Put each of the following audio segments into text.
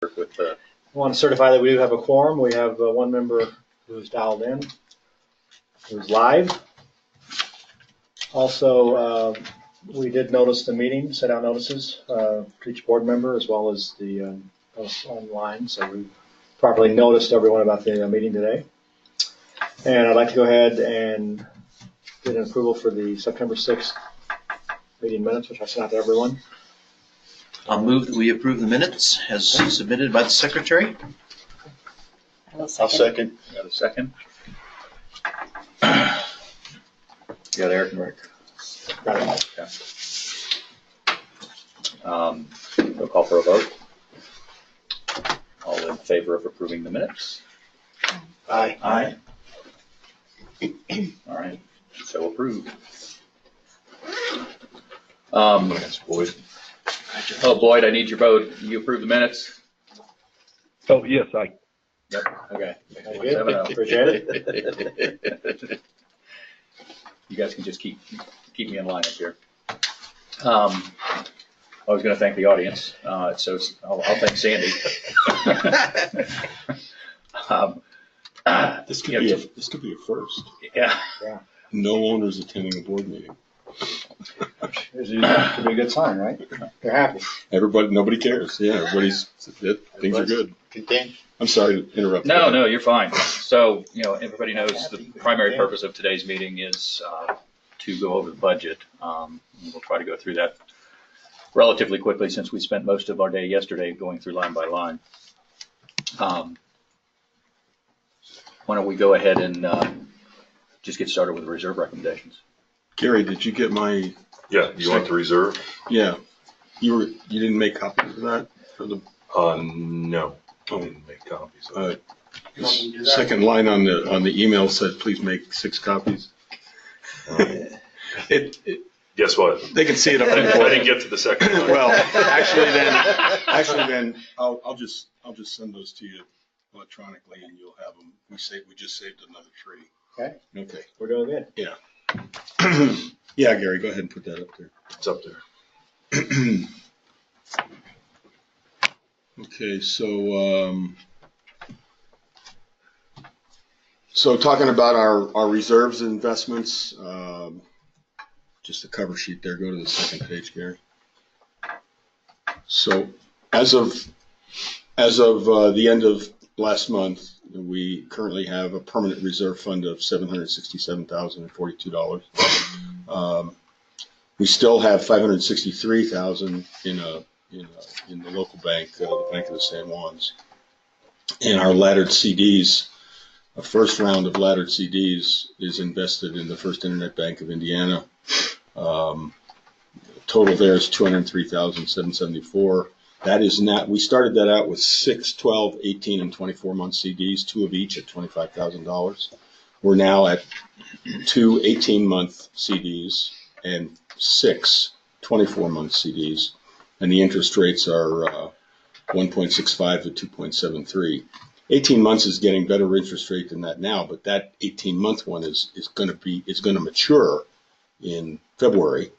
with the. I want to certify that we do have a quorum. We have one member who's dialed in, who's live. Also, we did notice the meeting, set out notices to each board member as well as the online. So we properly noticed everyone about the meeting today. And I'd like to go ahead and get an approval for the September 6th meeting minutes, which I sent out to everyone. I'll move that we approve the minutes as submitted by the secretary. I'll second. Got a second? You got Eric and Rick. Got it. Okay. We'll call for a vote. All in favor of approving the minutes? Aye. Aye. All right, so approved. Boyd. Oh, Boyd, I need your vote. You approve the minutes? Oh, yes, Yep, okay. Thank you. Appreciate it. You guys can just keep me in line up here. I was going to thank the audience, so I'll thank Sandy. This could be a first. Yeah. No owners attending a board meeting. Could be a good sign, right? They're happy. Nobody cares. Yeah, things are good. Continue. I'm sorry to interrupt. No, you're fine. So, everybody knows the primary purpose of today's meeting is to go over the budget. We'll try to go through that relatively quickly since we spent most of our day yesterday going through line by line. Why don't we go ahead and just get started with the reserve recommendations? Gary, did you get my? Yeah, you want the reserve? Yeah, you didn't make copies of that for the. No, I didn't make copies. The second line on the email said, "Please make 6 copies." Guess what? They can see it up I there. didn't get to the second line. Well, actually, then I'll just send those to you electronically, and you'll have them. We just saved another 3. Okay. Okay. We're doing good. Yeah. Yeah, Gary, go ahead and put that up there. It's up there. Okay, so talking about our reserves and investments, just the cover sheet there. Go to the second page, Gary. So as of the end of last month, we currently have a permanent reserve fund of $767,042. We still have $563,000 in the local bank, the Bank of the San Juans. And our laddered CDs, a first round of laddered CDs is invested in the First Internet Bank of Indiana. Total there is $203,774. That is not, we started that out with 6, 12, 18, and 24-month CDs, 2 of each at $25,000. We're now at 2 18-month CDs and 6 24-month CDs, and the interest rates are 1.65 to 2.73. 18 months is getting better interest rate than that now, but that 18-month one is going to mature in February.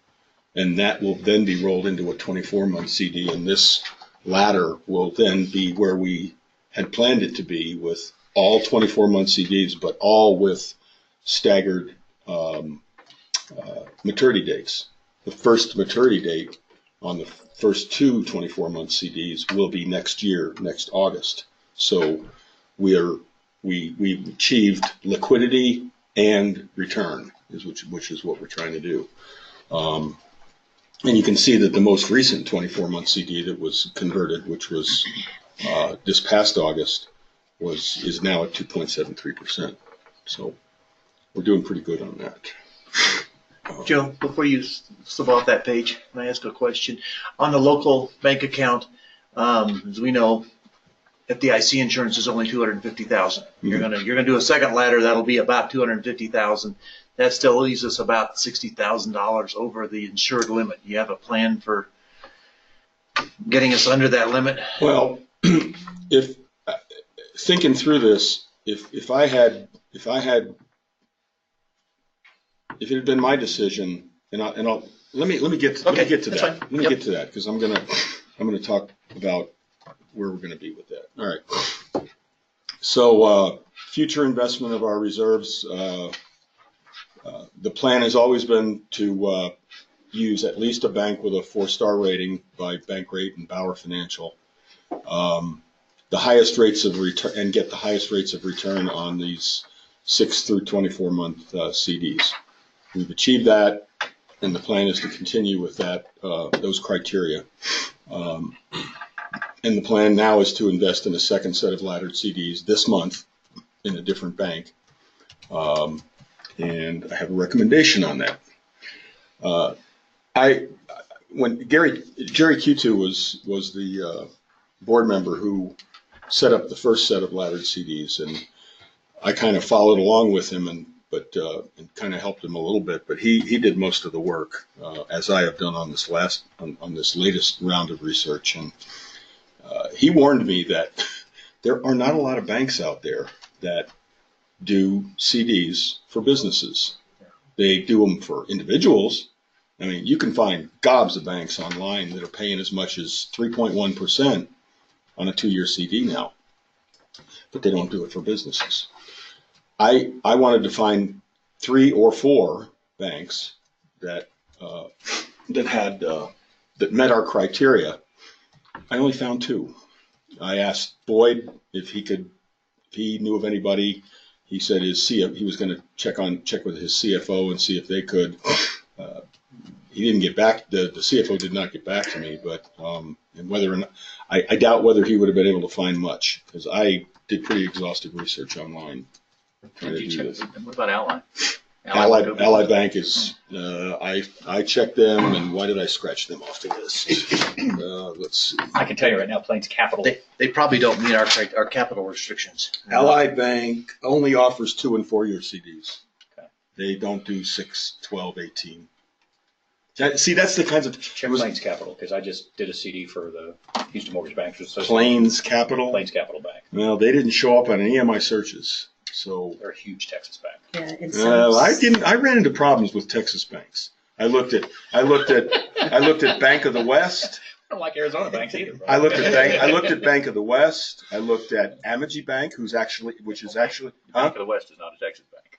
And that will then be rolled into a 24-month CD, and this ladder will then be where we had planned it to be, with all 24-month CDs, but all with staggered maturity dates. The first maturity date on the first 2 24-month CDs will be next year, next August. So we've achieved liquidity and return, which is what we're trying to do. And you can see that the most recent 24-month CD that was converted, which was this past August, is now at 2.73%. So we're doing pretty good on that. Joe, before you slip off that page, can I ask a question? On the local bank account, as we know, FDIC insurance is only $250,000. You're gonna do a second ladder, that'll be about $250,000. That still leaves us about $60,000 over the insured limit. You have a plan for getting us under that limit? Well, if thinking through this, if it had been my decision, let me get to that. Let me get to that, because I'm gonna talk about where we're gonna be with that. All right. So, future investment of our reserves, the plan has always been to, use at least a bank with a 4-star rating by Bankrate and Bauer Financial. The highest rates of return, and get the highest rates of return on these 6 through 24-month CDs. We've achieved that, and the plan is to continue with that, those criteria. And the plan now is to invest in a second set of laddered CDs this month in a different bank. And I have a recommendation on that. When Jerry Q2 was the board member who set up the first set of laddered CDs, and I kind of followed along with him and kind of helped him a little bit, but he did most of the work, as I have done on this latest round of research. And he warned me that there are not a lot of banks out there that do CDs for businesses. They do them for individuals. I mean, you can find gobs of banks online that are paying as much as 3.1% on a 2-year CD now, but they don't do it for businesses. I wanted to find 3 or 4 banks that met our criteria. I only found 2. I asked Boyd if he knew of anybody. He said he was going to check with his CFO and see if they could. He didn't get back. The CFO did not get back to me, but and whether or not I doubt whether he would have been able to find much, because I did pretty exhaustive research online. Did you check? What about Ally? Ally Bank is. I checked them, and why did I scratch them off the list? Let's see. I can tell you right now, Plains Capital. They probably don't meet our capital restrictions. Ally Bank only offers 2 and 4-year CDs. Okay. They don't do 6, 12, 18. See, that's the kinds of. Check Plains Capital, because I just did a CD for the Houston Mortgage Bankers Association. Plains Capital. Plains Capital Bank. Well, they didn't show up on any of my searches, so. They're a huge Texas bank. Yeah, and so I ran into problems with Texas banks. I looked at Bank of the West. I don't like Arizona banks either. Bro. I looked at Bank of the West. I looked at Amegy Bank, which is actually. Bank of the West is not a Texas bank.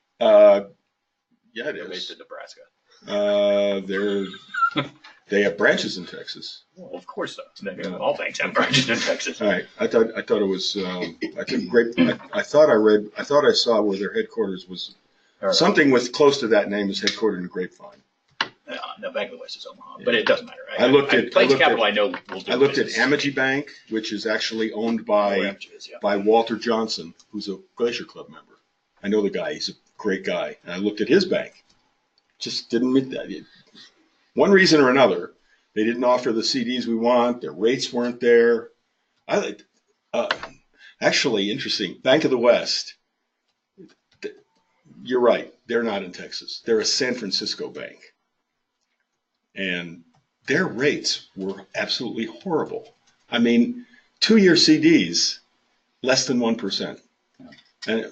Yeah, it They're based is. in Nebraska. They have branches in Texas. Well, of course, all banks have branches in Texas. All right. I thought it was. I thought I saw where their headquarters was. Something with close to that name is headquartered in Grapevine. No, Bank of the West is Omaha, but it doesn't matter. Plains Capital. I know will do. I looked at business. Amegy Bank, which is actually owned by Walter Johnson, who's a Glacier Club member. I know the guy; he's a great guy. And I looked at his bank, just didn't meet that. One reason or another, they didn't offer the CDs we want. Their rates weren't there. Actually, interesting. Bank of the West. You're right. They're not in Texas. They're a San Francisco bank. And their rates were absolutely horrible. I mean, 2-year CDs, less than 1%. And,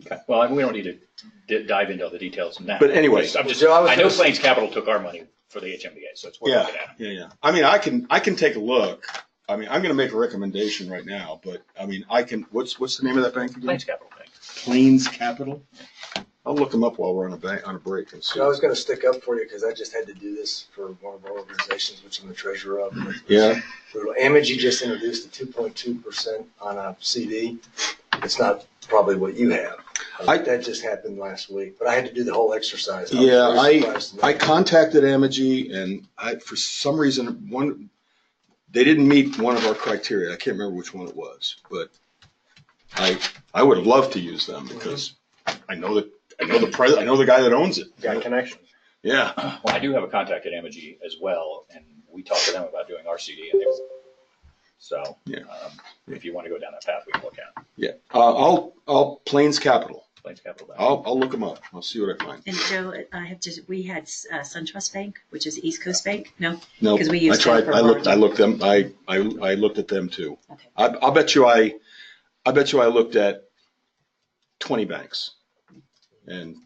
okay. Well, we don't need to dive into all the details now. But anyway, I know Plains Capital took our money for the HMDA, so it's worth looking at. Yeah. I mean, I can take a look. I mean, I'm going to make a recommendation right now, but I mean, I can. What's the name of that bank again? Plains Capital Bank. Plains Capital. I'll look them up while we're on a break and see. I was going to stick up for you because I just had to do this for one of our organizations, which I'm the treasurer of. Yeah. Amegy just introduced a 2.2% on a CD. It's not probably what you have. That just happened last week, but I had to do the whole exercise. I contacted Amegy, and for some reason they didn't meet one of our criteria. I can't remember which one it was, but I would have loved to use them because I know the guy that owns it. Got connections. Yeah. Well, I do have a contact at Amegy as well, and we talked to them about doing our CD, and so if you want to go down that path, we can look at it. Yeah. I'll Plains Capital. Plains Capital Bank. I'll look them up. I'll see what I find. And Joe, we had SunTrust Bank, which is East Coast Bank. No, No, because we used I tried. them for I looked them. I looked at them too. Okay. I'll bet you I looked at 20 banks, and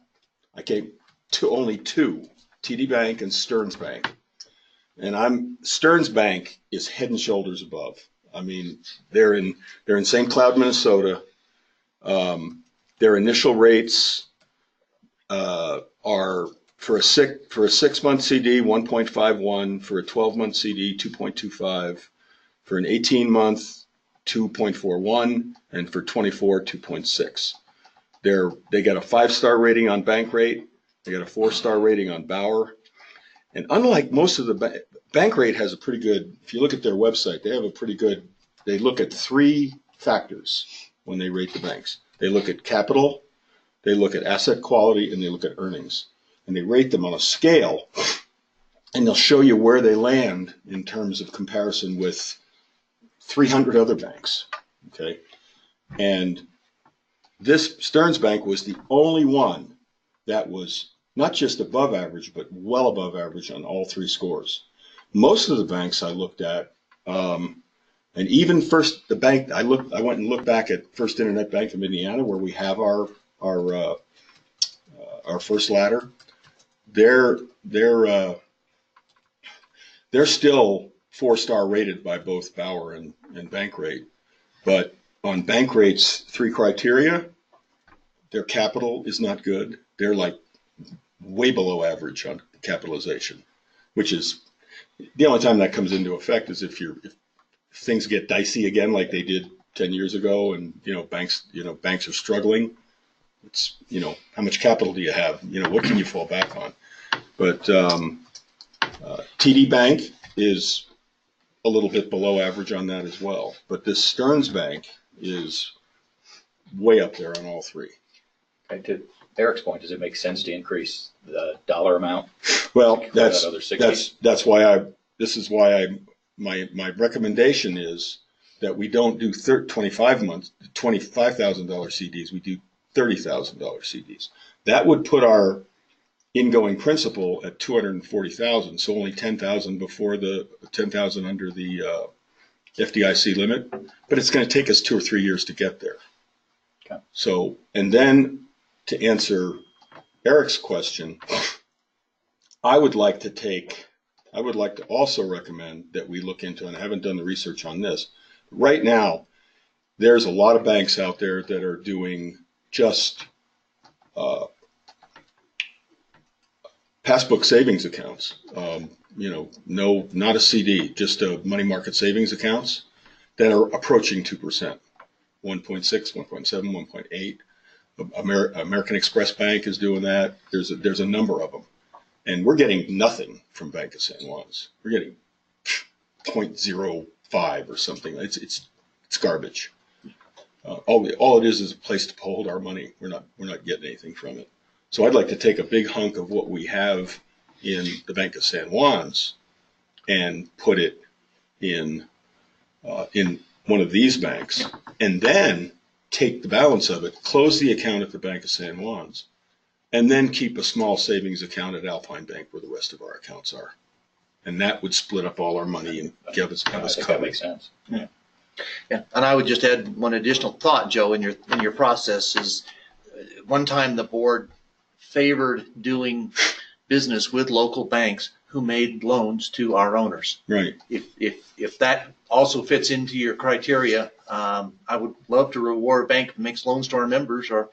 I came to only 2: TD Bank and Stearns Bank. And Stearns Bank is head and shoulders above. I mean, they're in St. Cloud, Minnesota. Their initial rates are for a 6-month CD 1.51, for a 12-month CD 2.25, for an 18-month 2.41, and for 24 2.6. They got a 5-star rating on Bankrate. They got a 4-star rating on Bauer. And unlike most of the Bankrate has a pretty good, if you look at their website, they have a pretty good, they look at 3 factors when they rate the banks. They look at capital, they look at asset quality, and they look at earnings. And they rate them on a scale, and they'll show you where they land in terms of comparison with 300 other banks. Okay. And this Stearns Bank was the only one that was not just above average, but well above average on all 3 scores. Most of the banks I looked at, and even the bank I went and looked back at First Internet Bank of Indiana, where we have our first ladder. They're still 4-star rated by both Bauer and Bankrate, but on Bankrate's 3 criteria, their capital is not good. They're like way below average on capitalization, which is the only time that comes into effect is if things get dicey again, like they did 10 years ago, and banks are struggling. It's how much capital do you have? What can you fall back on? But TD Bank is a little bit below average on that as well. But this Stearns Bank is way up there on all 3. Okay, to Eric's point, does it make sense to increase the dollar amount? Well, That other 60? that's why my recommendation is that we don't do $25,000 CDs. We do $30,000 CDs. That would put our ingoing principal at $240,000, so only $10,000 before the $10,000 under the FDIC limit. But it's going to take us 2 or 3 years to get there. Okay. So, and then to answer Eric's question, I would like to also recommend that we look into, and I haven't done the research on this. Right now, there's a lot of banks out there that are doing just passbook savings accounts. Not a CD, just a money market savings accounts that are approaching 2%, 1.6, 1.7, 1.8. American Express Bank is doing that. There's a number of them. And we're getting nothing from Bank of San Juan's. We're getting 0.05 or something. It's garbage. All it is a place to hold our money. We're not getting anything from it. So I'd like to take a big hunk of what we have in the Bank of San Juan's and put it in one of these banks, and then take the balance of it, close the account at the Bank of San Juan's, and then keep a small savings account at Alpine Bank where the rest of our accounts are. And that would split up all our money and give us I think cover. that makes sense. Yeah, and I would just add one additional thought, Joe, in your process is one time the board favored doing business with local banks who made loans to our owners. Right. If that also fits into your criteria, I would love to reward a bank that makes loans to our members, or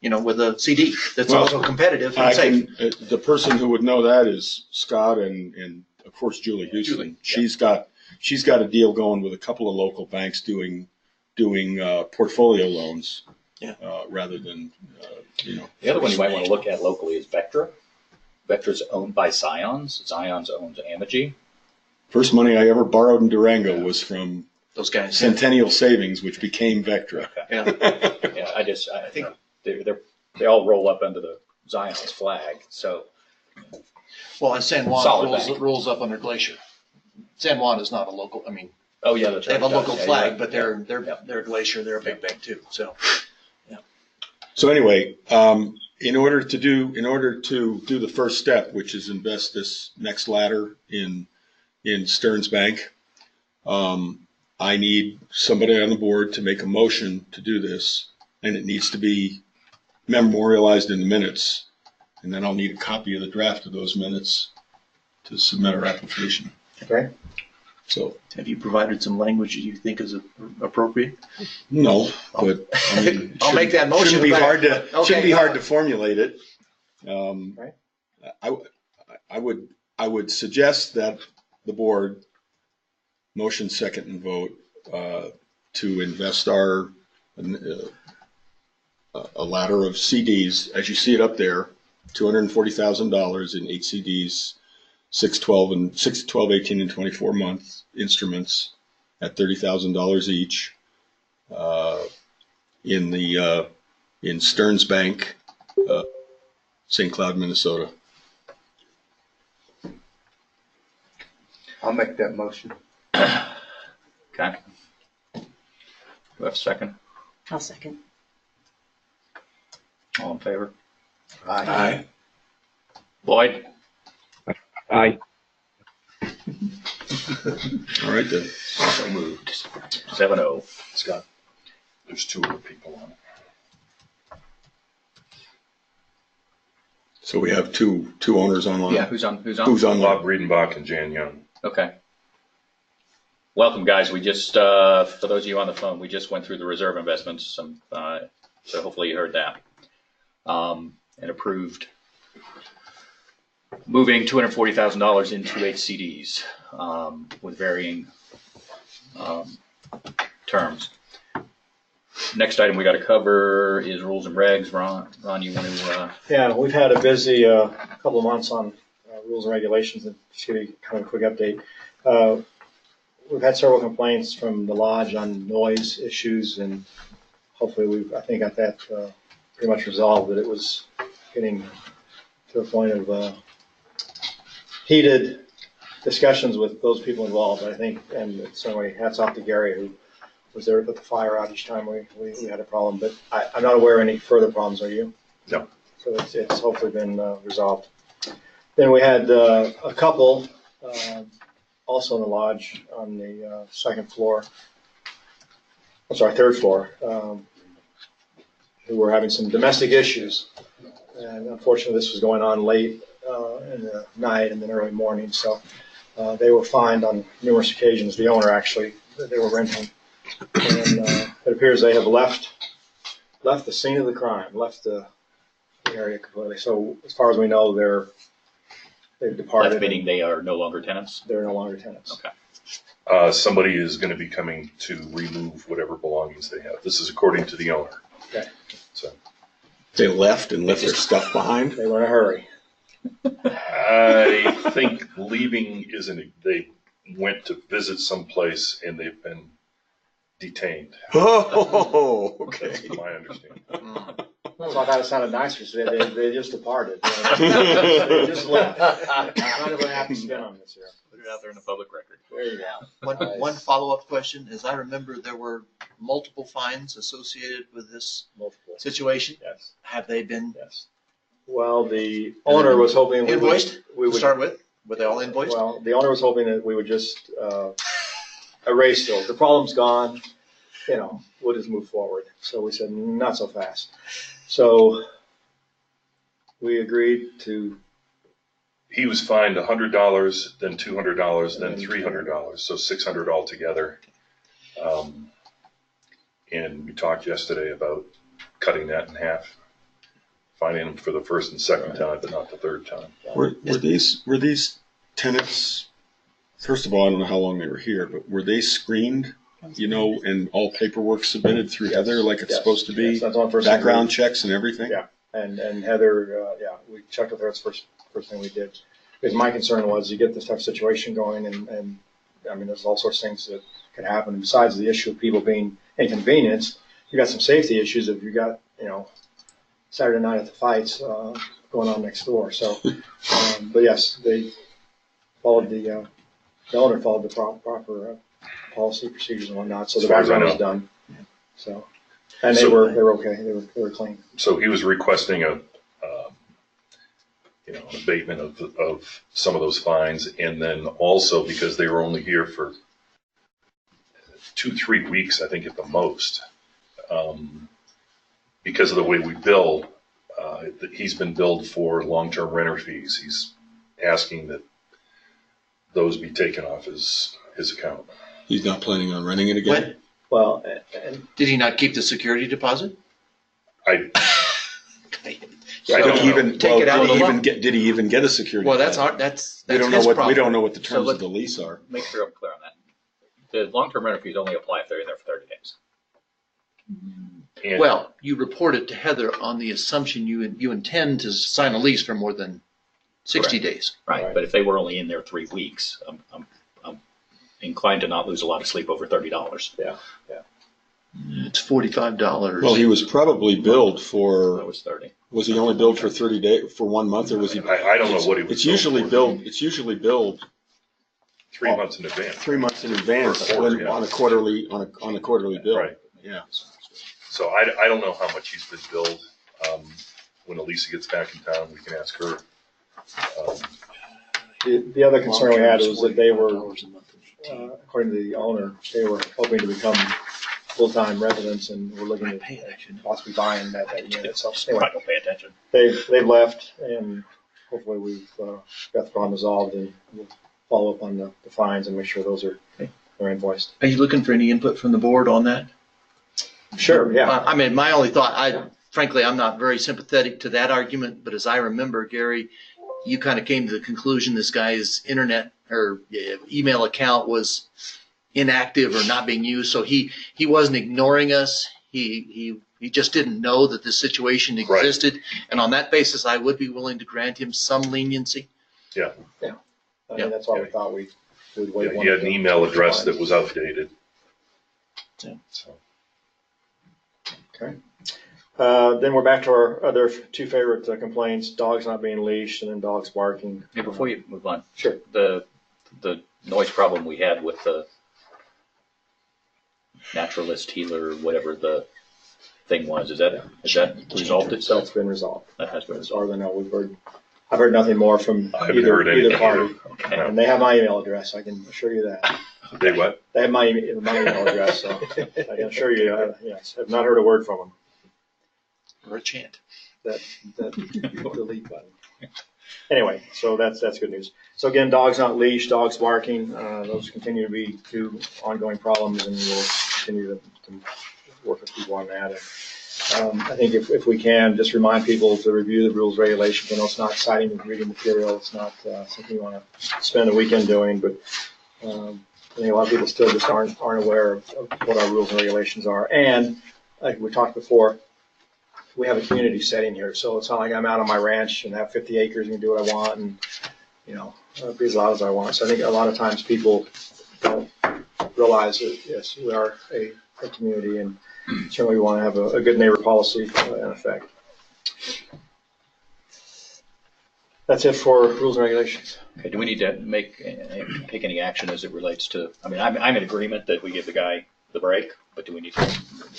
with a CD that's also competitive and safe. The person who would know that is Scott and of course Julie Houston. Julie, yeah. She's got a deal going with a couple of local banks doing portfolio loans. Yeah. Rather than The other one you might want to look at locally is Vectra. Vectra's owned by Zions. Zions owns Amegy. First money I ever borrowed in Durango was from Those guys. Centennial Savings, which became Vectra. Yeah. Yeah, I think they all roll up under the Zions flag. So Well, and San Solid Juan bank. rolls up under Glacier. San Juan is not a local. I mean, oh yeah, that's they right. have a local Yeah, flag, yeah. but they're Glacier. They're a big bank too. So So anyway, in order to do the first step, which is invest this next ladder in Stearns Bank, I need somebody on the board to make a motion to do this, and it needs to be memorialized in the minutes, and then I'll need a copy of the draft of those minutes to submit our application. Okay. So, Have you provided some language that you think is appropriate? no, but I mean. I'll make that motion, Shouldn't be but- hard to, Okay. shouldn't be hard to formulate it. Right. I would suggest that the board motion, second, and vote to invest a ladder of CDs, as you see it up there, $240,000 in 8 CDs, 6, 12, 18, and 24 month instruments at $30,000 each in Stearns Bank, St. Cloud, Minnesota. I'll make that motion. Okay. Do we have a second? I'll second. All in favor? Aye. Lloyd? Aye. All right then. So moved. 7-0. Scott, there's 2 other people on it. So we have two owners online. Yeah, who's on? Who's Bob online? Riedenbach and Jan Young. Okay. Welcome, guys. We just, for those of you on the phone, we just went through the reserve investments. So hopefully you heard that. And approved moving $240,000 into 8 CDs with varying terms. Next item we got to cover is rules and regs. Ron, you want to? Yeah, we've had a busy couple of months on rules and regulations, and just give you kind of a quick update. We've had several complaints from the lodge on noise issues, and hopefully I think got that pretty much resolved, that it was getting to a point of heated discussions with those people involved, I think, and certainly hats off to Gary, who was there to put the fire out each time we had a problem, but I'm not aware of any further problems, are you? No. So it's hopefully been resolved. Then we had a couple also in the lodge on the third floor, who were having some domestic issues. And unfortunately, this was going on late in the night and then early morning. So they were fined on numerous occasions, the owner actually, that they were renting. And it appears they have left the scene of the crime, left the area completely. So as far as we know, they've departed. Left meaning they are no longer tenants? They're no longer tenants. Okay. Somebody is going to be coming to remove whatever belongings they have. This is according to the owner. Okay. So They left and left their stuff behind. They were in a hurry. I think leaving isn't. They went to visit someplace and they've been detained. Oh, okay. That's my understanding. So I thought it sounded nicer. So they just departed. They just left. Kind of a happy spin on this here. Put it out there in the public record. There you go. One follow-up question, as I remember, there were multiple fines associated with this Multiple. situation. Yes. Have they been Yes. Well, the owner was hoping we invoiced would to start with? Were they all invoiced? Well, the owner was hoping that we would just erase those. The problem's gone. We'll just move forward. So we said, not so fast. So we agreed to. He was fined $100, then $200, then $300, so $600 altogether. And we talked yesterday about cutting that in half, fining him for the first and second time, but not the third time. Were these tenants? First of all, I don't know how long they were here, but were they screened? And all paperwork submitted through Heather like it's supposed to be. Yes, that's on first thing Background checks and everything. Yeah. And Heather, we checked with her. It's the first thing we did. Because my concern was you get this type of situation going, and I mean, there's all sorts of things that can happen. And besides the issue of people being inconvenienced, you got some safety issues if you got, Saturday night at the fights going on next door. So, but yes, they followed the owner followed the proper policy, procedures, and whatnot. So the As far as I background was know. done. So, and they were okay. They were clean. So he was requesting an abatement of some of those fines, and then also because they were only here for 2-3 weeks, I think at the most, because of the way we bill, he's been billed for long-term renter fees. He's asking that those be taken off his account. He's not planning on renting it again? When, Well, and did he not keep the security deposit? I Did don't he know. even, Take well, it out of did he the even loan. did he even get a security? Well, that's deposit? our, that's We don't know his what, we problem. don't know what the So terms let- of the lease are. Make sure I'm clear on that. The long-term rental fees only apply if they're in there for 30 days. And Well, you report it to Heather on the assumption you intend to sign a lease for more than 60 days. Right, Right. but if they were only in there 3 weeks, I'm inclined to not lose a lot of sleep over $30. It's $45. Well, he was probably billed That for, was 30. was he only billed for 30 days, for 1 month, or was he? I don't know what he was. It's usually billed, it's usually billed 3 months in advance. 3 months in advance For a quarter, when- yeah. on a quarterly bill. Right. Yeah. So I don't know how much he's been billed. When Elisa gets back in town, we can ask her. the other concern we had was that they were, $45 a month. according to the owner, they were hoping to become full-time residents and were looking I at pay that, shouldn't I? possibly buying that unit. So I anyway, don't pay attention. they've left, and hopefully we've got the problem resolved, and we'll follow up on the fines and make sure those are invoiced. Are you looking for any input from the board on that? Sure, yeah. I mean, my only thought, frankly, I'm not very sympathetic to that argument, but as I remember, Gary, you kind of came to the conclusion this guy's internet or email account was inactive or not being used. So he wasn't ignoring us. He just didn't know that this situation Right. existed. And on that basis, I would be willing to grant him some leniency. I mean, that's why we thought we'd wait. Yeah, he had an email address that was outdated. Yeah. So, Then we're back to our other two favorite complaints, dogs not being leashed and then dogs barking. Hey, before you move on, Sure. the noise problem we had with the naturalist healer, whatever the thing was, is that resolved itself? That's been resolved. That has been As resolved. far as I know, I've heard nothing more from I haven't heard either anything party. either. Okay. And they have my email address, I can assure you that. They what? They have my email address, so I can assure you, yes, I've not heard a word from them. Or a chant. That delete button. Anyway, so that's good news. So again, dogs not leashed, dogs barking, those continue to be two ongoing problems, and we'll continue to work with people on that. And, I think if we can, just remind people to review the rules, regulations. I know it's not exciting reading material. It's not something you want to spend a weekend doing, but I think a lot of people still just aren't aware of what our rules and regulations are. And like we talked before, we have a community setting here, so it's not like I'm out on my ranch and have 50 acres and can do what I want and, be as loud as I want. So I think a lot of times people don't realize that, yes, we are a community, and certainly we want to have a good neighbor policy in effect. That's it for rules and regulations. Okay, do we need to take any action as it relates to, I mean, I'm in agreement that we give the guy the break, but do we need to,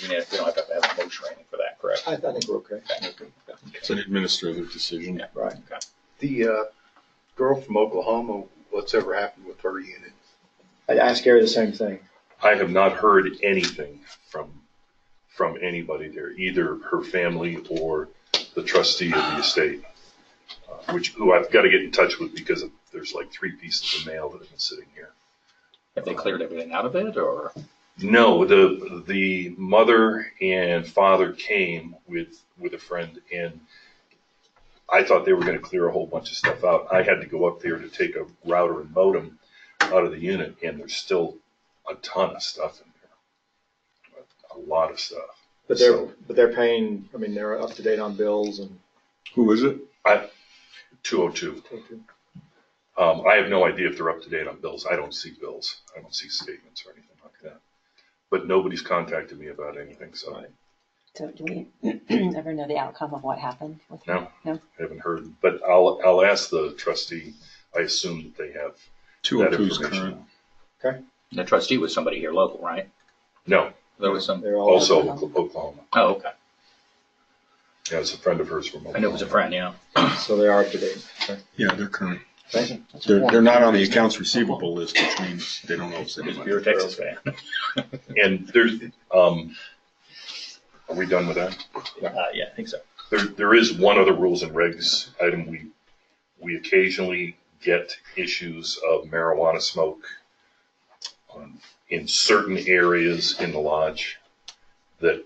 we don't have to have a motion or anything for that, correct? I think we're okay. It's an administrative decision. Yeah. Right. Okay. The girl from Oklahoma, what's ever happened with her unit? I asked Gary the same thing. I have not heard anything from anybody there, either her family or the trustee of the estate, who I've got to get in touch with because there's like 3 pieces of mail that have been sitting here. Have they cleared everything out of it, or? No, the mother and father came with a friend, and I thought they were going to clear a whole bunch of stuff out. I had to go up there to take a router and modem out of the unit, and there's still a ton of stuff in there, a lot of stuff. But they're paying, I mean, they're up to date on bills and. Who is it? 202. I have no idea if they're up to date on bills. I don't see bills. I don't see statements or anything like that. But nobody's contacted me about anything, so I So do we ever know the outcome of what happened with her? No. haven't heard. But I'll ask the trustee. I assume that they have 202 is information. current. The trustee was somebody here local, right? No, There was some, They're all. also Oklahoma. oh, okay. Yeah, it's a friend of hers from Oklahoma. I knew it was a friend, yeah. So they are up to date. Okay. Yeah, they're current. Okay. They're not on the accounts receivable list, which means they don't owe us any If money. you're a Texas fan. And there's, are we done with that? Yeah, I think so. There is one other rules and regs item. We occasionally get issues of marijuana smoke in certain areas in the lodge, that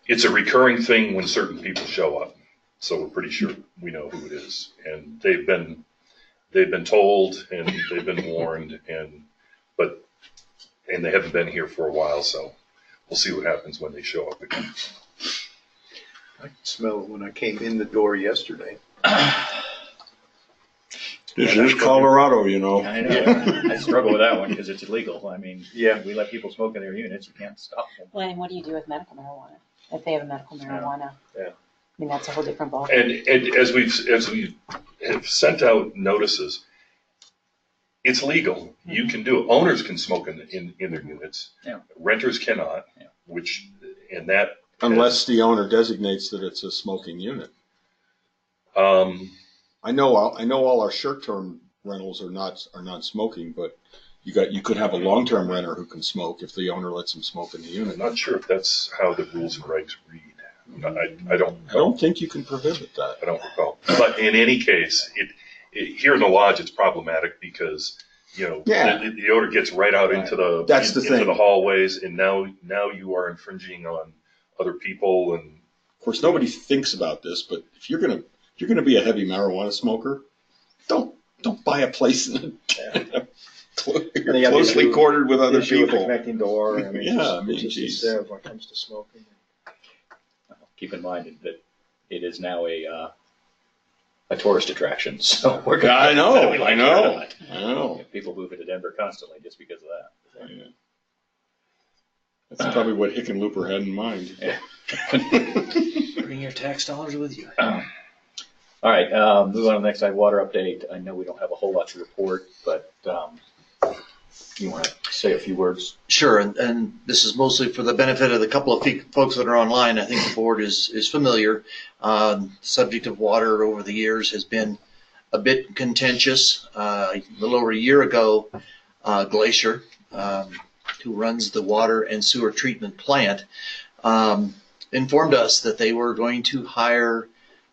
it's a recurring thing when certain people show up. So we're pretty sure we know who it is, and they've been told and they've been warned, and they haven't been here for a while, so we'll see what happens when they show up again. I could smell it when I came in the door yesterday. This is Colorado, you know. I know. I struggle with that one because it's illegal. I mean, Yeah. we let people smoke in their units. You can't stop them. Well, and what do you do with medical marijuana? If they have a medical marijuana? Yeah. I mean, that's a whole different ballgame. And as we have sent out notices, it's legal. You can do it. Owners can smoke in their units. Yeah. Renters cannot. Yeah. Unless the owner designates that it's a smoking unit. I know all our short-term rentals are not smoking, but you could have a long-term renter who can smoke if the owner lets him smoke in the unit. I'm not sure if that's how the rules and regs read. I don't think you can prohibit that. I don't recall. But in any case, here in the lodge, it's problematic because, the odor gets right out into the hallways, and now you are infringing on other people. And of course, nobody thinks about this, but if you're gonna be a heavy marijuana smoker, don't buy a place in you're closely quartered with other issue with the people. connecting door. I mean, Yeah, it's just as when it comes to smoking. Keep in mind that it is now a tourist attraction, so we're gonna. I know. If people move into Denver constantly just because of that. Yeah. That's probably what Hickenlooper had in mind. Yeah. Bring your tax dollars with you. All right, move on to the next slide, water update. I know we don't have a whole lot to report, but you want to say a few words? Sure, and this is mostly for the benefit of the couple of folks that are online. I think the board is familiar. The subject of water over the years has been a bit contentious. A little over a year ago, Glacier, who runs the water and sewer treatment plant, informed us that they were going to hire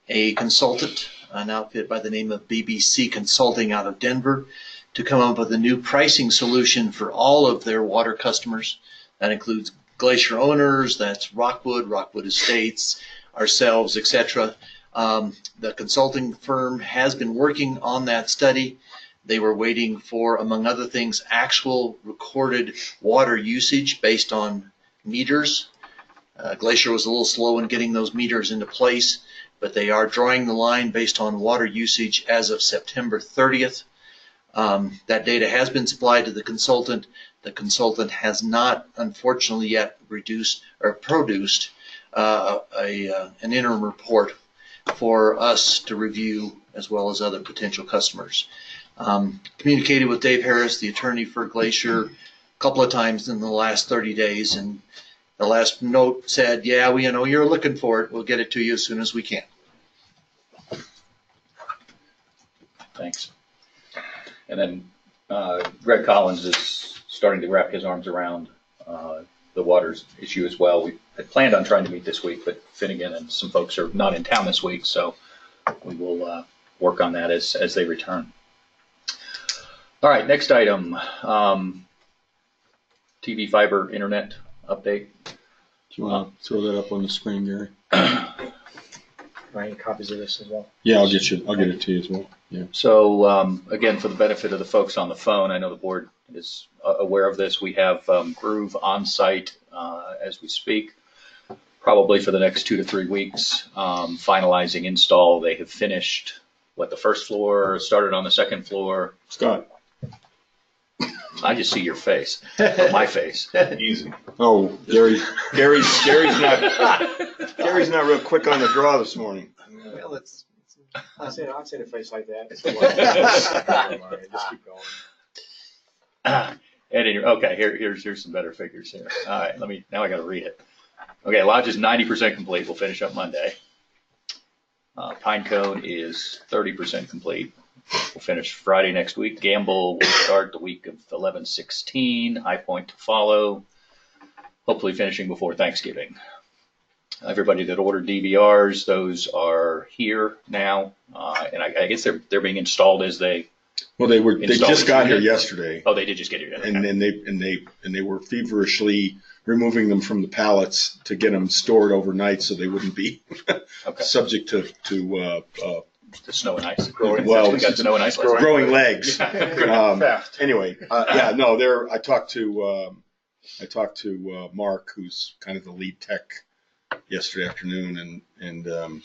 a consultant, an outfit by the name of BBC Consulting out of Denver, to come up with a new pricing solution for all of their water customers. That includes Glacier owners, that's Rockwood Estates, ourselves, etc. The consulting firm has been working on that study. They were waiting for, among other things, actual recorded water usage based on meters. Glacier was a little slow in getting those meters into place, but they are drawing the line based on water usage as of September 30th. That data has been supplied to the consultant. The consultant has not, unfortunately, yet produced an interim report for us to review, as well as other potential customers. Communicated with Dave Harris, the attorney for Glacier, a couple of times in the last 30 days, and the last note said, yeah, we know you're looking for it. We'll get it to you as soon as we can. Thanks. And then Greg Collins is starting to wrap his arms around the waters issue as well. We had planned on trying to meet this week, but Finnegan and some folks are not in town this week, so we will work on that as they return. All right, next item, TV fiber internet update. Do you want to throw that up on the screen, Gary? Ryan, copies of this as well. Yeah, I'll get it to you as well. Yeah. So again, for the benefit of the folks on the phone, I know the board is aware of this. We have Groove on site as we speak, probably for the next 2 to 3 weeks, finalizing install. They have finished the first floor, started on the second floor. Scott. I just see your face, my face. easy. Oh, Gary's not real quick on the draw this morning. Well, I'd say a face like that. Just keep going. Okay, here's some better figures here. All right, now I got to read it. Okay, Lodge is 90% complete. We'll finish up Monday. Pinecone is 30% complete. We'll finish Friday next week. Gamble will start the week of 11/16. High Point to follow. Hopefully finishing before Thanksgiving. everybody that ordered DVRs, those are here now. And I guess they're being installed as they. Well, they Installed just got here yesterday? yesterday, Oh, they did just get here. and then they were feverishly removing them from the pallets to get them stored overnight so they wouldn't be Okay. subject to The snow and ice. Well, We got snow and ice last night. growing legs. Theft. Anyway, yeah, no, I talked to Mark, who's kind of the lead tech, yesterday afternoon, and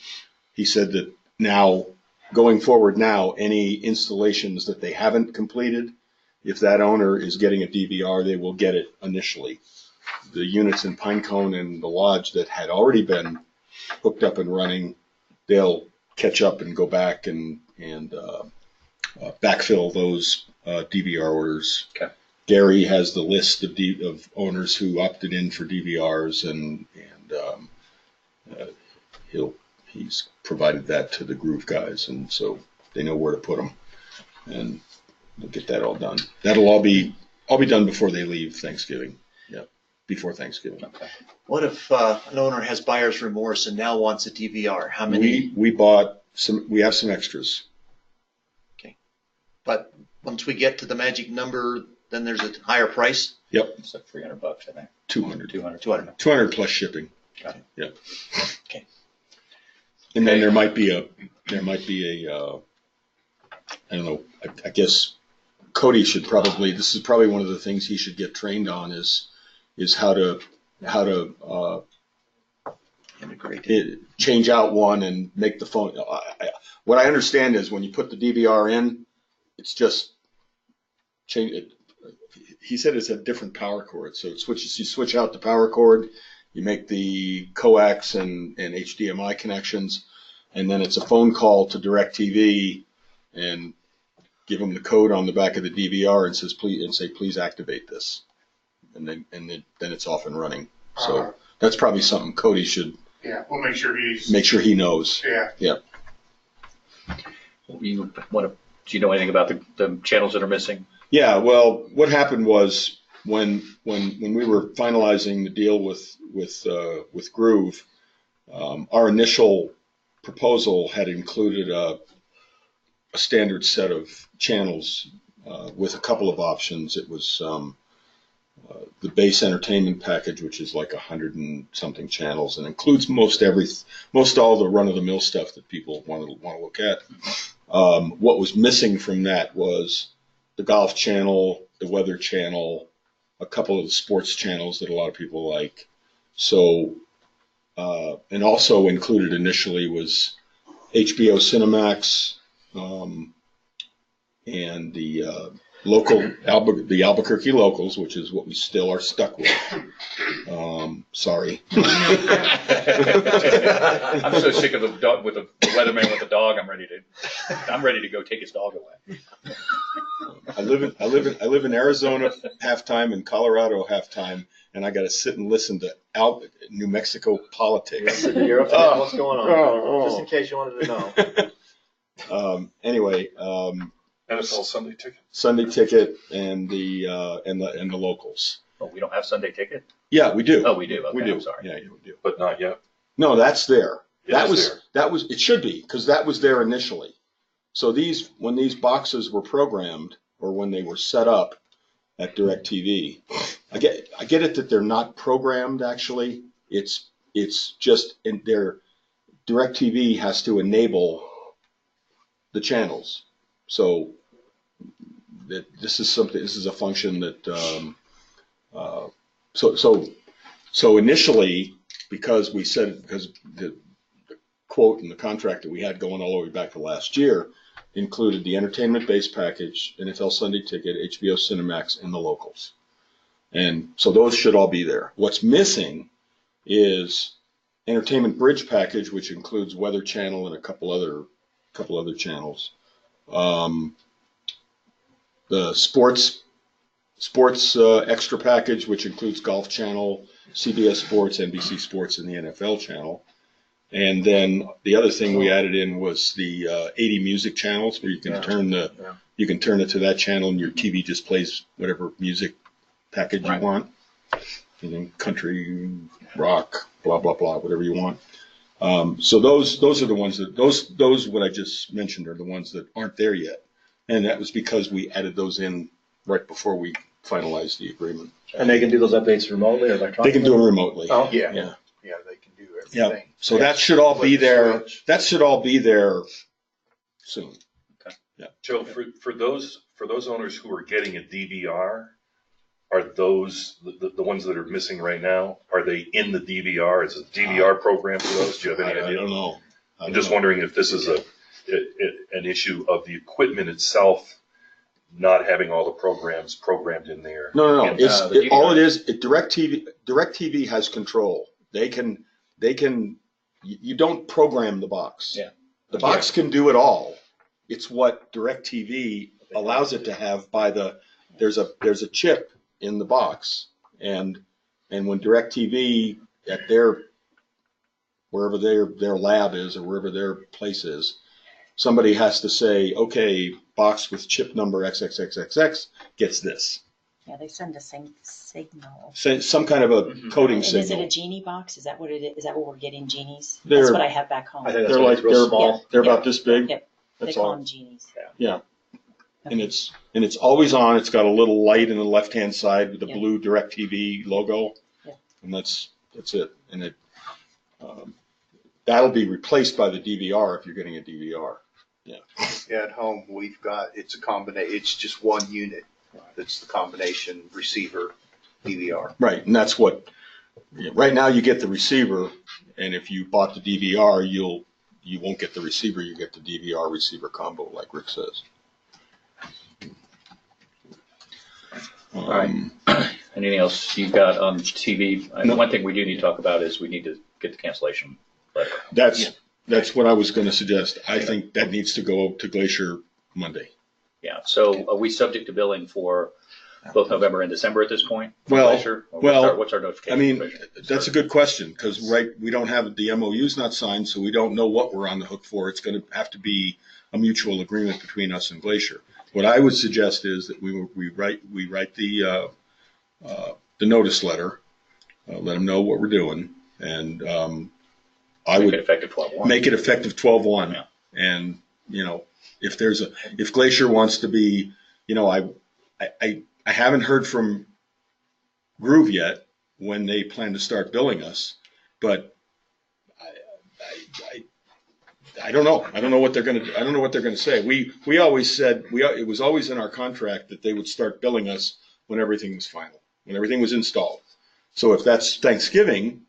he said that now, going forward now, any installations that they haven't completed, if that owner is getting a DVR, they will get it initially. The units in Pinecone and the Lodge that had already been hooked up and running, they'll catch up and go back and backfill those DVR orders. Okay. Gary has the list of owners who opted in for DVRs, and he's provided that to the Groove guys, and so they know where to put them, and we'll get that all done. That'll all be done before they leave Thanksgiving. Yeah, before Thanksgiving. Okay. What if an owner has buyer's remorse and now wants a DVR? How many? We bought some. We have some extras. But once we get to the magic number, then there's a higher price. Yep, It's like $300, I think. 200. 200. 200 plus shipping. Got it. Yep. Okay. And then there might be a I don't know, I guess Cody should probably, this is probably one of the things he should get trained on is how to Integrated. change out one and make the phone. What I understand is when you put the DVR in, it's just change it. He said it's a different power cord. So it switches, you switch out the power cord, you make the coax and HDMI connections, and then it's a phone call to DirecTV and give them the code on the back of the DVR and say please activate this, and then it's off and running. So that's probably something Cody should. Yeah, we'll make sure he knows. Yeah. Do you know anything about the channels that are missing? Yeah, well, what happened was when we were finalizing the deal with Groove, our initial proposal had included a standard set of channels with a couple of options. It was the base entertainment package, which is like 100 and something channels, and includes most all the run-of-the-mill stuff that people want to look at. What was missing from that was the golf channel, the weather channel, a couple of the sports channels that a lot of people like. So, and also included initially was HBO Cinemax and the the Albuquerque locals, which is what we still are stuck with. Sorry. I'm so sick of the dog with the weatherman with the dog. I'm ready to go take his dog away. I live in Arizona halftime and Colorado halftime, and I got to sit and listen to New Mexico politics. You're up to date on what's going on, just in case you wanted to know. Anyway, NFL Sunday Ticket. Sunday Ticket and the locals. Oh, we don't have Sunday Ticket? Yeah, we do. Oh, we do. Okay, we do. I'm sorry. Yeah, we do. But not yet. No, that's there. It is there. It should be, because that was there initially. So when these boxes were programmed, or when they were set up at DirecTV, I get it that they're not programmed actually. It's just DirecTV has to enable the channels. So this is a function that so initially, because the quote in the contract that we had going all the way back to last year included the entertainment base package, NFL Sunday Ticket, HBO Cinemax, and the locals. And so those should all be there. What's missing is entertainment bridge package, which includes Weather Channel and a couple other channels. The sports extra package, which includes Golf Channel, CBS Sports, NBC Sports, and the NFL Channel. And then the other thing we added in was the 80 music channels, where you can turn it to that channel, and your TV just plays whatever music package you want. Country, rock, blah, blah, blah, whatever you want. So those are the ones that, those what I just mentioned are the ones that aren't there yet. And that was because we added those in right before we finalized the agreement. And they can do those updates remotely or electronically? They can do them remotely. Oh, Yeah. Yeah. Yeah, they can do Yeah. everything. So that should all be Flip the there. switch. That should all be there soon. Joe, for those owners who are getting a DVR, are those the ones that are missing right now? Are they in the DVR? Is it a DVR program for those? Do you have any I idea? don't know. I'm just wondering if this is an issue of the equipment itself not having all the programs programmed in there. No. And, the All DVR. it is, DirecTV has control. They can, you don't program the box. Yeah. The box can do it all. It's what DirecTV allows it to have by there's a chip in the box. And when DirecTV at wherever their lab is or wherever their place is, somebody has to say, okay, box with chip number XXXXX gets this. Yeah, they send a signal. So some kind of a coding And is it signal. a Genie box? Is that what it is? Is that what we're getting, Genies? They're- That's what I have back home. I think that's They're what like, it's real small. they're about this big. Yep. They That's call all. them Genies. And it's always on. It's got a little light in the left-hand side with the Yeah. blue DirecTV logo. Yeah. And that's it. And that'll be replaced by the DVR if you're getting a DVR. Yeah, at home, we've got, it's a combination, it's just one unit. That's the combination receiver DVR. Right. And that's what, right now you get the receiver, and if you bought the DVR, you won't get the receiver. You get the DVR receiver combo, like Rick says. All right. Anything else you've got on TV? No. One thing we do need to talk about is we need to get the cancellation letter. That's what I was going to suggest. I think that needs to go to Glacier Monday. Yeah, so are we subject to billing for both November and December at this point? from Well, Glacier? Or well, what's our I notification? mean, provision? that's a good question, because we don't have, the MOU's not signed, so we don't know what we're on the hook for. It's going to have to be a mutual agreement between us and Glacier. What I would suggest is that we write the notice letter, let them know what we're doing, and I Make would it effective 12/1. make it effective 12/1. Yeah. And, if Glacier wants to be, I haven't heard from Groove yet when they plan to start billing us, but I don't know. I don't know what they're going to say. We always said, it was always in our contract that they would start billing us when everything was final, when everything was installed. So if that's Thanksgiving,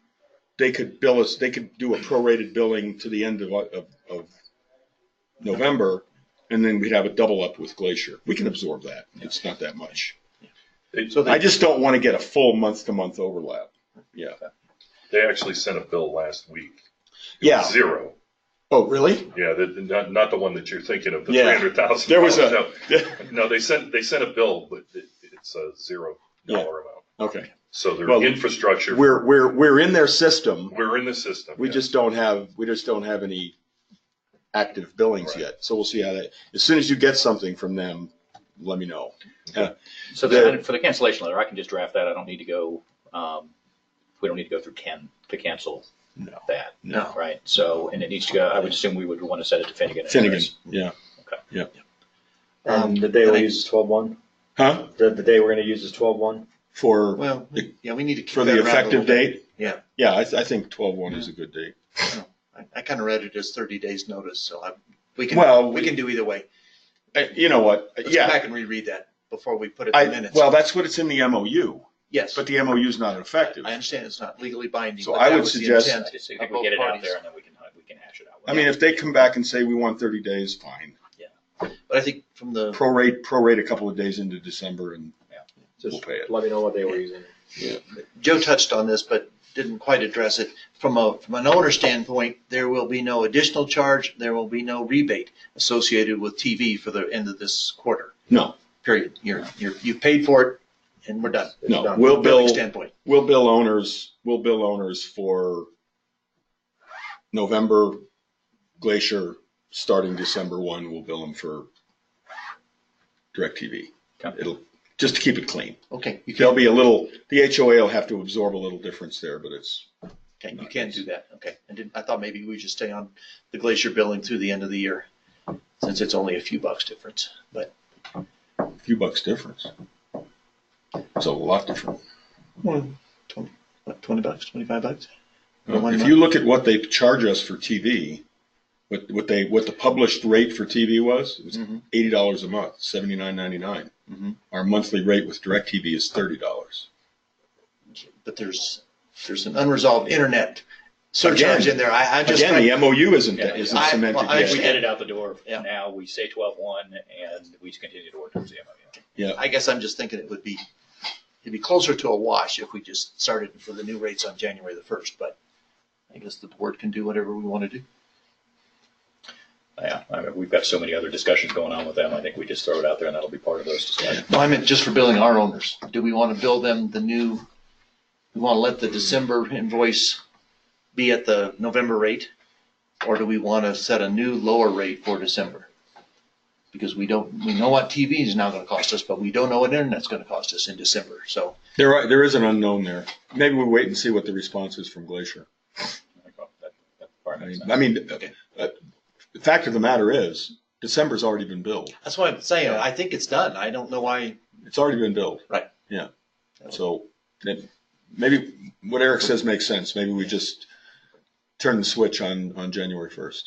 they could bill us, they could do a prorated billing to the end of November, and then we'd have a double up with Glacier. We can absorb that. It's not that much. I just don't want to get a full month-to-month overlap. Yeah. They actually sent a bill last week. Yeah. Zero. Oh, really? Yeah, not the one that you're thinking of, the Yeah. $300,000. There was No, they sent a bill, but it's a $0 amount. Okay. So their Well, infrastructure. We're in their system. We're in the system. We yeah. just don't have any active billings Right. yet. So we'll see how that. As soon as you get something from them, let me know. So for the cancellation letter, I can just draft that. I don't need to go, we don't need to go through Ken to cancel that. No. Right? So, and it needs to go, I would assume we would want to send it to Finnegan. Finnegan. anyways. Yeah. And the day we'll use is 12/1? Huh? The day we're going to use is 12/1? For Well, yeah, we need to keep for that the around a effective little bit. date? Yeah. Yeah, I think 12/1 is a good date. I kind of read it as 30 days notice, so we Well, can do either way. You know what? Let's Yeah. go back and reread that before we put it in minutes. Well, that's what it's in the MOU, Yes, but the MOU is not effective. I understand it's not legally binding. So but I that would was the suggest- intent I just think of we both get it out parties. there and then we can hash it out. I mean, if they come back and say we want 30 days, fine. But I think from the, Prorate a couple of days into December, and Just we'll pay it. let me know what day we're using. Joe touched on this, but didn't quite address it. From an owner standpoint, there will be no additional charge. There will be no rebate associated with TV for the end of this quarter, No, period. You paid for it and we're done. It's no. done. We'll Billing bill standpoint. owners for November. Glacier, starting December 1, we'll bill them for DirecTV. Okay. It'll just to keep it clean. Okay. There'll be a little. The HOA will have to absorb a little difference there, but Okay, you can do that. Okay. I thought maybe we just stay on the Glacier billing through the end of the year, since it's only a few bucks difference. But A few bucks difference. It's a lot different. 20 bucks, 25 bucks? If you look at what they charge us for TV, what the published rate for TV was, it was $80 a month, $79.99. Our monthly rate with DirecTV is $30. But there's an unresolved internet surcharge in there. I'm just Again, the MOU isn't I- cemented well, I yet. We get it out the door Yeah. now. We say 12/1 and we continue to work towards the MOU. I guess I'm just thinking it'd be closer to a wash if we just started for the new rates on January the 1st, but I guess the board can do whatever we want to do. Yeah, I mean, we've got so many other discussions going on with them. I think we just throw it out there and that'll be part of those discussions. No, I meant just for billing our owners. Do we want to bill them we want to let the December invoice be at the November rate? Or do we want to set a new lower rate for December? Because we know what TV is now going to cost us, but we don't know what internet's going to cost us in December. So There is an unknown there. Maybe we wait and see what the response is from Glacier. I mean, the fact of the matter is, December's already been billed. that's what I'm saying. I think it's done. I don't know why. It's already been billed. Right. Yeah. So maybe what Eric says makes sense. Maybe we just turn the switch on January 1st.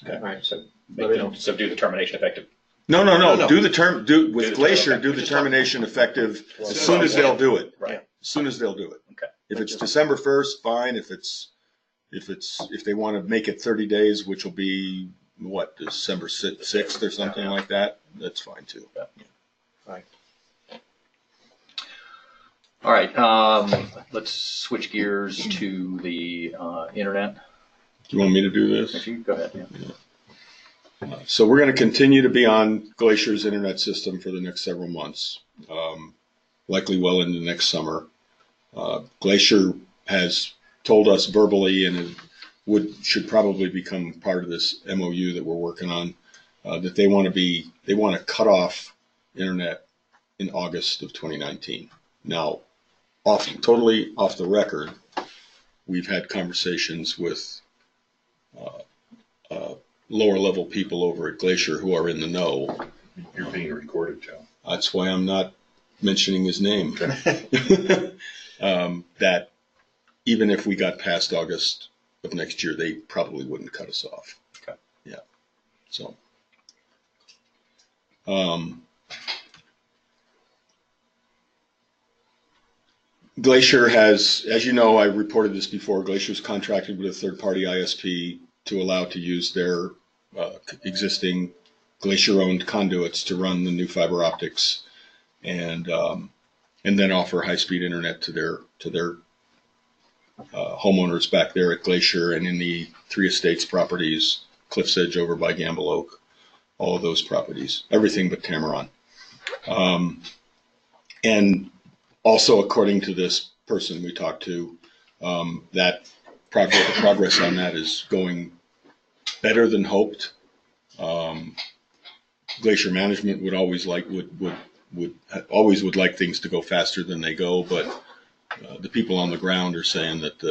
Okay. All right. So do the termination effective. No. No. Do with the Glacier, term- do the termination effective Well, as soon as they'll do it. Right. As soon as they'll do it. Okay. If it's December 1st, fine. If they want to make it 30 days, which will be December 6th or something like that, that's fine too. Right. All right. Let's switch gears to the internet. Do you want me to do this? If you go ahead. Yeah. So we're going to continue to be on Glacier's internet system for the next several months, likely well into next summer. Glacier has told us verbally, and it should probably become part of this MOU that we're working on, that they want to cut off internet in August of 2019. Now, totally off the record, we've had conversations with lower level people over at Glacier who are in the know. You're being recorded, Joe. That's why I'm not mentioning his name. That even if we got past August of next year, they probably wouldn't cut us off. Okay. Yeah. So. Glacier has, as you know, I reported this before, Glacier's contracted with a third-party ISP to allow to use their existing Glacier-owned conduits to run the new fiber optics, and then offer high-speed internet to their homeowners back there at Glacier and in the Three Estates properties, Cliff's Edge over by Gamble Oak, all of those properties, everything but Tamaron. And also, according to this person we talked to, that the progress on that is going better than hoped. Glacier management would always like things to go faster than they go, but the people on the ground are saying that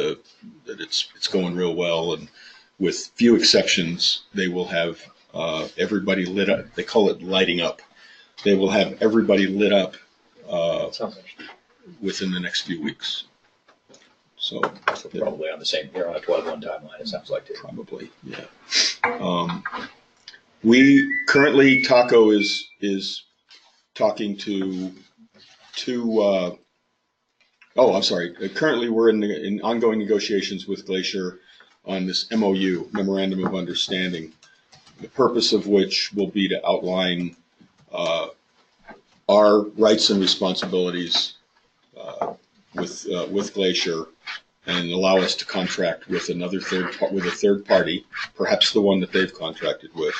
it's going real well, and with few exceptions, they will have everybody lit up. They call it lighting up. They will have everybody lit up within the next few weeks. So probably on the same, here on a 12/1 timeline, it sounds like too. Probably, yeah. We currently, Taco is talking to two, I'm sorry. Currently, we're in ongoing negotiations with Glacier on this MOU, Memorandum of Understanding, the purpose of which will be to outline our rights and responsibilities with Glacier, and allow us to contract with a third party, perhaps the one that they've contracted with,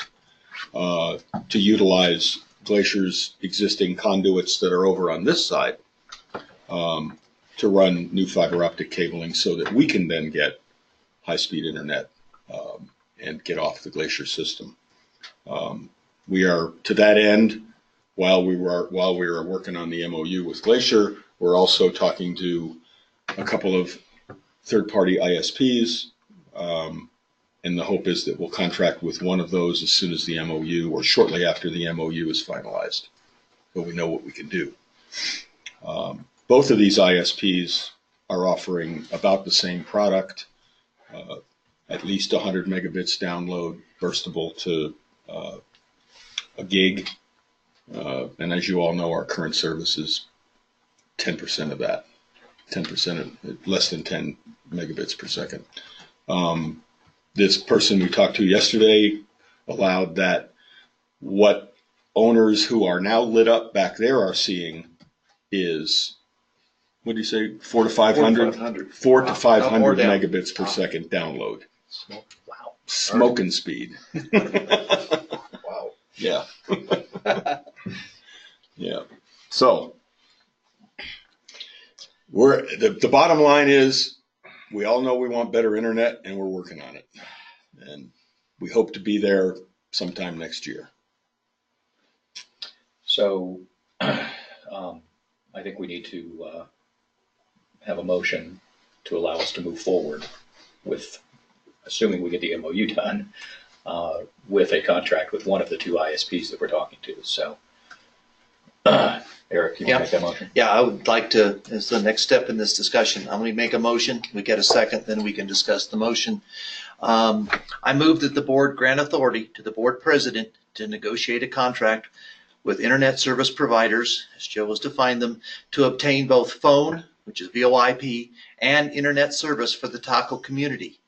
to utilize Glacier's existing conduits that are over on this side, to run new fiber optic cabling so that we can then get high-speed internet and get off the Glacier system. We are, to that end, while we were working on the MOU with Glacier, we're also talking to a couple of third-party ISPs. And the hope is that we'll contract with one of those as soon as the MOU or shortly after the MOU is finalized, so we know what we can do. Both of these ISPs are offering about the same product, at least 100 megabits download, burstable to a gig. And as you all know, our current service is 10% of that, 10% of less than 10 megabits per second. This person we talked to yesterday allowed that what owners who are now lit up back there are seeing is, what do you say, 400 to 500? 400 to 500 megabits per second download. Wow. Smoking speed. Wow. Yeah. Yeah. So the bottom line is, we all know we want better internet, and we're working on it. And we hope to be there sometime next year. So I think we need to have a motion to allow us to move forward with, assuming we get the MOU done, with a contract with one of the two ISPs that we're talking to. So, Eric, you want to make that motion? Yeah, I would like to, as the next step in this discussion, I'm going to make a motion. We get a second, then we can discuss the motion. I move that the board grant authority to the board president to negotiate a contract with internet service providers, as Joe has defined them, to obtain both phone, which is VoIP, and internet service for the Taco community,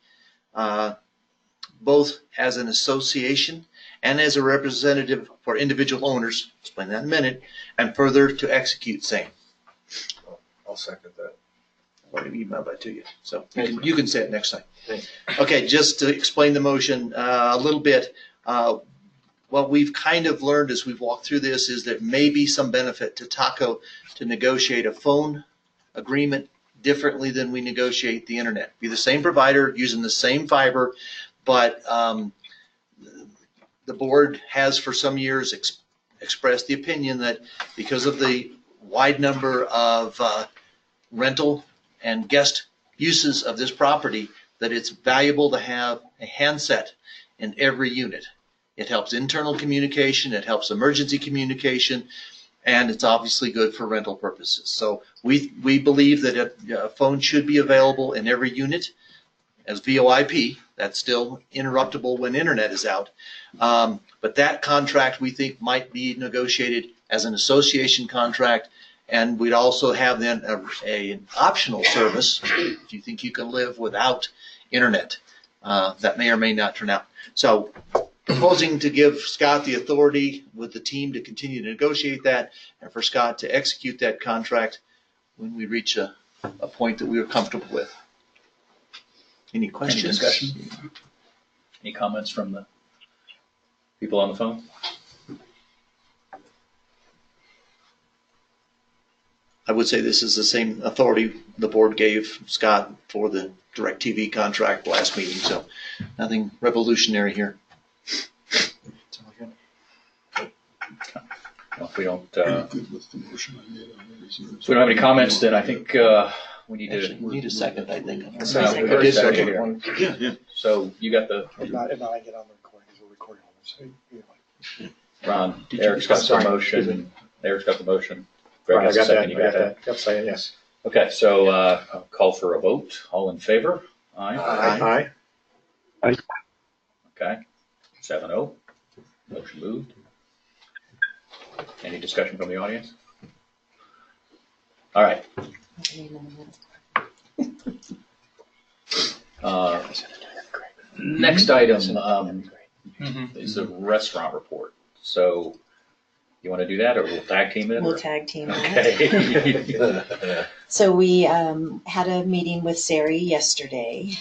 both as an association and as a representative for individual owners, explain that in a minute, and further to execute same. I'll second that. I'll email that to you, so you can say it next time. Thanks. Okay, just to explain the motion a little bit, what we've kind of learned as we've walked through this is there may be some benefit to Taco to negotiate a phone agreement differently than we negotiate the internet. Be the same provider using the same fiber, but the board has for some years expressed the opinion that because of the wide number of rental and guest uses of this property, that it's valuable to have a handset in every unit. It helps internal communication, it helps emergency communication, and it's obviously good for rental purposes. So we believe that a phone should be available in every unit as VoIP. That's still interruptible when internet is out. But that contract we think might be negotiated as an association contract, and we'd also have then an optional service if you think you can live without internet. That may or may not turn out. So proposing to give Scott the authority with the team to continue to negotiate that, and for Scott to execute that contract when we reach a point that we are comfortable with. Any questions? Any discussion? Any comments from the people on the phone? I would say this is the same authority the board gave Scott for the DirecTV contract last meeting, so nothing revolutionary here. Well, if we don't, so we don't have any comments, then I think we need Actually, to. we need a second, I think. We did second here. Yeah. So you got the, If not, I get on the recording, because we're recording on this. So, Ron, Did you- Eric's got the sorry, motion. excuse me. Eric's got the motion. Right, Greg I has the got second. that, You I got that. Got saying yes. Okay, so I'll call for a vote. All in favor? Aye. Aye. Okay, 7-0. Motion moved. Any discussion from the audience? All right. Next item is the restaurant report. So you want to do that, or we'll tag team it? We'll or- tag team on it. Okay. So we had a meeting with Sari yesterday.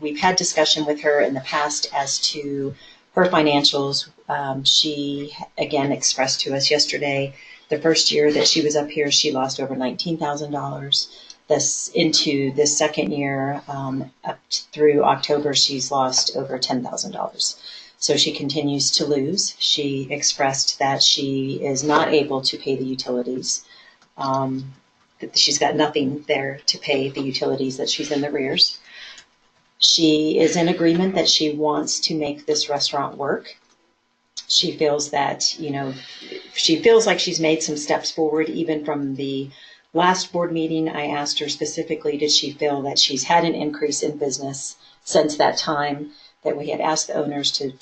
We've had discussion with her in the past as to her financials. She again expressed to us yesterday, the first year that she was up here, she lost over $19,000. Into this second year, up through October, she's lost over $10,000. So she continues to lose. She expressed that she is not able to pay the utilities. that she's got nothing there to pay the utilities, that she's in the rears. She is in agreement that she wants to make this restaurant work. She feels that, she feels like she's made some steps forward even from the last board meeting. I asked her specifically, did she feel that she's had an increase in business since that time that we had asked the owners to,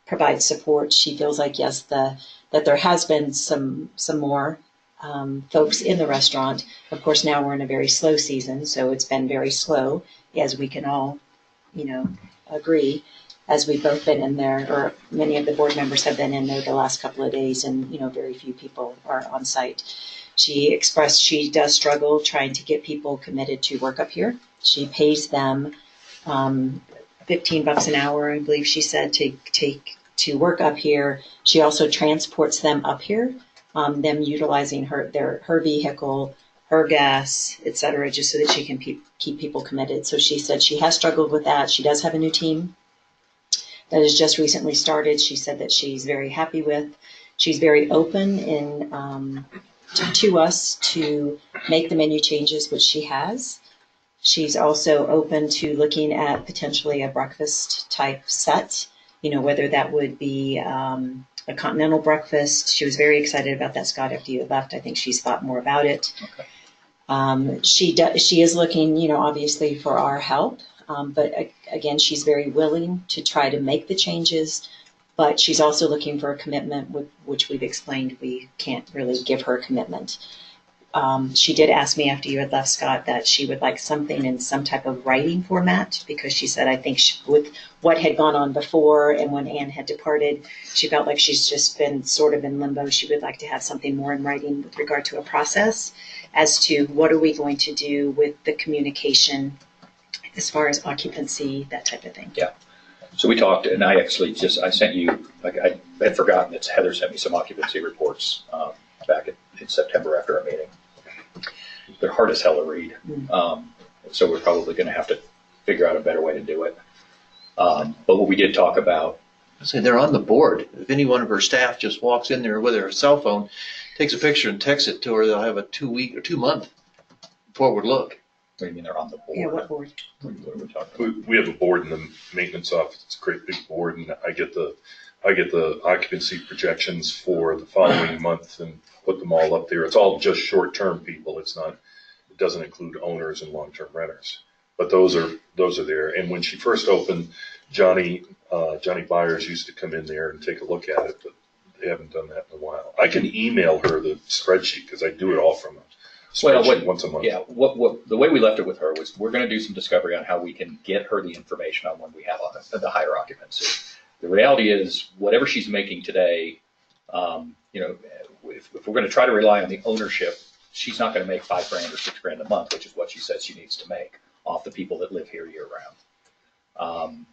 provide support? She feels like, yes, that there has been some more folks in the restaurant. Of course, now we're in a very slow season, so it's been very slow, as we can all, agree, as we've both been in there, or many of the board members have been in there the last couple of days, and, very few people are on site. She expressed she does struggle trying to get people committed to work up here. She pays them $15 an hour, I believe she said, to work up here. She also transports them up here, them utilizing her vehicle, her gas, et cetera, just so that she can keep people committed. So she said she has struggled with that. She does have a new team that has just recently started. She said that she's very happy with. She's very open to us to make the menu changes, which she has. She's also open to looking at potentially a breakfast type set, whether that would be a continental breakfast. She was very excited about that, Scott, after you had left. I think she's thought more about it. Okay. She is looking, obviously for our help. But again, she's very willing to try to make the changes, but she's also looking for a commitment, which we've explained we can't really give her a commitment. She did ask me after you had left, Scott, that she would like something in some type of writing format, because she said, I think with what had gone on before and when Ann had departed, she felt like she's just been sort of in limbo. She would like to have something more in writing with regard to a process as to what are we going to do with the communication as far as occupancy, that type of thing. Yeah. So we talked, and I sent you, I had forgotten that Heather sent me some occupancy reports back in September after our meeting. They're hard as hell to read. So we're probably going to have to figure out a better way to do it. But what we did talk about. So they're on the board. If any one of her staff just walks in there with her cell phone, takes a picture and texts it to her, they'll have a 2-week or 2-month forward look. What do you mean they're on the board? Yeah, what board? What are we talking about? We have a board in the maintenance office. It's a great big board, and I get the occupancy projections for the following month and put them all up there. It's all just short-term people. It doesn't include owners and long-term renters. But those are there. And when she first opened, Johnny Byers used to come in there and take a look at it, but they haven't done that in a while. I can email her the spreadsheet because I do it all from a spreadsheet once a month. Yeah, the way we left it with her was we're going to do some discovery on how we can get her the information on when we have the higher occupancy. The reality is, whatever she's making today, if we're going to try to rely on the ownership, she's not going to make $5,000 or $6,000 a month, which is what she says she needs to make off the people that live here year round.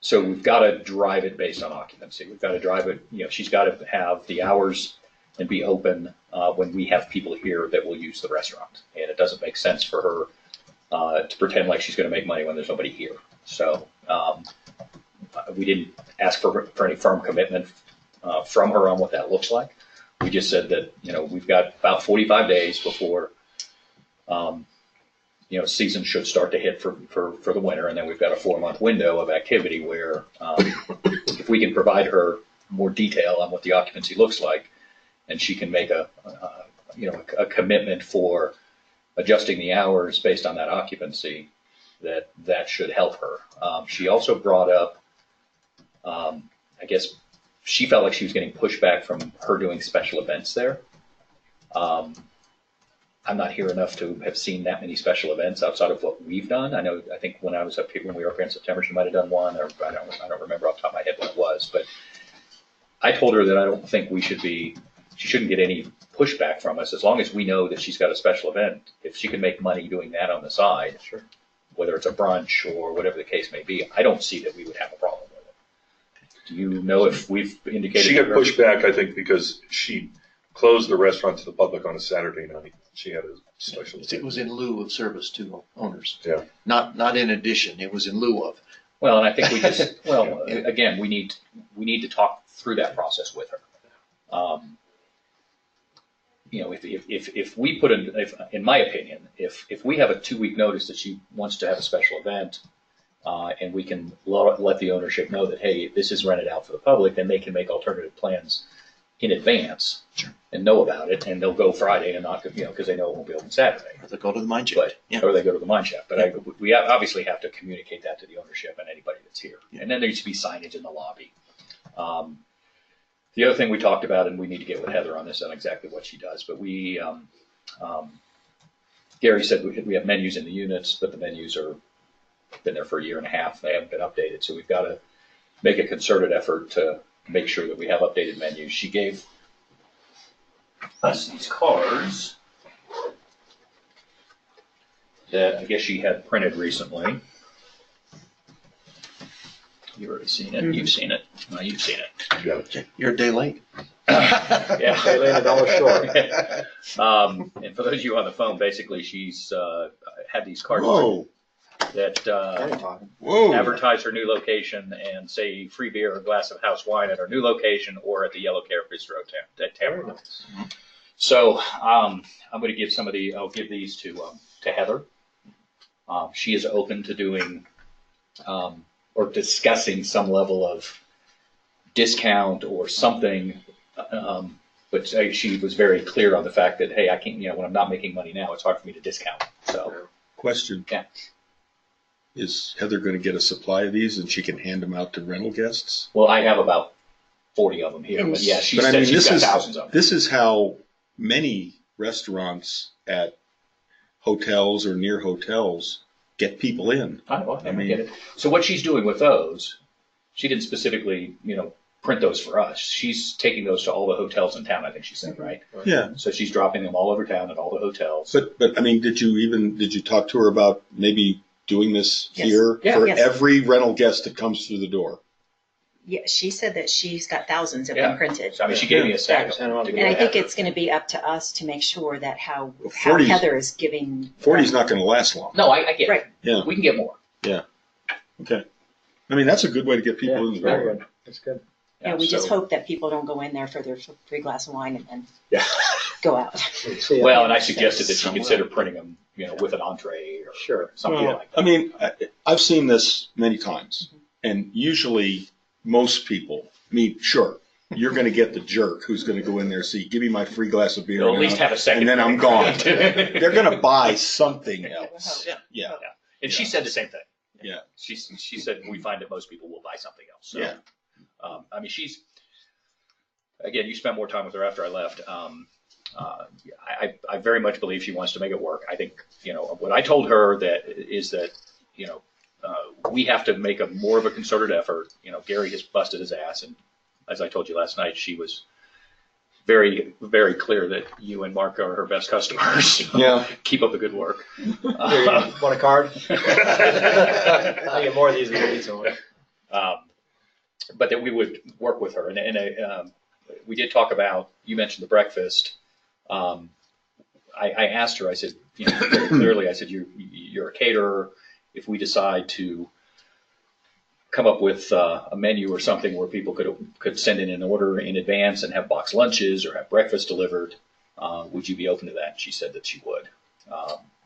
So we've got to drive it based on occupancy. We've got to drive it. She's got to have the hours and be open when we have people here that will use the restaurant. And it doesn't make sense for her to pretend like she's going to make money when there's nobody here. So we didn't ask for any firm commitment from her on what that looks like. We just said that, we've got about 45 days before, season should start to hit for the winter. And then we've got a 4-month window of activity where if we can provide her more detail on what the occupancy looks like, and she can make a commitment for adjusting the hours based on that occupancy, that should help her. She also brought up, I guess she felt like she was getting pushback from her doing special events there. I'm not here enough to have seen that many special events outside of what we've done. I think when I was up here, when we were up here in September, she might have done one, or I don't remember off the top of my head what it was. But I told her that I don't think she shouldn't get any pushback from us as long as we know that she's got a special event. If she can make money doing that on the side, sure, whether it's a brunch or whatever the case may be, I don't see that we would have a problem with it. Do you know if we've indicated? She got pushback, I think, because she closed the restaurant to the public on a Saturday night. She had a special. It was in lieu of service to owners. Yeah. Not in addition. It was in lieu of. Well, and I think we just again we need to talk through that process with her. if we put in my opinion, if we have a 2-week notice that she wants to have a special event, and we can let the ownership know that, hey, this is rented out for the public, then they can make alternative plans in advance and know about it, and they'll go Friday and not, because they know it won't be open Saturday. Or they go to the mine shaft. But, Yeah. or they go to the mine shaft. But we obviously have to communicate that to the ownership and anybody that's here. Yeah. And then there needs to be signage in the lobby. The other thing we talked about, and we need to get with Heather on this, on exactly what she does, but Gary said we have menus in the units, but the menus are been there for a year and a half. They haven't been updated. So we've got to make a concerted effort to make sure that we have updated menus. She gave us these cards that I guess she had printed recently. You've already seen it. You've seen it. No, you've seen it. You're a day late. Yeah. They lay $1 short. And for those of you on the phone, basically she's had these cards Whoa, that whoa. advertise her new location and say free beer or a glass of house wine at her new location or at the Yellow Care Bistro at Tamron. So I'm going to give I'll give these to Heather. She is open to doing or discussing some level of discount or something. But she was very clear on the fact that, hey, I can't, when I'm not making money now, it's hard for me to discount. So, Question. Yeah. Is Heather going to get a supply of these and she can hand them out to rental guests? well, I have about 40 of them here, but yeah, she said she's got thousands of them. This is how many restaurants at hotels or near hotels get people in. I get it. So what she's doing with those, she didn't specifically, print those for us. She's taking those to all the hotels in town, I think she said, right? Yeah. So she's dropping them all over town at all the hotels. But I mean, did you talk to her about maybe doing this Yes. here Yeah. for Yes. every rental guest that comes through the door? Yeah, she said that she's got thousands of Yeah. them printed. So, I mean, she gave me a stack of them. And I think it's going to be up to us to make sure that how 40's Heather is giving. 40's not going to last long. No, I get Right. it. Yeah. We can get more. Okay. I mean, that's a good way to get people in the Very door. good. That's good. Yeah, we just so- hope that people don't go in there for their free glass of wine and then Yeah. go out. See ya. Well, and I suggested that she Somewhere. consider printing them, with an entree or Sure. something Well, like that. I mean, I've seen this many times, and usually most people, sure, you're going to get the jerk who's going to go in there and say, give me my free glass of beer. They'll at and least I'll- have a second. And then I'm gone. They're They're going to buy something else. Yeah. Yeah. And she said the same thing. Yeah. She said we find that most people will buy something else. So, Yeah. I mean, again, you spent more time with her after I left. I very much believe she wants to make it work. I think, what I told her is that we have to make more of a concerted effort. Gary has busted his ass. And as I told you last night, she was very, very clear that you and Mark are her best customers. Yeah. Keep up the good work. Here, you want a card? I'll get more of these if you need someone. But that we would work with her. And we did talk about, you mentioned the breakfast. I asked her, I said, very clearly, I said, you're a caterer. If we decide to come up with a menu or something where people could send in an order in advance and have box lunches or have breakfast delivered, would you be open to that? And she said that she would.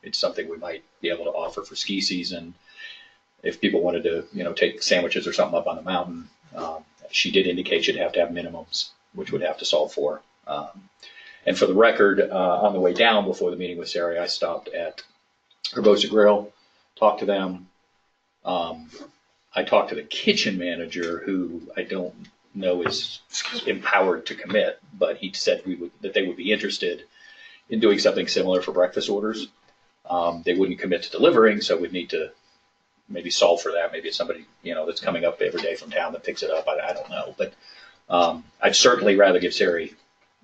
It's something we might be able to offer for ski season. If people wanted to, take sandwiches or something up on the mountain, she did indicate she'd have to have minimums, which would have to solve for. And for the record, on the way down before the meeting with Sarah, I stopped at Herbosa Grill, talked to them. I talked to the kitchen manager, who I don't know is empowered to commit, but he said that they would be interested in doing something similar for breakfast orders. They wouldn't commit to delivering, so we'd need to maybe solve for that. Maybe it's somebody, that's coming up every day from town that picks it up. I don't know. But I'd certainly rather give Sari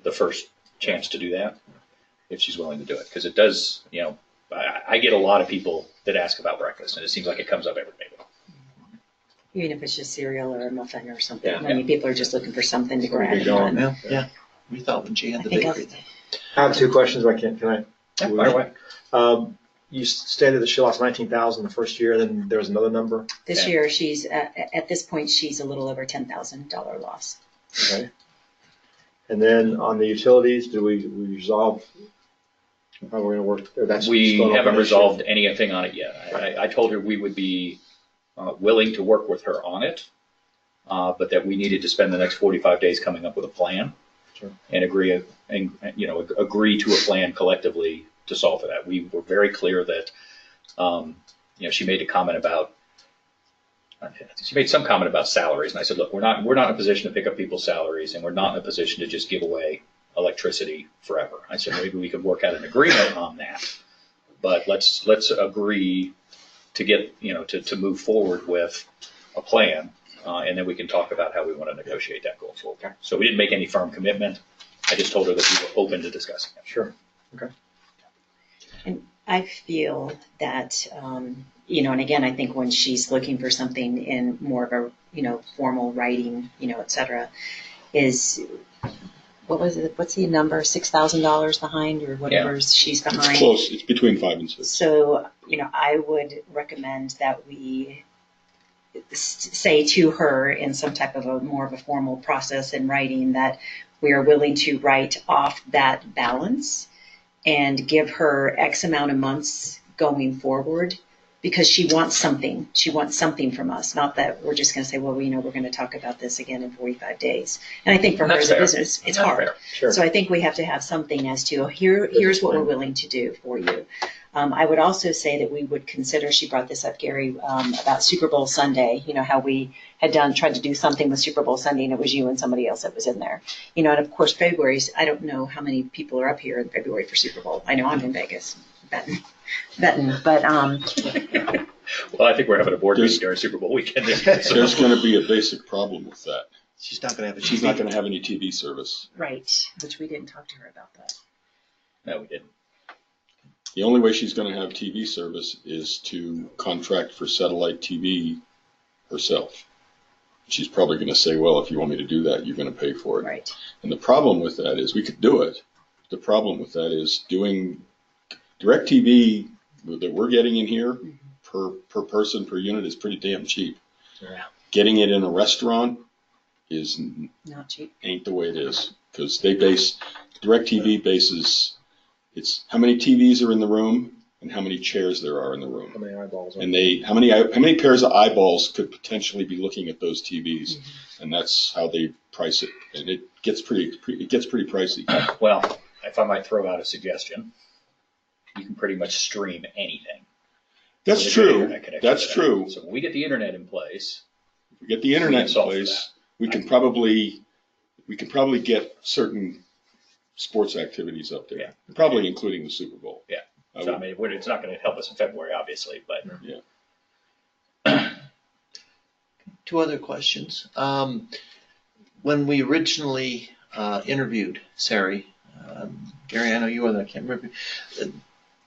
the first chance to do that if she's willing to do it. Because it does, I get a lot of people that ask about breakfast, and it seems like it comes up every day. Even if it's just cereal or a muffin or something. Yeah. I mean, people are just looking for something to grab. Get going. Yeah. We thought when she had I the think bakery. I have two questions. Can I? Yeah, fire away. You stated that she lost 19,000 the first year. Then there was another number. This Yeah. year, she's at this point, she's a little over $10,000 loss. Okay. And then on the utilities, do we resolve how we're gonna work? Or that's We still an haven't open issue? resolved anything on it yet. I told her we would be willing to work with her on it, but that we needed to spend the next 45 days coming up with a plan. Sure. And agree to a plan collectively to solve for that. We were very clear that, she made a comment about, she made some comment about salaries, and I said, look, we're not in a position to pick up people's salaries, and we're not in a position to just give away electricity forever. I said maybe we could work out an agreement on that, but let's agree to get to move forward with a plan, and then we can talk about how we want to negotiate that going forward. Okay. So we didn't make any firm commitment. I just told her that we were open to discussing it. Sure. Okay. And I feel that, and again, I think when she's looking for something in more of a, formal writing, et cetera, is, what was it? What's the number? $6,000 behind or whatever she's behind? It's close. It's between 5 and 6. So, I would recommend that we say to her in some type of more of a formal process in writing that we are willing to write off that balance and give her X amount of months going forward, because she wants something. She wants something from us, not that we're just going to say, well, we're going to talk about this again in 45 days. And I think for her as a business, it's hard. Sure. So I think we have to have something as to, here's what we're willing to do for you. I would also say that we would consider, she brought this up, Gary, about Super Bowl Sunday, how we had tried to do something with Super Bowl Sunday, and it was you and somebody else that was in there. And of course, February's, I don't know how many people are up here in February for Super Bowl. I know I'm in Vegas, betting. But, well, I think we're having a board meeting during Super Bowl weekend. There's going to be a basic problem with that. She's not going to have a She's TV. not going to have any TV service. right, which we didn't talk to her about that. No, we didn't. The only way she's going to have TV service is to contract for satellite TV herself. She's probably going to say, well, if you want me to do that, you're going to pay for it. Right. And the problem with that is we could do it. The problem with that is doing DirecTV that we're getting in here per person per unit is pretty damn cheap. Yeah. Getting it in a restaurant is Not cheap. ain't the way it is, because DirecTV bases, it's how many TVs are in the room and how many chairs there are in the room. How many eyeballs? And how many pairs of eyeballs could potentially be looking at those TVs, and that's how they price it, and it gets pretty pricey. Well, if I might throw out a suggestion, you can pretty much stream anything. That's with a good true. internet connection That's to that. true. So when we get the internet in place, If we get the internet in solve for place, we can probably get certain sports activities up there, Yeah. probably including the Super Bowl. Yeah. I so would- I mean, it's not going to help us in February, obviously, but Two other questions. When we originally interviewed Sari, Gary, I know you were there, I can't remember.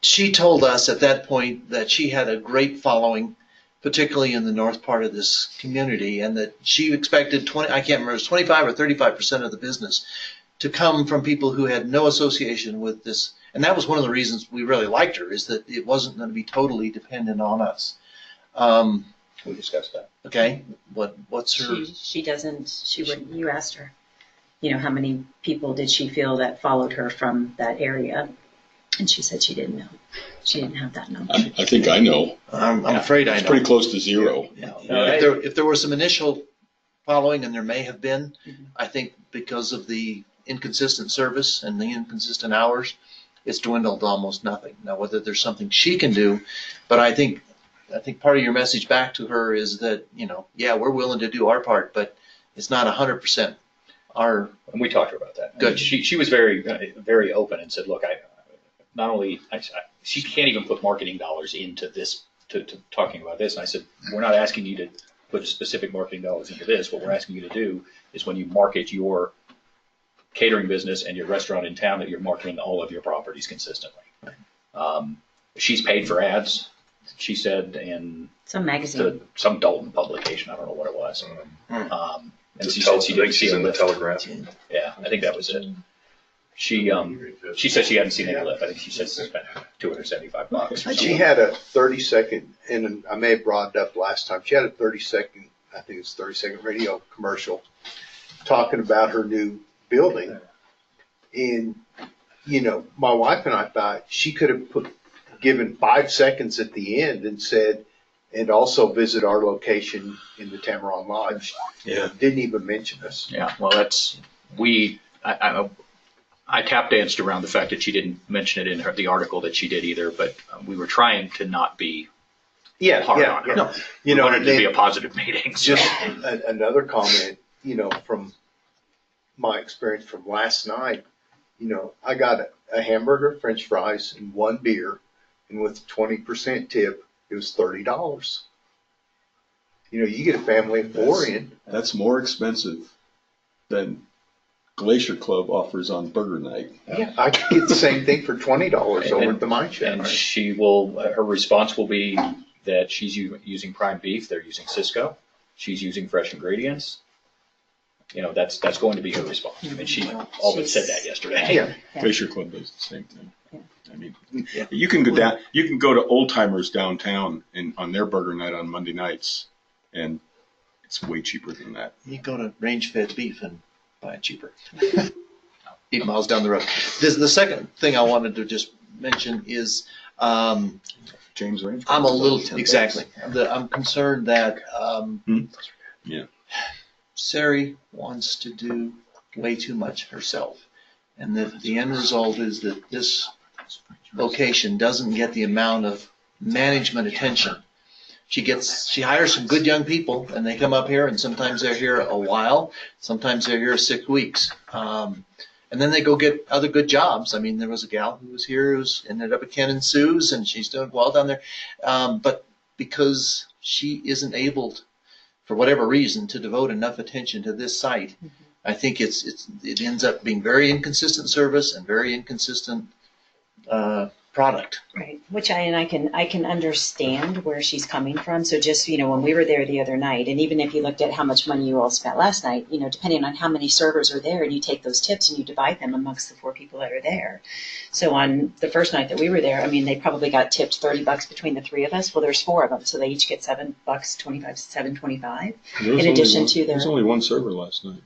She told us at that point that she had a great following, particularly in the north part of this community, and that she expected 25 or 35% of the business to come from people who had no association with this. And that was one of the reasons we really liked her, is that it wasn't going to be totally dependent on us. we discussed that. Okay, what's her? You asked her, how many people did she feel that followed her from that area? And she said she didn't know. She didn't have that number. I think I know. I'm afraid I It's know. pretty close to zero. Yeah. Yeah. If there were some initial following, and there may have been, I think because of the inconsistent service and the inconsistent hours, it's dwindled to almost nothing. Now, whether there's something she can do, but I think part of your message back to her is that, we're willing to do our part, but it's not 100% our. And we talked to her about that. Good. She was very, very open and said, look, she can't even put marketing dollars into this, to talking about this. And I said, we're not asking you to put specific marketing dollars into this. What we're asking you to do is when you market your catering business and your restaurant in town, that you're marketing all of your properties consistently. She's paid for ads, she said, in Some magazine. some Dalton publication. I don't know what it was. And she I said she think didn't see she's a in the lift. Telegraph. Yeah, I think that was it. She said she hadn't seen any lift. I think she said she spent $275 or something. She had a 30-second, and I may have brought it up last time, she had a 30-second radio commercial talking about her new building And, you know, my wife and I thought she could have given 5 seconds at the end and said, and also visit our location in the Tamaron Lodge. Yeah. Didn't even mention us. Yeah, well, I tap danced around the fact that she didn't mention it in the article that she did either, but we were trying to not be hard on her. No, We you know, wanted it to and be a positive meeting. So. just another comment, you know, from my experience from last night, you know, I got a hamburger, French fries, and 1 beer, and with 20% tip, it was $30. You know, you get a family of 4 in. That's more expensive than Glacier Club offers on burger night. Yeah, I could get the same thing for $20 over at the Mine Shack. And her response will be that she's using prime beef. They're using Cisco. She's using fresh ingredients. You know, that's going to be her response. I mean, she all but said that yesterday. Yeah. Glacier Club does the same thing. Yeah. I mean, you can go down. You can go to Old Timers downtown and on their burger night on Monday nights, and it's way cheaper than that. You go to Range Fed Beef and buy it cheaper. 8 miles down the road. The second thing I wanted to just mention is James Range. I'm a little $10. exactly. I'm concerned that Yeah. Sari wants to do way too much herself, and the end result is that this location doesn't get the amount of management attention. She hires some good young people, and they come up here, and sometimes they're here a while, sometimes they're here 6 weeks. And then they go get other good jobs. I mean, there was a gal who was here who's ended up at Ken and Sue's, and she's doing well down there. But because she isn't able, for whatever reason, to devote enough attention to this site, I think it ends up being very inconsistent service and very inconsistent product. Right, which I can understand where she's coming from. So just, you know, when we were there the other night, and even if you looked at how much money you all spent last night, you know, depending on how many servers are there, and you take those tips and you divide them amongst the 4 people that are there. So on the first night that we were there, I mean, they probably got tipped $30 between the 3 of us. Well, there's 4 of them, so they each get $7, $7.25. In addition to their, there was only one server last night.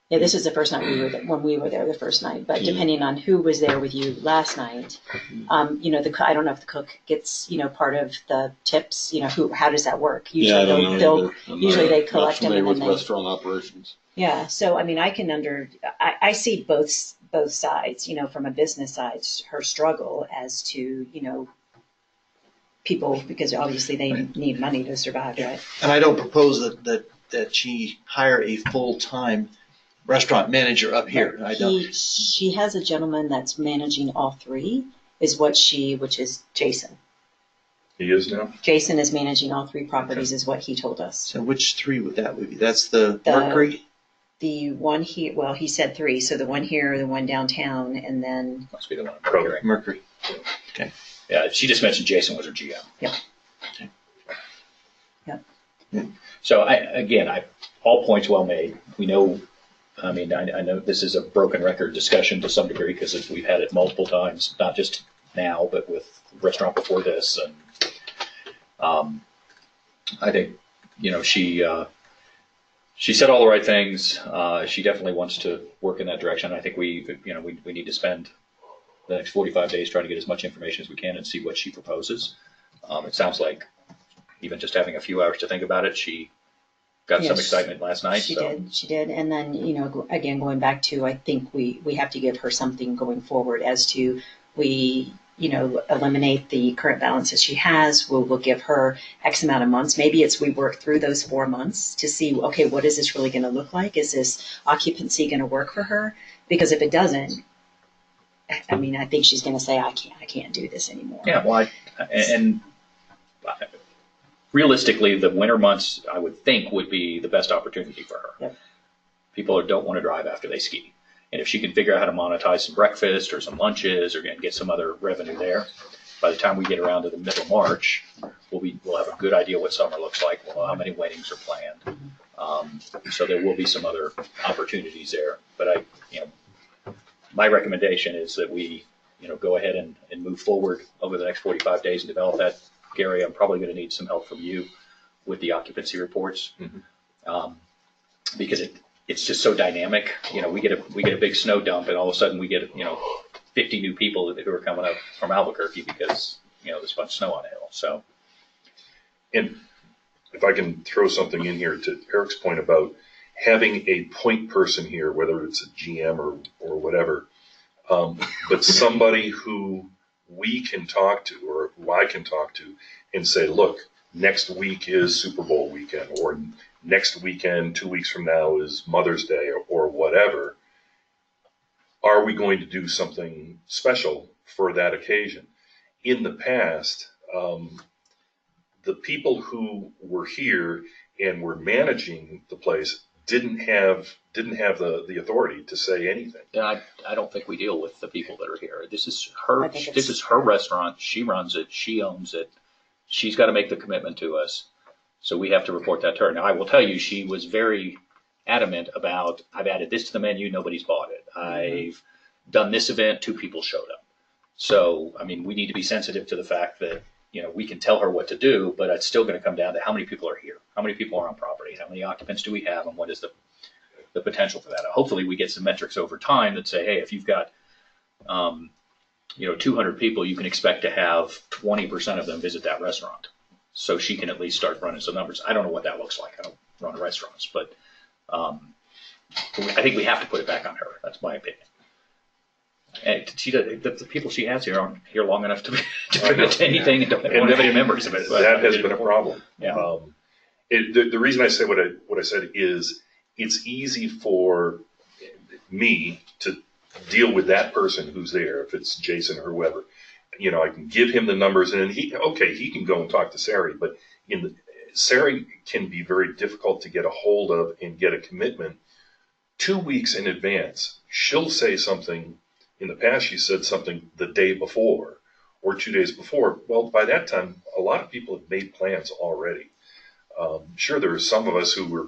yeah, this is the first night when we were there the first night. But depending on who was there with you last night, you know, I don't know if the cook gets, you know, part of the tips. You know, how does that work? Usually I don't know usually they collect them and then with they. restaurant operations. Yeah, so I mean, I see both sides. You know, from a business side, her struggle as to, you know, people, because obviously they need money to survive, right? And I don't propose that she hire a full-time restaurant manager up here. I don't. She has a gentleman that's managing all 3, which is Jason. He is now? Jason is managing all 3 properties, is what he told us. So which 3 would that be? That's the Mercury? The one here, well, he said 3, so the one here, the one downtown, and then. Must be the one. Probably. Mercury. Yeah, she just mentioned Jason was her GM. Yep. Okay. Yep. So all points well made. We know. I mean, I know this is a broken record discussion to some degree because we've had it multiple times, not just now, but with the restaurant before this. And I think, you know, she said all the right things. She definitely wants to work in that direction. I think we need to spend the next 45 days trying to get as much information as we can and see what she proposes. It sounds like even just having a few hours to think about it, she got some excitement last night. She did. And then, you know, again, going back to, I think we have to give her something going forward as to, we, you know, eliminate the current balance that she has. We'll give her X amount of months. Maybe we work through those 4 months to see, okay, what is this really going to look like? Is this occupancy going to work for her? Because if it doesn't, I mean, I think she's going to say, I can't do this anymore. Yeah, well, and realistically, the winter months, I would think, would be the best opportunity for her. Yep. People don't want to drive after they ski. And if she can figure out how to monetize some breakfast or some lunches or get some other revenue there, by the time we get around to the middle of March, we'll have a good idea what summer looks like. We'll know how many weddings are planned. So there will be some other opportunities there. But my recommendation is that we, you know, go ahead and move forward over the next 45 days and develop that. Gary, I'm probably going to need some help from you with the occupancy reports, because it's just so dynamic. We get a big snow dump, and all of a sudden we get 50 new people who are coming up from Albuquerque because there's a bunch of snow on the hill. So, And if I can throw something in here to Eric's point about having a point person here, whether it's a GM or whatever, but somebody who we can talk to or who I can talk to and say, look, next week is Super Bowl weekend, or next weekend, 2 weeks from now is Mother's Day, or whatever. Are we going to do something special for that occasion? In the past, the people who were here and were managing the place didn't have the authority to say anything. I don't think we deal with the people that are here. This is I think this is her restaurant. She runs it. She owns it. She's got to make the commitment to us. So we have to report that to her. Now, I will tell you, she was very adamant about, I've added this to the menu, nobody's bought it. I've done this event, 2 people showed up. So, I mean, we need to be sensitive to the fact that, we can tell her what to do, but it's still going to come down to how many people are here, how many people are on property, how many occupants do we have, and what is the potential for that. Hopefully we get some metrics over time that say, hey, if you've got, 200 people, you can expect to have 20% of them visit that restaurant. So she can at least start running some numbers. I don't know what that looks like. I don't run restaurants, but I think we have to put it back on her. That's my opinion. And the people she has here aren't here long enough to commit to anything and don't have any memories of it. That has been a problem. Yeah. The reason I say what I said is it's easy for me to deal with that person who's there, if it's Jason or whoever. I can give him the numbers, and he can go and talk to Sari, but Sari can be very difficult to get a hold of and get a commitment 2 weeks in advance. She'll say something. In the past, she said something the day before or 2 days before. Well, by that time, a lot of people have made plans already. Sure, there are some of us who were,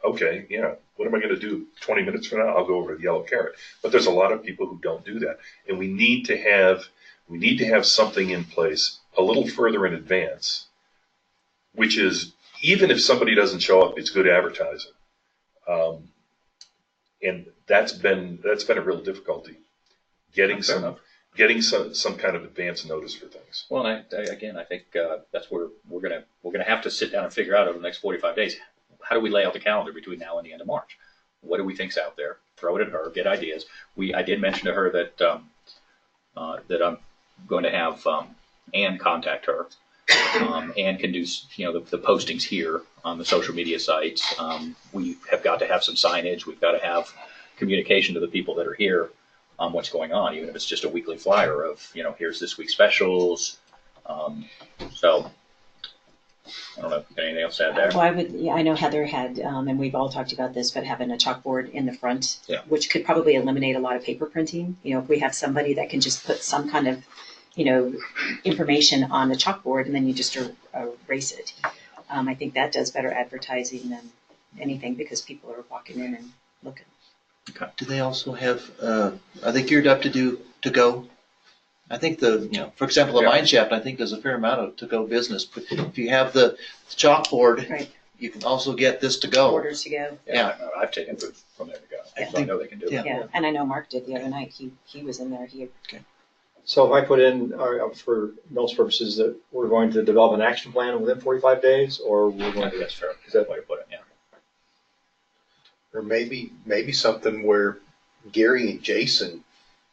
okay, what am I going to do 20 minutes from now? I'll go over to the Yellow Carrot. But there's a lot of people who don't do that. And we need to have something in place a little further in advance, which is, even if somebody doesn't show up, it's good advertising. And that's been a real difficulty. Getting some kind of advance notice for things. Well, and I think that's where we're gonna have to sit down and figure out over the next 45 days. How do we lay out the calendar between now and the end of March? What do we think's out there? Throw it at her. Get ideas. I did mention to her that that I'm going to have Ann contact her. Ann can do the postings here on the social media sites. We have got to have some signage. We've got to have communication to the people that are here on what's going on, even if it's just a weekly flyer of, here's this week's specials. So I don't know if anything else to add there. Well, I know Heather had, and we've all talked about this, but having a chalkboard in the front, Yeah. which could probably eliminate a lot of paper printing. If we have somebody that can just put some kind of, information on the chalkboard and then you just erase it. I think that does better advertising than anything because people are walking in and looking. Do they also have, are they geared up to go? I think for example, the Mine Shaft, I think there's a fair amount of to-go business. But if you have the chalkboard, Right. you can also get this to go. Orders to go. Yeah. I've taken food from there to go. Yeah. So I know they can do it. Yeah. And I know Mark did the other night. He was in there. So if I put in, for notes purposes, that we're going to develop an action plan within 45 days, or we're I going think to, that's fair. is that way to put it? Yeah. Or maybe something where Gary and Jason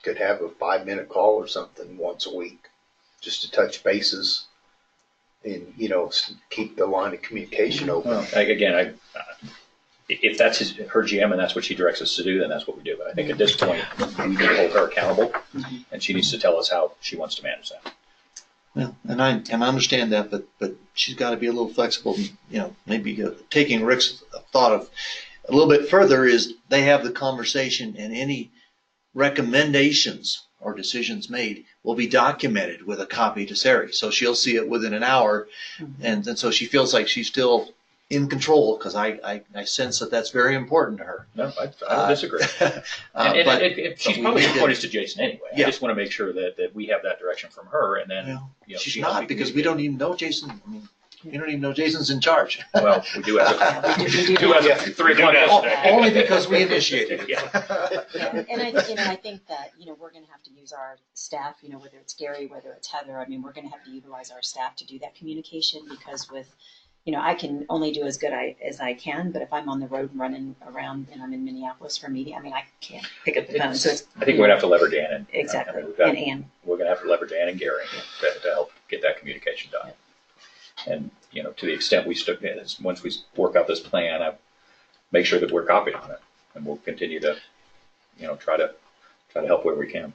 could have a 5-minute call or something once a week, just to touch bases and, keep the line of communication open. Well, again, if that's her GM and that's what she directs us to do, then that's what we do. But I think at this point, we need to hold her accountable, and she needs to tell us how she wants to manage that. Well, and I understand that, but she's got to be a little flexible. Maybe taking Rick's thought of a little bit further is they have the conversation, and any recommendations or decisions made will be documented with a copy to Sari, so she'll see it within an hour, and so she feels like she's still in control, because I sense that that's very important to her. No, I don't disagree. And she's probably going to point us to Jason anyway. Yeah. I just want to make sure that we have that direction from her, and then She's not, because we don't even know Jason. You don't even know Jason's in charge. Well, we do have Yeah, we we do have 3 o'clock yesterday. Only because we initiated it. Yeah. And I think that, we're gonna have to use our staff, whether it's Gary, whether it's Heather, I mean, we're gonna have to utilize our staff to do that communication because with, I can only do as good as I can, but if I'm on the road and running around and I'm in Minneapolis for a meeting, I mean, I can't pick up the phone, so it's. I think we're gonna have to lever Dan and. Exactly, we've got- and Ann. We're gonna have to lever Dan and Gary to help get that communication done. And, to the extent once we work out this plan, I make sure that we're copied on it. And we'll continue to, try to help where we can.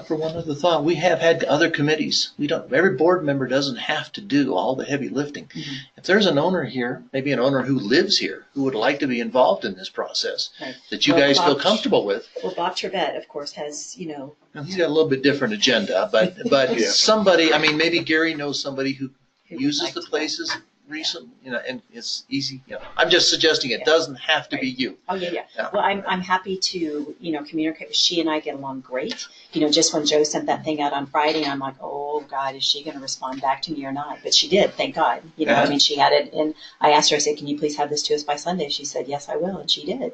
For one other thought, we have had other committees. Every board member doesn't have to do all the heavy lifting. Mhm. If there's an owner here, maybe an owner who lives here, who would like to be involved in this process, Right. that you Well, guys feel Bob- comfortable with. Well, Bob Trevette, of course, has, Now, he's got a little bit different agenda, but Yeah. somebody, I mean, maybe Gary knows somebody who who would uses like the to- places recent, and it's easy. I'm just suggesting it doesn't have to be you. Oh, yeah. Yeah. Well, I'm happy to, communicate. She and I get along great. Just when Joe sent that thing out on Friday, and I'm like, oh God, is she going to respond back to me or not? But she did, thank God. Yeah. I mean, she had it, and I asked her, I said, can you please have this to us by Sunday? She said, yes, I will, and she did.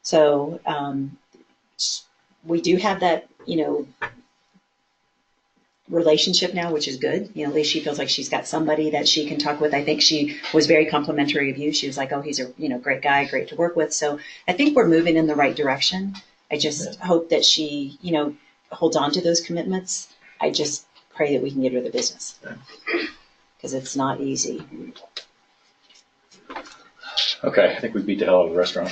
So we do have that, relationship now, which is good. At least she feels like she's got somebody that she can talk with. I think she was very complimentary of you. She was like, oh, he's a great guy, great to work with. So I think we're moving in the right direction. I just hope that she, holds on to those commitments. I just pray that we can get her the business because it's not easy. Okay, I think we beat the hell out of the restaurant.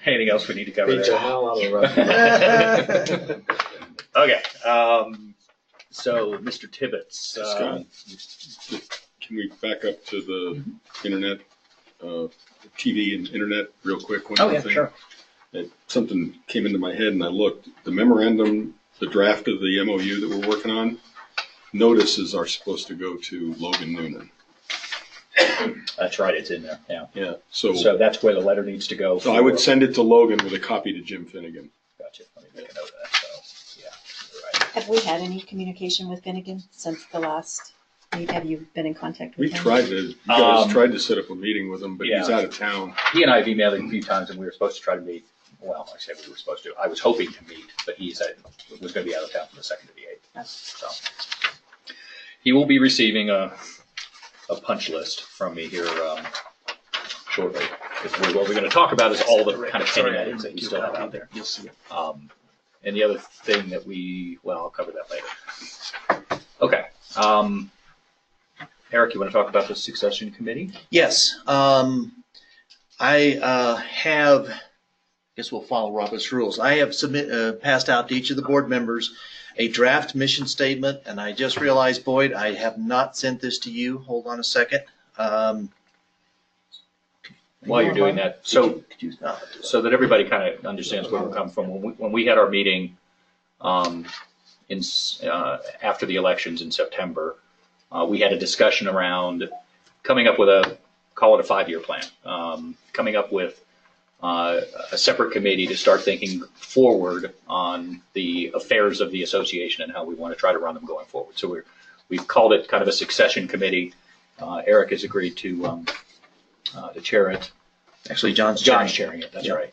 Anything else we need to cover Beat the there? hell out of the restaurant. Okay, so Mr. Tibbetts. Scott, can we back up to the internet, TV and internet real quick? One Oh, more yeah, thing? sure. Something came into my head and I looked. The memorandum, the draft of the MOU that we're working on, notices are supposed to go to Logan Noonan. That's right, it's in there, yeah. Yeah. So that's where the letter needs to go. So I would send it to Logan with a copy to Jim Finnegan. Gotcha, let me make a note of that, so, yeah, you're right. Have we had any communication with Finnegan since the last meet? Have you been in contact We with him? you guys tried to set up a meeting with him, but he's Yeah. out of town. He and I have emailed him a few times and we were supposed to try to meet. Well, I said we were supposed to. I was hoping to meet, but he said was going to be out of town from the 2nd to the 8th. So he will be receiving a punch list from me here shortly. Because what we're going to talk about is all the kind of pending items that you still have out there. You'll see it. And the other thing that I'll cover that later. Okay. Eric, you want to talk about the succession committee? Yes, I have, I guess we'll follow Robert's rules. I have passed out to each of the board members a draft mission statement, and I just realized, Boyd, I have not sent this to you. Hold on a second. While you're doing that, so that everybody kind of understands where we're coming from, when we had our meeting after the elections in September, we had a discussion around coming up with call it a 5-year plan, coming up with a separate committee to start thinking forward on the affairs of the association and how we want to try to run them going forward. So we've called it kind of a succession committee. Eric has agreed to chair it. Actually, John's chairing it, that's right.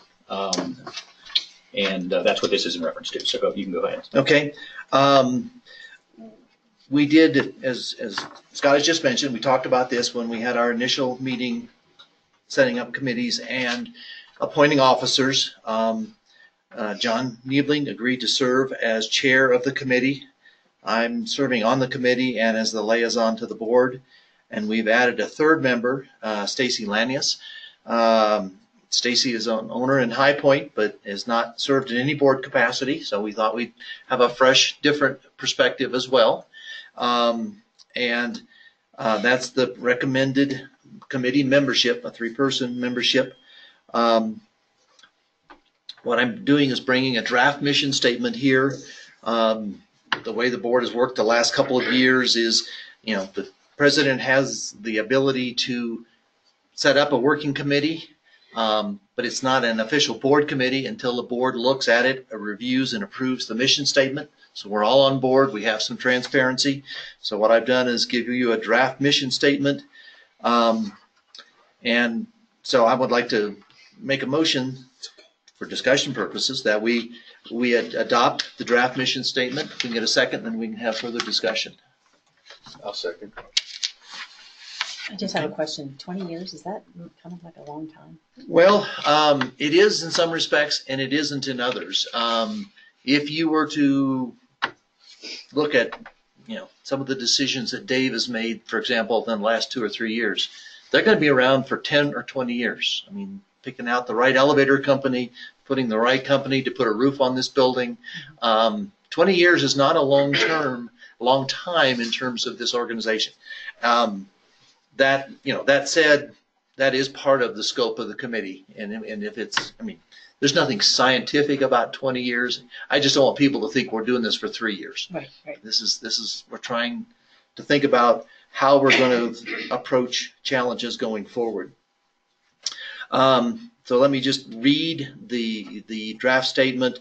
And that's what this is in reference to. So you can go ahead. Okay. We did, as Scott has just mentioned, we talked about this when we had our initial meeting, setting up committees and appointing officers. John Niebling agreed to serve as chair of the committee. I'm serving on the committee and as the liaison to the board. And we've added a third member, Stacy Lanius. Stacy is an owner in High Point, but has not served in any board capacity. So we thought we'd have a fresh, different perspective as well. And that's the recommended committee membership, a 3-person membership. What I'm doing is bringing a draft mission statement here. The way the board has worked the last couple of years is, the president has the ability to set up a working committee. But it's not an official board committee until the board looks at it, reviews and approves the mission statement. So we're all on board. We have some transparency. So what I've done is give you a draft mission statement. And so I would like to make a motion for discussion purposes that we adopt the draft mission statement. If we can get a second, then we can have further discussion. I'll second. I just have a question. 20 years, is that kind of like a long time? Well, it is in some respects and it isn't in others. If you were to look at, some of the decisions that Dave has made, for example, in the last 2 or 3 years, they're going to be around for 10 or 20 years. I mean, picking out the right elevator company, putting the right company to put a roof on this building. 20 years is not a long time in terms of this organization. That said, that is part of the scope of the committee. And if it's, there's nothing scientific about 20 years. I just don't want people to think we're doing this for 3 years. Right. We're trying to think about how we're going to approach challenges going forward. So let me just read the draft statement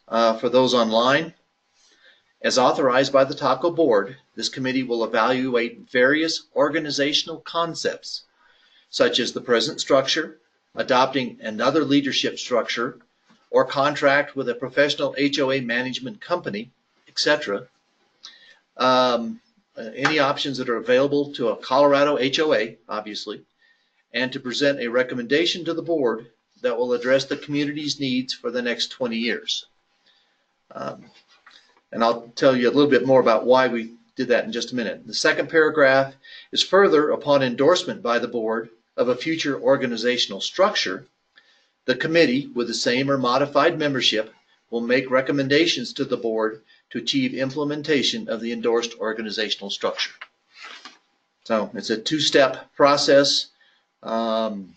for those online. As authorized by the TACO board, this committee will evaluate various organizational concepts, such as the present structure, adopting another leadership structure, or contract with a professional HOA management company, etc. Any options that are available to a Colorado HOA, obviously, and to present a recommendation to the board that will address the community's needs for the next 20 years. And I'll tell you a little bit more about why we did that in just a minute. The second paragraph is further, upon endorsement by the board of a future organizational structure, the committee, with the same or modified membership, will make recommendations to the board to achieve implementation of the endorsed organizational structure. So it's a two-step process. As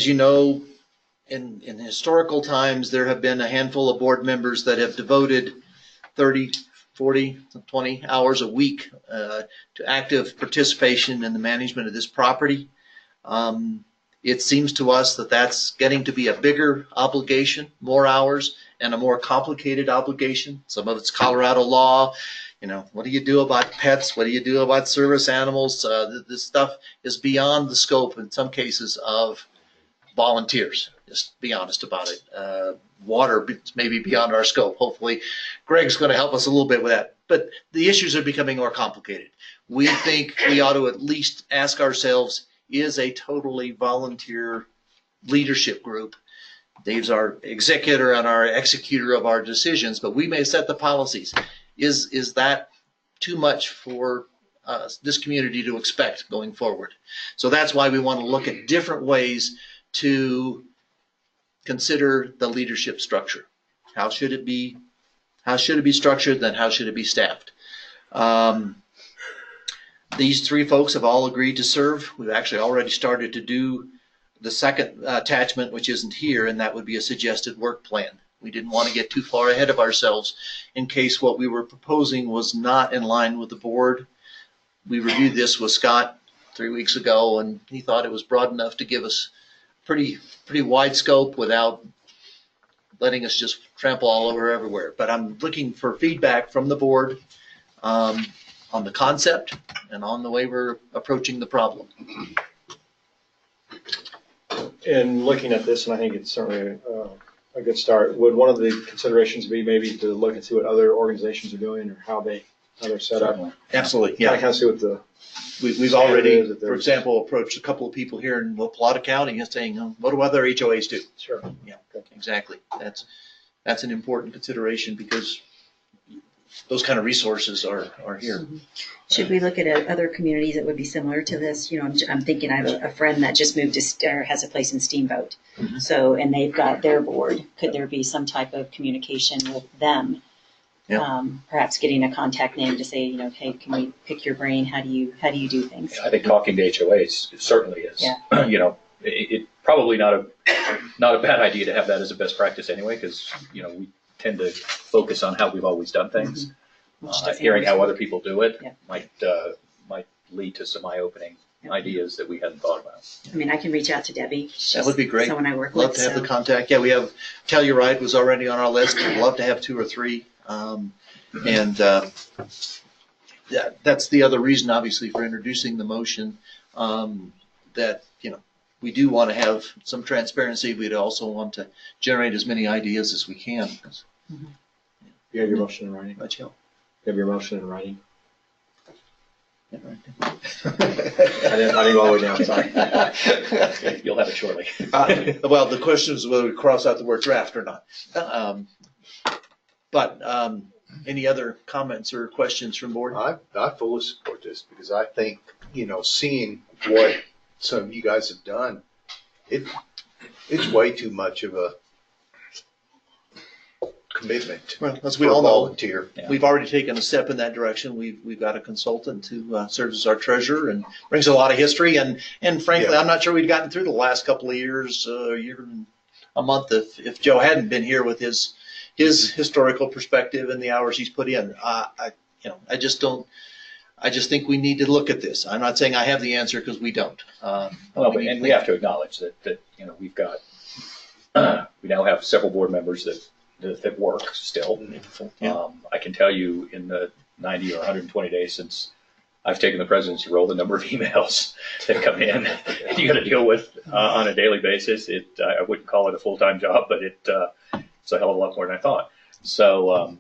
you know, in historical times, there have been a handful of board members that have devoted 30, 40, 20 hours a week to active participation in the management of this property. It seems to us that that's getting to be a bigger obligation, more hours, and a more complicated obligation. Some of it's Colorado law. What do you do about pets? What do you do about service animals? This stuff is beyond the scope, in some cases, of volunteers. Just be honest about it. Water may be beyond our scope. Hopefully, Greg's going to help us a little bit with that. But the issues are becoming more complicated. We think we ought to at least ask ourselves, is a totally volunteer leadership group? Dave's our executor and our executor of our decisions, but we may set the policies. Is that too much for this community to expect going forward? So that's why we want to look at different ways to consider the leadership structure. How should it be structured, then how should it be staffed? These three folks have all agreed to serve. We've actually already started to do the second attachment, which isn't here, and that would be a suggested work plan. We didn't want to get too far ahead of ourselves in case what we were proposing was not in line with the board. We reviewed this with Scott 3 weeks ago, and he thought it was broad enough to give us pretty wide scope without letting us just trample all over everywhere. But I'm looking for feedback from the board on the concept and on the way we're approaching the problem. In looking at this, and I think it's certainly a good start, would one of the considerations be maybe to look and see what other organizations are doing or how they're set up? Absolutely, Yeah. yeah. Kind of see what the We've already, for example, approached a couple of people here in Wapalata County and saying, what do other HOAs do? Sure. Yeah, exactly. That's an important consideration because those kind of resources are here. Should we look at other communities that would be similar to this? I'm thinking I have a friend that just moved or has a place in Steamboat. Mhm. So, and they've got their board. Could there be some type of communication with them? Yeah. Perhaps getting a contact name to say, hey, can we pick your brain? How do you do things? I think talking to HOAs certainly is. Yeah. It probably not a bad idea to have that as a best practice anyway, because we tend to focus on how we've always done things. Which doesn't Hearing how always other people do it Yeah. might lead to some eye-opening ideas that we hadn't thought about. I mean, I can reach out to Debbie. That would be great. Someone I work Love with. to have so. the contact. Yeah, we have Telluride was already on our list. I'd love to have 2 or 3. Yeah, that's the other reason, obviously, for introducing the motion, that, we do want to have some transparency. We'd also want to generate as many ideas as we can. You have your motion in writing? Much help. You have your motion in writing? Yeah, right. I didn't go all the way down, sorry. You'll have it shortly. Well, the question is whether we cross out the word draft or not. But any other comments or questions from board? I fully support this because I think, seeing what some of you guys have done, it's way too much of a commitment. Well, as for we a all know, volunteer. Yeah. we've already taken a step in that direction. We've got a consultant who serves as our treasurer and brings a lot of history. And frankly, Yeah. I'm not sure we'd gotten through the last couple of years, year and a month if Joe hadn't been here with his historical perspective and the hours he's put in. I just think we need to look at this. I'm not saying I have the answer because we don't. And we have to acknowledge that we've got, we now have several board members that work still. Yeah. I can tell you in the 90 or 120 days since I've taken the presidency role, the number of emails that come in you got to deal with on a daily basis. I wouldn't call it a full-time job, but it's a hell of a lot more than I thought. So,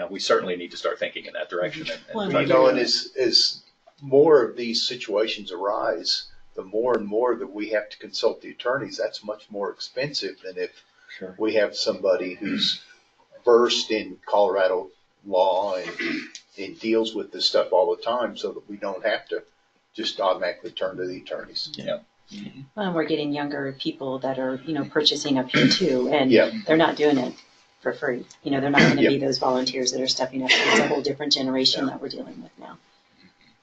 we certainly need to start thinking in that direction. Well, try You to know, do and that. as more of these situations arise, the more and more that we have to consult the attorneys, that's much more expensive than if Sure. we have somebody who's versed in Colorado law and deals with this stuff all the time so that we don't have to just automatically turn to the attorneys. And we're getting younger people that are, purchasing up here too, and Yeah. they're not doing it for free. They're not going to Yeah. be those volunteers that are stepping up. It's a whole different generation that we're dealing with now.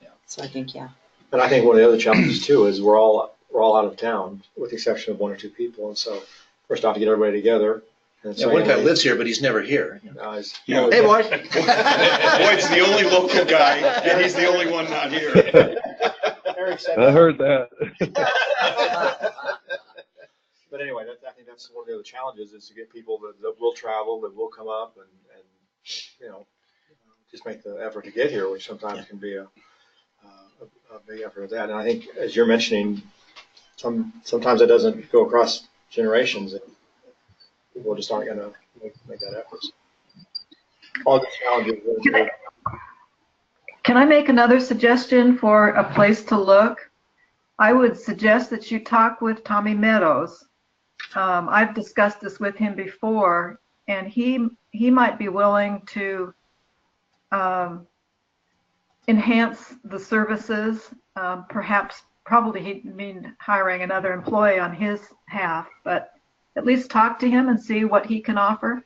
Yeah. So I think, yeah. And I think one of the other challenges too is we're all out of town with the exception of 1 or 2 people. And so first off to get everybody together. And Yeah, one guy lives here, but he's never here. Yeah. Hey, boy. Boyd's the only local guy, and he's the only one not here. Eric said I heard that. But anyway, I think that's one of the other challenges is to get people that will travel, that will come up and just make the effort to get here, which sometimes can be a big effort of that. And I think, as you're mentioning, sometimes it doesn't go across generations. And people just aren't going to make that effort. All the challenges. Can I make another suggestion for a place to look? I would suggest that you talk with Tommy Meadows. I've discussed this with him before, and he might be willing to enhance the services. Probably he'd mean hiring another employee on his half, but at least talk to him and see what he can offer.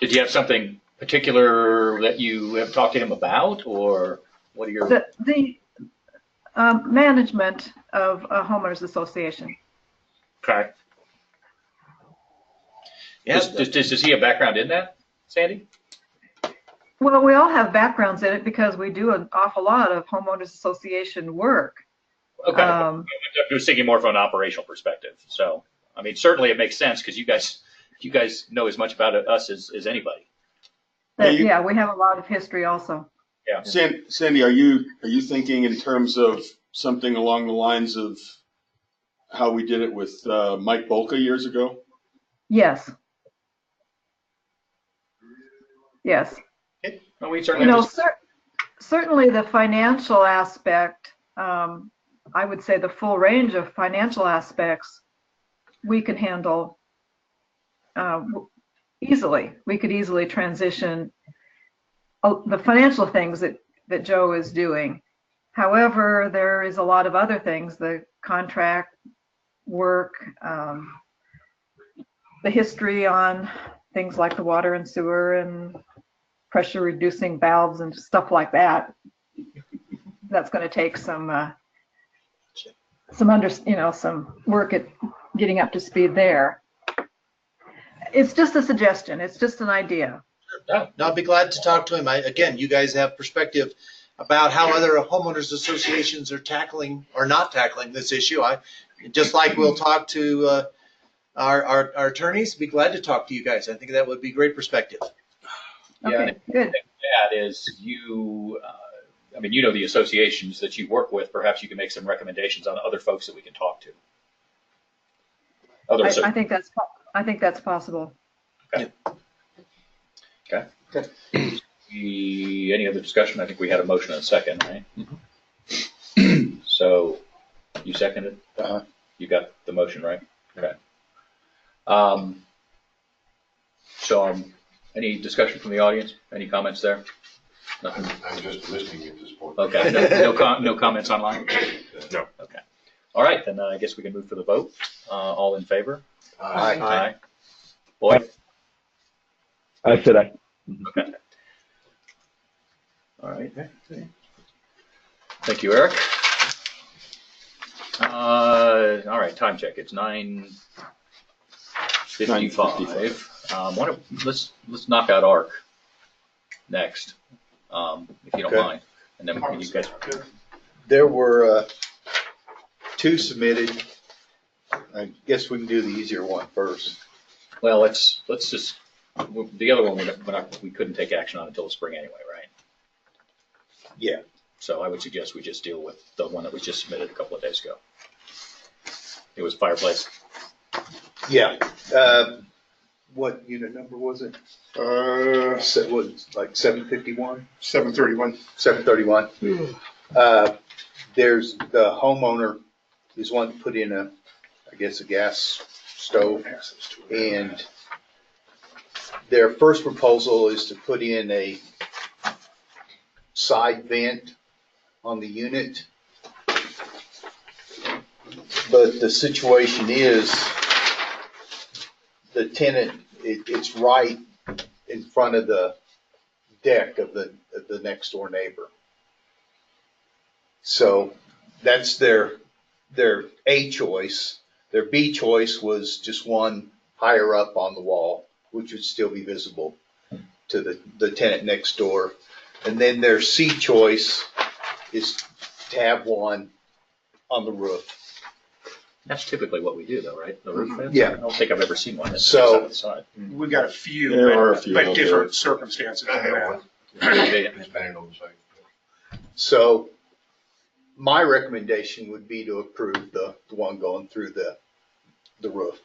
Did you have something particular that you have talked to him about, or what are your? The management of a homeowners association. Okay. Yeah. Does he have background in that, Sandy? Well, we all have backgrounds in it because we do an awful lot of homeowners association work. Okay. I'm just thinking more from an operational perspective. So, I mean, certainly it makes sense because you guys know as much about us as anybody. Yeah, we have a lot of history also. Yeah. Sandy, are you thinking in terms of something along the lines of how we did it with Mike Bolka years ago? Yes. Yes. Well, we certainly certainly the financial aspect, I would say the full range of financial aspects we could handle easily. We could easily transition the financial things that Joe is doing. However, there is a lot of other things, the contract work, the history on things like the water and sewer and pressure reducing valves and stuff like that. That's going to take some work at getting up to speed there. It's just a suggestion. It's just an idea. No, I'd be glad to talk to him. Again, you guys have perspective. about how other homeowners associations are tackling or not tackling this issue. Just like we'll talk to our attorneys, be glad to talk to you guys. I think that would be great perspective. Yeah, Okay, good. that is you, I mean, you know the associations that you work with. Perhaps you can make some recommendations on other folks that we can talk to. Other I think that's possible. Okay. Any other discussion? I think we had a motion and a second, right? So you seconded? You got the motion, right? Okay. Any discussion from the audience? Any comments there? Nothing? I'm just listening at this point. Okay. No comments online? No. Okay. All right, then I guess we can move for the vote. All in favor? Aye. Boyd? I said aye. Okay. All right. Thank you, Eric. All right, time check. It's 9:55. Let's knock out ARC next, if you don't mind, and then you guys. There were two submitted. I guess we can do the easier one first. Well, let's just the other one we couldn't take action on until the spring anyway, right? Yeah. So I would suggest we just deal with the one that was just submitted a couple of days ago. It was fireplace. Yeah. What unit number was it? Was like 751? 731. 731. There's the homeowner is wanting to put in a gas stove, and their first proposal is to put in a side vent on the unit. But the situation is the tenant, it's right in front of the deck of the next door neighbor. So that's their A choice. Their B choice was just one higher up on the wall, which would still be visible to the tenant next door. And then their C choice is to have one on the roof. That's typically what we do, though, right? The roof fence? Yeah. I don't think I've ever seen one that's So- on the side. We've got a few, There are a few but out different there. circumstances. I have on one. that. Depending on the site. So my recommendation would be to approve the one going through the roof.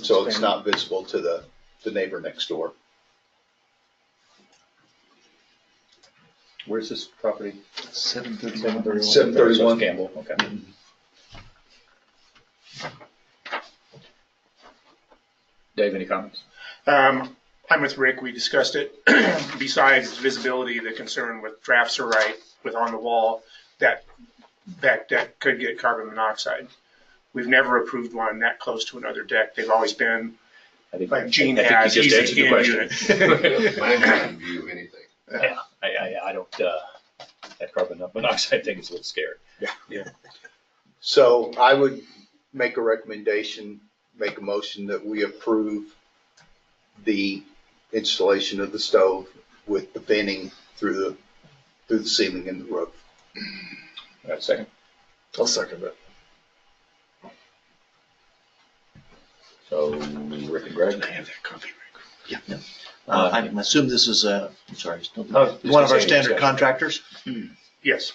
So it's not visible to the neighbor next door. Where's this property? 731. 731. Campbell, okay. Dave, any comments? I'm with Rick. We discussed it. Besides visibility, the concern with drafts are right with on the wall that deck could get carbon monoxide. We've never approved one that close to another deck. They've always been like Gene has. You He's just an answered the in-unit. question. Mine doesn't view anything. Yeah, I don't, that carbon monoxide thing is a little scary. So I would make a recommendation, make a motion that we approve the installation of the stove with the venting through the ceiling and the roof. All right, second. I'll second that. So Rick and Greg. I have that copy, Rick. Yeah. Uh, I assume this is I'm sorry, Oh, one of our just standard discussion. contractors. Yes.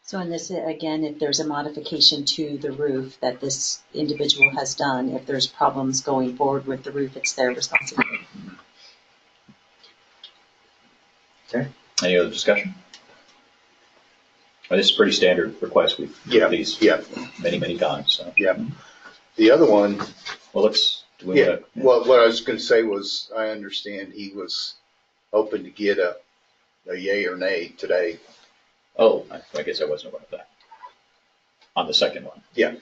So in this, again, if there's a modification to the roof that this individual has done, if there's problems going forward with the roof, it's their responsibility. Any other discussion? This is a pretty standard request. We've done these many times. So. Yeah. The other one, Well, what I was going to say was, I understand he was hoping to get a yay or nay today. Oh, I guess I wasn't aware of that. On the second one. Yeah.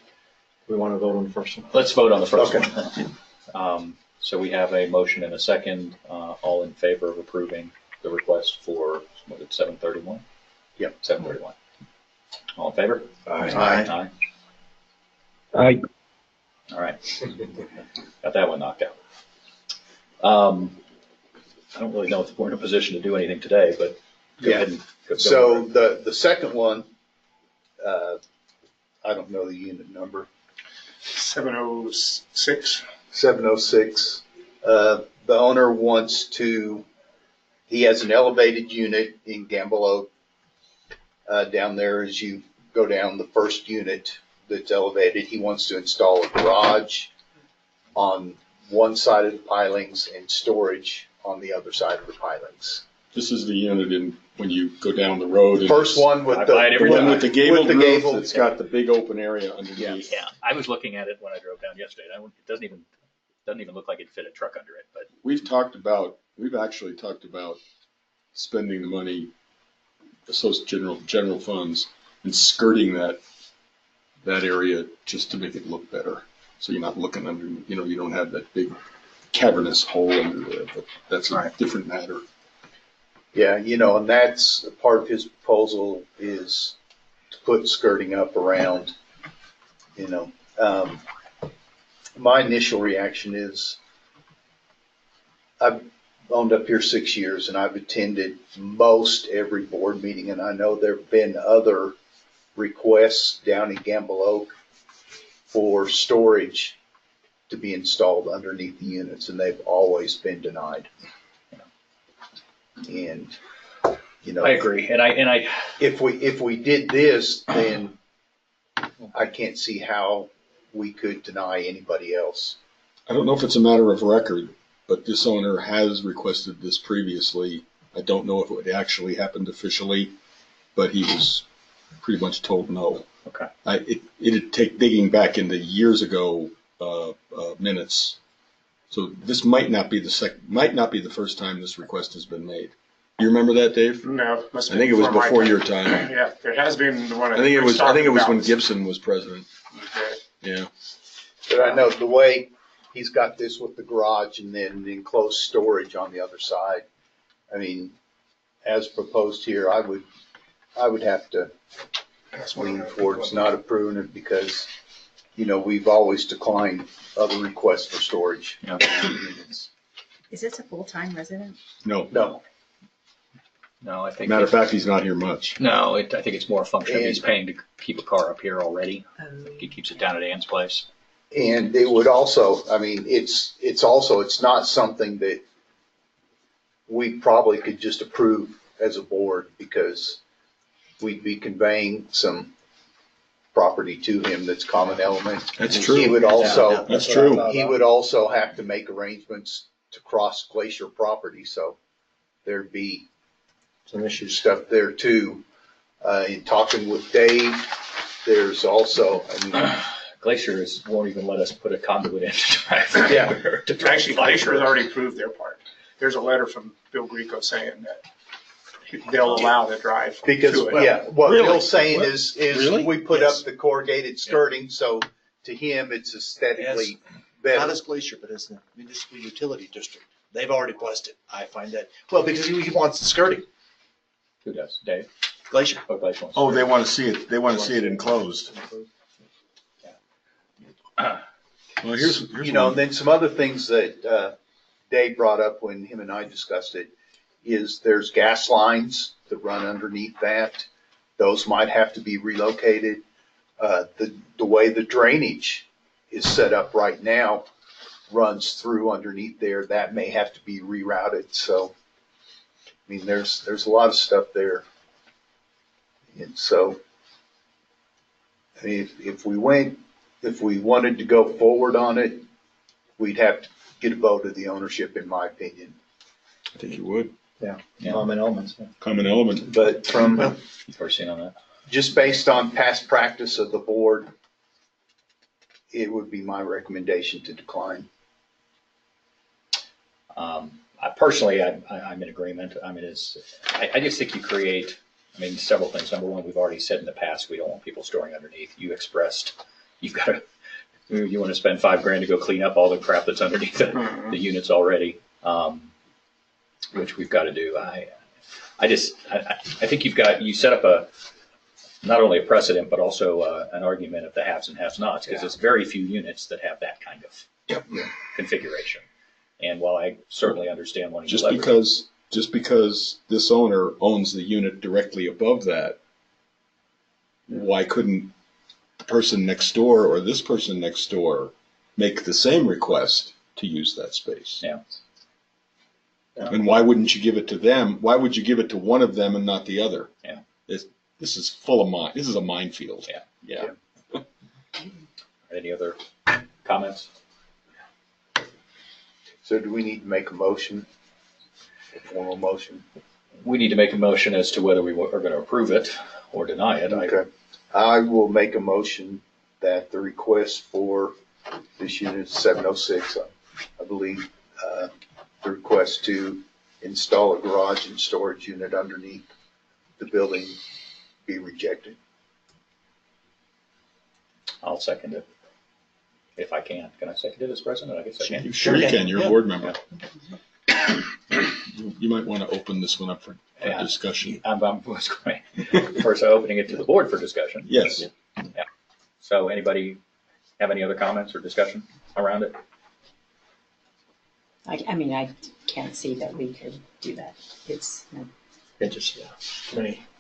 We want to vote on the first one? Let's vote on the first Okay. one. So we have a motion and a second, all in favor of approving the request for, what, 731? Yep. 731. All in favor? Aye. Aye. Aye. All right. Got that one knocked out. I don't really know if we're in a position to do anything today, but Go Yeah. ahead and go So over the second one, I don't know the unit number, 706. 706. The owner wants to, he has an elevated unit in Gamble Oak. Down there as you go down the first unit that's elevated, he wants to install a garage on one side of the pilings and storage on the other side of the pilings. This is the unit in, when you go down the road. and First one with I buy it The every one time. with the gabled With the roof, gable. it's got the big open area Yeah, underneath. yeah. I was looking at it when I drove down yesterday. It doesn't even look like it fit a truck under it, but We've actually talked about spending the money, general funds, and skirting that area just to make it look better. So you're not looking under, you don't have that big cavernous hole under there, but that's a different matter. Yeah, and that's part of his proposal is to put skirting up around, My initial reaction is I've owned up here 6 years and I've attended most every board meeting, and I know there've been other requests down in Gamble Oak for storage to be installed underneath the units, and they've always been denied. And, I agree. And I if we did this, then I can't see how we could deny anybody else. I don't know if it's a matter of record, but this owner has requested this previously. I don't know if it actually happened officially, but he was pretty much told no. Okay. It'd take digging back into years ago minutes. So this might not be the first time this request has been made. You remember that, Dave? No, must I have think it been was my before time. your time. Yeah, there has been the one. I think it was when Gibson. Gibson was president. Okay. Yeah. But I know the way he's got this with the garage and then the enclosed storage on the other side. I mean, as proposed here, I would have to lean towards not approving it because, we've always declined other requests for storage. Yeah. Is this a full-time resident? No. No, I think. Matter of fact, he's not here much. No, I think it's more a function of he's paying to keep a car up here already. Oh. He keeps it down at Ann's place. And it would also, it's not something that we probably could just approve as a board because we'd be conveying some property to him that's common element. That's true. He would also, That's true. he would also have to make arrangements to cross glacier property, so there'd be some issue stuff there too. In talking with Dave, there's also, Glacier won't even let us put a conduit in to drive. Yeah. to drive Actually, Glacier has already approved their part. There's a letter from Bill Greco saying that they'll allow the drive because, to it. yeah, what Really? Bill's saying What? is Really? we put Yes. up the corrugated skirting, so to him, it's aesthetically Not better. as Glacier, but as the municipal utility district. They've already blessed it. I find that, well, because he wants the skirting. Who does? Dave? Glacier. Oh, Glacier wants Oh, they want to see it. They want to see it enclosed. Well, here's And then some other things that Dave brought up when him and I discussed it is there's gas lines that run underneath that. Those might have to be relocated. The way the drainage is set up right now runs through underneath there. That may have to be rerouted. So, there's a lot of stuff there. And so, if we wanted to go forward on it, we'd have to get a vote of the ownership, in my opinion. I think you would. Yeah. Common elements. Yeah. Common element. But from You've already seen on that. just based on past practice of the board, it would be my recommendation to decline. Personally, I'm in agreement. I just think you create, several things. Number one, we've already said in the past, we don't want people storing underneath. You expressed, you want to spend $5,000 to go clean up all the crap that's underneath the units already, which we've got to do. I think you set up not only a precedent, but also an argument of the haves and have-nots, because there's very few units that have that kind of configuration. And while I certainly understand wanting to Just leverage, because just because this owner owns the unit directly above that, why couldn't the person next door or this person next door make the same request to use that space? Yeah. And why wouldn't you give it to them? Why would you give it to one of them and not the other? Yeah. This is full of mine. This is a minefield. Yeah. Any other comments? So do we need to make a motion, a formal motion? We need to make a motion as to whether we are going to approve it or deny it. Okay. I will make a motion that the request for this unit 706, I believe, the request to install a garage and storage unit underneath the building be rejected. I'll second it. If I can. Can I second it as president? I guess I can. You sure you can. You're a board member. Yeah. You might want to open this one up for discussion. First, opening it to the board for discussion. Yes. Yeah. So anybody have any other comments or discussion around it? I mean, I can't see that we could do that. It's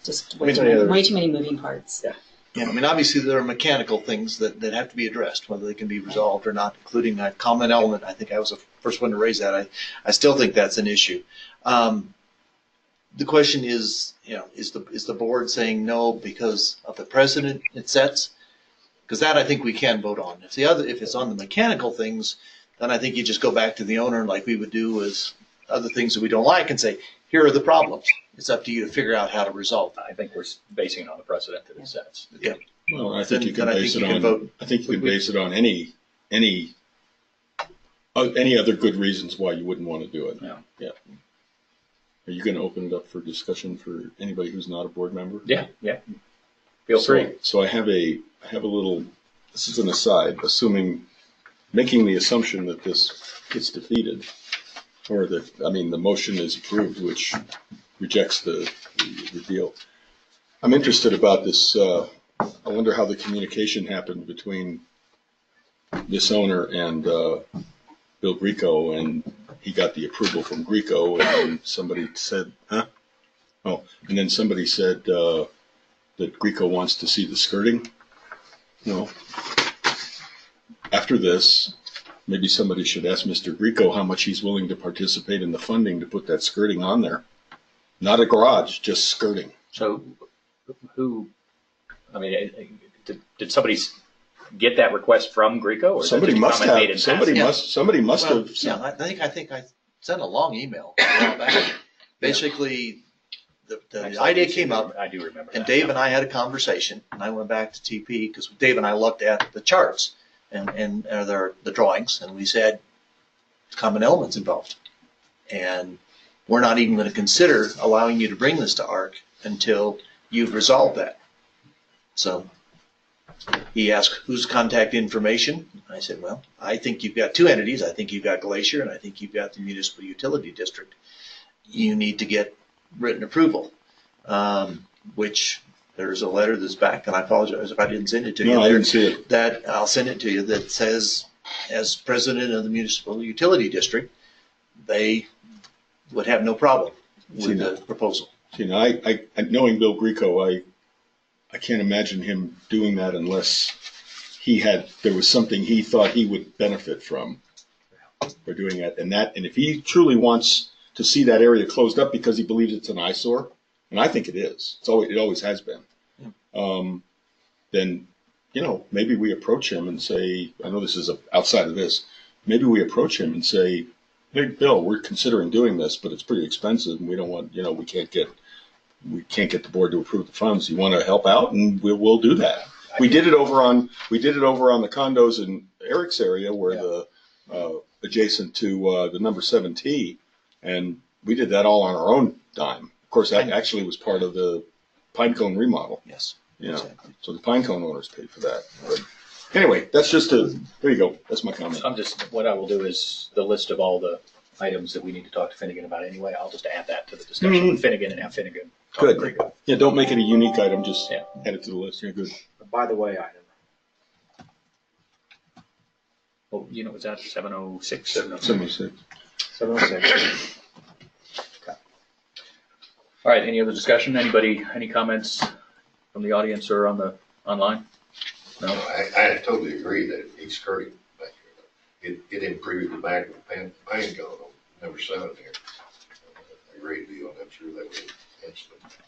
Just way too many moving parts. Yeah. Yeah, I mean, obviously there are mechanical things that have to be addressed, whether they can be resolved or not, including that common element. I think I was the first one to raise that. I still think that's an issue. The question is, is the board saying no because of the precedent it sets? Because that I think we can vote on. If it's on the mechanical things, then I think you just go back to the owner like we would do with other things that we don't like and say, here are the problems. It's up to you to figure out how to resolve them. I think we're basing it on the precedent that it sets. Yeah. Well, I think you can Then I base think it you can on. vote. I think you can base it on any other good reasons why you wouldn't want to do it. Yeah. Are you going to open it up for discussion for anybody who's not a board member? Yeah. Feel free. So I have a little. This is an aside. Making the assumption that this gets defeated, or the motion is approved, which rejects the deal. I'm interested about this. I wonder how the communication happened between this owner and Bill Grieco, and he got the approval from Grieco, and then somebody said, huh? Oh, and then somebody said that Grieco wants to see the skirting. No. After this, maybe somebody should ask Mr. Grieco how much he's willing to participate in the funding to put that skirting on there. Not a garage, just skirting. So did somebody get that request from Grieco? Or Somebody must have. Somebody must have. Yeah, I think I sent a long email a while back. Basically, the idea came up. I do remember. And Dave and I had a conversation, and I went back to TP because Dave and I looked at the charts and the drawings, and we said common elements involved, and we're not even going to consider allowing you to bring this to ARC until you've resolved that. So he asked, whose contact information? I said, well, I think you've got two entities. I think you've got Glacier, and I think you've got the Municipal Utility District. You need to get written approval, which there's a letter that's back, and I apologize if I didn't send it to you. No, I didn't see it. That I'll send it to you, that says, as president of the Municipal Utility District, they would have no problem with the proposal. I knowing Bill Grieco, I can't imagine him doing that unless there was something he thought he would benefit from for doing that. And if he truly wants to see that area closed up because he believes it's an eyesore, and I think it is, it always has been, then, maybe we approach him and say, I know this is outside of this, maybe we approach him and say, hey, Bill, we're considering doing this, but it's pretty expensive, and we don't want, we can't get the board to approve the funds. You want to help out, and we'll do that. We did it over on the condos in Eric's area, where the adjacent to the number 7T, and we did that all on our own dime. Of course, that actually was part of the Pinecone remodel. Yes. Exactly. So the Pinecone owners paid for that. But anyway, that's just there you go. That's my comment. What I will do is the list of all the items that we need to talk to Finnegan about anyway. I'll just add that to the discussion with Finnegan and have Finnegan talk to Grieco. Yeah, don't make it a unique item. Just add it to the list. You're good. By the way, item. Well, was that 706? 706. 706. All right, any other discussion? Anybody, any comments from the audience or online? No? I totally agree that it needs skirting back there. It improved the back of the pain cone on number 7 there. A great deal, and I'm sure that would enhance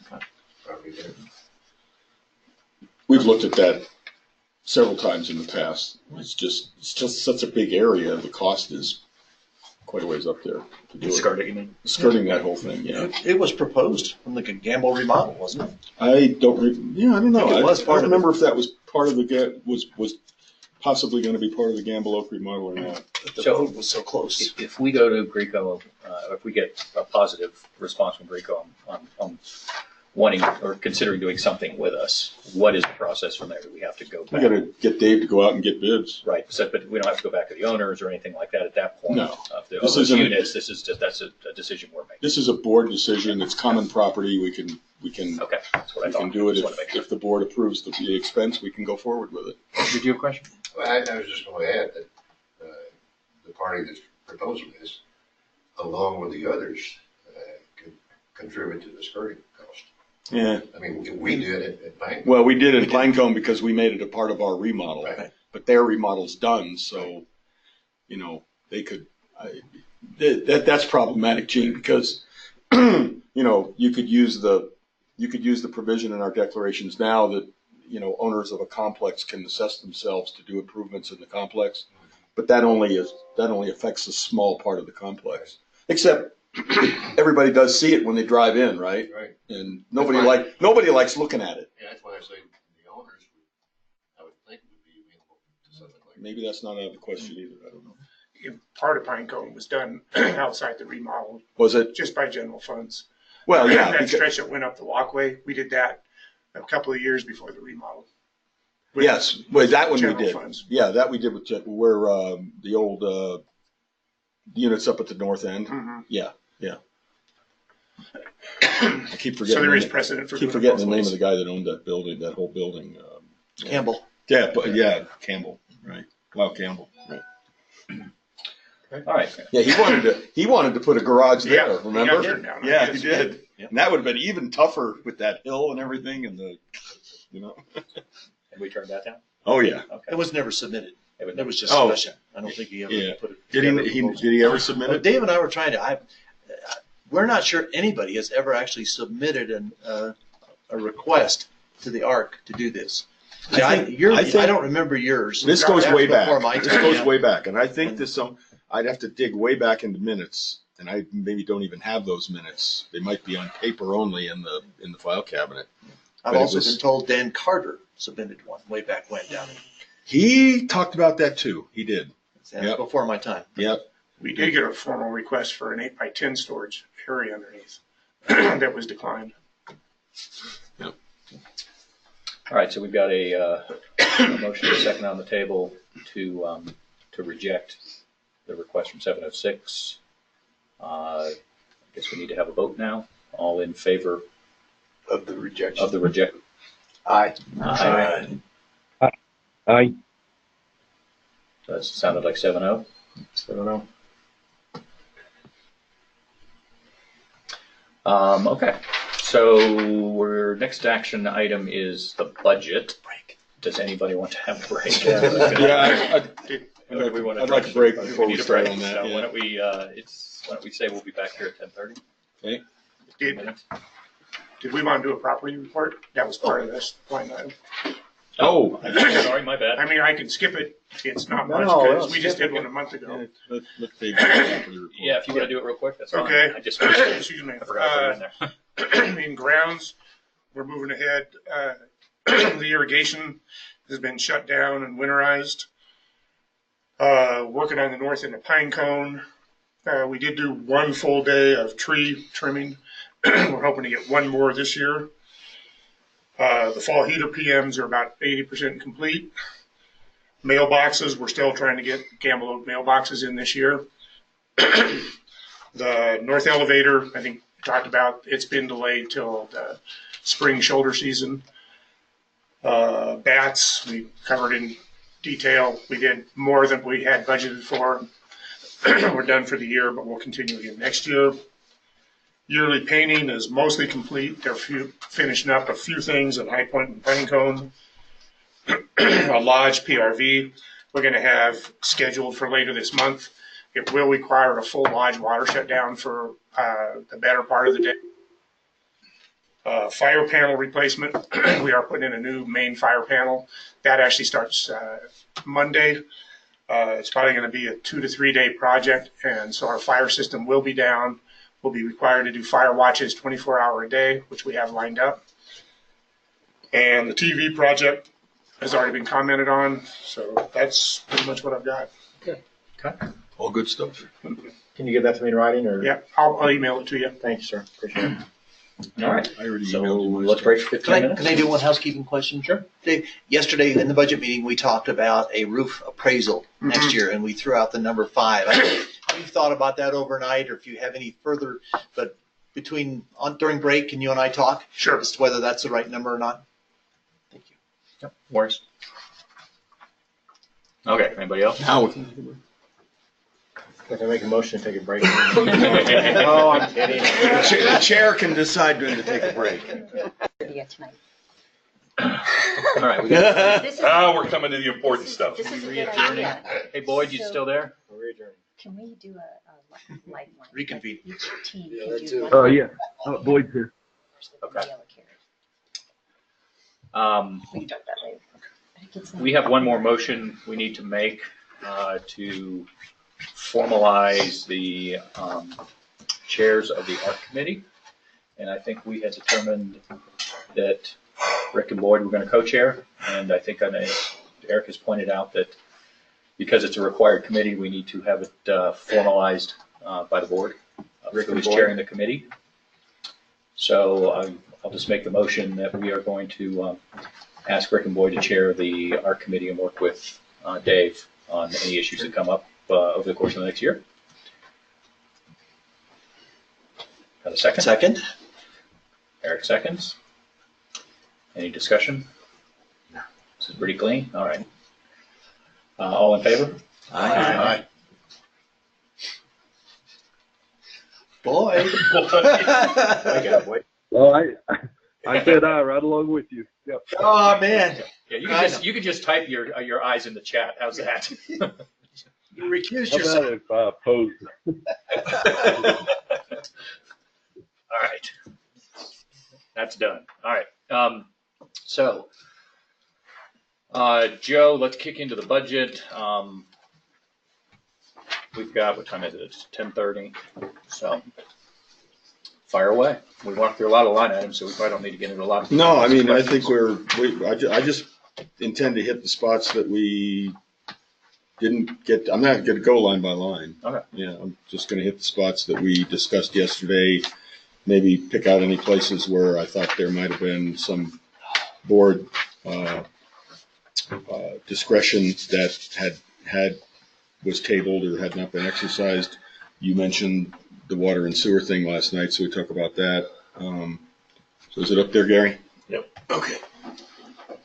the property there. We've looked at that several times in the past. It's just such a big area. The cost is quite a ways up there to do it. Skirting, you mean? Skirting that whole thing, yeah. It was proposed from the Gamble remodel, wasn't it? I don't know. I think it was part I of it. remember if that was part of the, was possibly going to be part of the Gamble Oak remodel or not. The So- vote was so close. If we go to Greco, if we get a positive response from Greco on wanting or considering doing something with us, what is the process from there? Do we have to go We back? got to get Dave to go out and get bids. Right, so, but we don't have to go back to the owners or anything like that at that point. No. Of This those isn't- units, this is just, that's a decision we're making. This is a board decision. It's common property. We can Okay, that's what I we thought. can do it Just wanted to make if, sure. if the board approves the expense. We can go forward with it. Did you have a question? Well, I was just going to add that the party that's proposing this, along with the others, could contribute to the skirting cost. Yeah. I mean, we did it at Bank. Well, we did in Pinecone because we made it a part of our remodel, Right. but their remodel's done, so, they could, that's problematic, Gene, because, you could use the provision in our declarations now that, owners of a complex can assess themselves to do improvements in the complex, but that only affects a small part of the complex. Except, everybody does see it when they drive in, right? Right. And nobody likes looking at it. Yeah, that's why I say the owners, I would think would be amenable to something like that. Maybe that's not out of the question either, I don't know. Part of Pinecone was done outside the remodel, Was it? just by general funds. Well, yeah. That because- stretch that went up the walkway, we did that a couple of years before the remodel. With Yes, well, that one we general did. funds. Yeah, that we did with where the old units up at the north end. Mhm. Yeah. I keep forgetting. So there is the- precedent for Keep doing it forgetting both the name ways. of the guy that owned that building, that whole building. Campbell. Yeah, but yeah, Campbell, right? Wow, Campbell, right? All right. Yeah, he wanted to put a garage there. Yeah, he got Remember? turned down. Yeah, Yes, he he did. And that would have been even tougher with that hill and everything, and And we turned that down? Oh yeah. Okay. It was never submitted. It was just Oh. discussion. I don't think he ever Yeah. put it. Did together he? proposal. Did he ever submit it? Dave and I were trying to. We're not sure anybody has ever actually submitted a request to the ARC to do this. I think- I don't remember yours. This goes That was way back. before my This time, goes yeah. way back, and I think I'd have to dig way back into minutes, and I maybe don't even have those minutes. They might be on paper only in the file cabinet. I've But it also was- been told Dan Carter submitted one way back when down in. He talked about that too. He did. That's Yep. before my time. Yep. We did get a formal request for an 8x10 storage area underneath that was declined. All right, so we've got a motion and a second on the table to reject the request from 706. I guess we need to have a vote now. All in favor Of the rejection. of the reject? Aye. Aye. Aye. That sounded like 7-0. I don't know. Okay, so our next action item is the budget. Does anybody want to have a break? Yeah, Or do we want to I'd like a break we before we need a start break. on that, So yeah. why don't we say we'll be back here at 10:30? Okay. Did we want to do a property report? That was part of this line item. Oh, Sorry, my bad. I mean, I can skip it. It's not No, much no, because let's we just skip did it. one a month ago. let's Dave do the property report. Yeah, if you want to do it real quick, that's fine. Okay. I just Excuse me. I forgot to put it in there. In grounds, we're moving ahead. The irrigation has been shut down and winterized. Working on the north end of Pinecone. We did do one full day of tree trimming. We're hoping to get one more this year. The fall heater PMs are about 80% complete. Mailboxes, we're still trying to get Gamble Oak mailboxes in this year. The north elevator, I think we talked about, it's been delayed till the spring shoulder season. Bats, we covered in detail. We did more than we had budgeted for. We're done for the year, but we'll continue again next year. Yearly painting is mostly complete. They're finishing up a few things at High Point and Pinecone. A lodge PRV we're going to have scheduled for later this month. It will require a full lodge water shutdown for the better part of the day. Fire panel replacement. We are putting in a new main fire panel. That actually starts Monday. It's probably going to be a 2 to 3 day project, and so our fire system will be down. We'll be required to do fire watches 24-hour a day, which we have lined up. And the TV project has already been commented on, so that's pretty much what I've got. Okay. All good stuff. Can you give that to me in writing, or? Yeah, I'll email it to you. Thank you, sir. Appreciate it. All right. I already So emailed you my let's stuff. break for 15 minutes. Can I do one housekeeping question? Sure. Dave, yesterday in the budget meeting, we talked about a roof appraisal next year, and we threw out the number 5. I don't know if you've thought about that overnight, or if you have any further, but during break, can you and I talk? Sure. As to whether that's the right number or not? Thank you. Yep. Works. Okay. Anybody else? Now we can. Can I make a motion to take a break? Oh, I'm kidding. The chair can decide when to take a break. Yeah, tonight. All right. We got, This is, We're coming to the important stuff. this is a good idea. hey, Boyd, you still there? We're adjourned. Can we do a lifeline? Reconvene. Each team Yeah, can that's do it. one. Oh, yeah. Boyd's here. Okay. Yellow carrot. Um, We can talk that later. I think it's not- we have one more motion we need to make to formalize the chairs of the art committee. And I think we had determined that Rick and Boyd were going to co-chair. And I think Eric has pointed out that because it's a required committee, we need to have it formalized by the board. Rick is chairing the committee. So I'll just make the motion that we are going to ask Rick and Boyd to chair the art committee and work with Dave on any issues that come up over the course of the next year. Got a second? Second. Eric seconds. Any discussion? No. This is pretty clean. All right. All in favor? Aye. Boyd. I got it, Boyd. Well, I said aye right along with you. Yep. Oh, man. Yeah, you could just type your eyes in the chat. How's that? You recused How yourself. about if I oppose? All right. That's done. All right. So, Joe, let's kick into the budget. We've got, what time is it? It's 10:30. So, fire away. We walked through a lot of line items, so we probably don't need to get into a lot of. No, I mean, I think I just intend to hit the spots that we didn't get. I'm not going to go line by line. Okay. Yeah, I'm just going to hit the spots that we discussed yesterday. Maybe pick out any places where I thought there might have been some board discretion that was tabled or had not been exercised. You mentioned the water and sewer thing last night, so we talked about that. So is it up there, Gary? Yep. Okay. All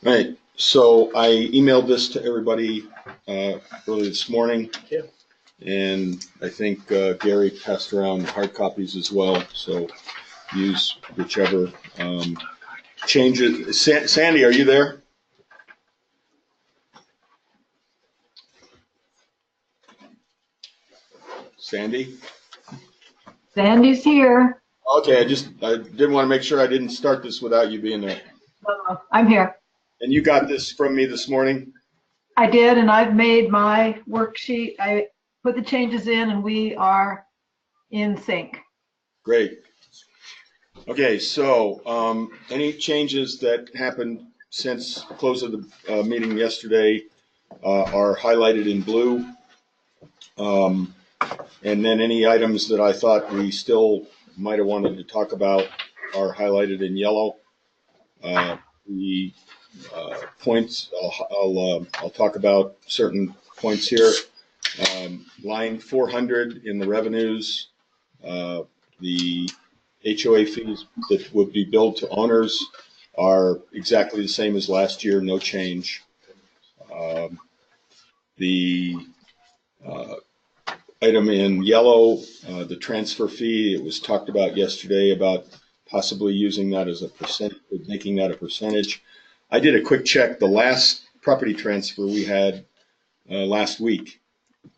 right. So I emailed this to everybody early this morning. Yeah. And I think Gary passed around hard copies as well. So use whichever changes. Sandy, are you there? Sandy? Sandy's here. Okay, I didn't want to make sure I didn't start this without you being there. I'm here. And you got this from me this morning? I did, and I've made my worksheet. I put the changes in, and we are in sync. Great. Okay, so any changes that happened since close of the meeting yesterday are highlighted in blue. And then any items that I thought we still might have wanted to talk about are highlighted in yellow. The points, I'll talk about certain points here. Line 400 in the revenues, the HOA fees that would be billed to owners are exactly the same as last year, no change. The item in yellow, the transfer fee, it was talked about yesterday about possibly using that as a percent, making that a percentage. I did a quick check. The last property transfer we had last week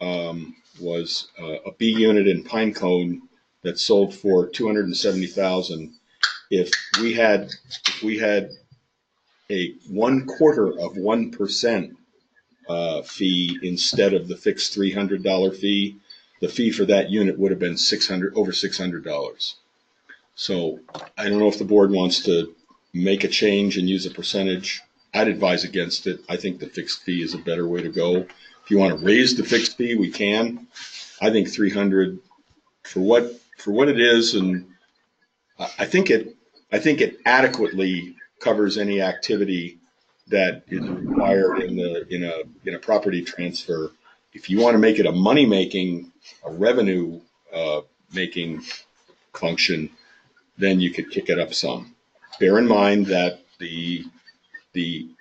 was a B unit in Pinecone that sold for $270,000. If we had a 1/4% fee instead of the fixed $300 fee, the fee for that unit would have been over $600. So I don't know if the board wants to make a change and use a percentage. I'd advise against it. I think the fixed fee is a better way to go. If you want to raise the fixed fee, we can. I think 300 for what it is, and I think it adequately covers any activity that is required in a property transfer. If you want to make it a revenue making function, then you could kick it up some. Bear in mind that the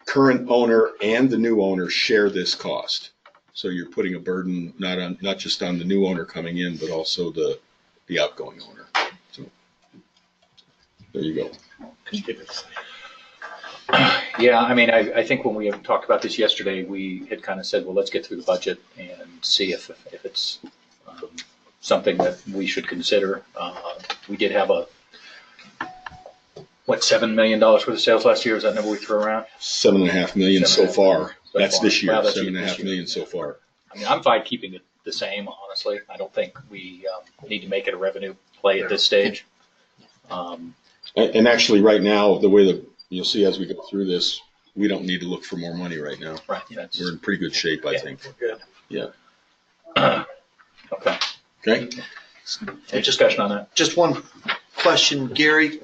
current owner and the new owner share this cost. So you're putting a burden not just on the new owner coming in, but also the outgoing owner. So there you go. Yeah, I mean, I think when we had talked about this yesterday, we had kind of said, well, let's get through the budget and see if it's something that we should consider. We did have $7 million worth of sales last year? Is that number we threw around? $7.5 million so far. That's this year. Wow, that's $7.5 million so far. I mean, I'm fine keeping it the same, honestly. I don't think we need to make it a revenue play at this stage. And actually, right now, the way that you'll see as we go through this, we don't need to look for more money right now. Right. We're in pretty good shape, I think. Good. Yeah. Okay. Okay. Any discussion on that? Just one question, Gary.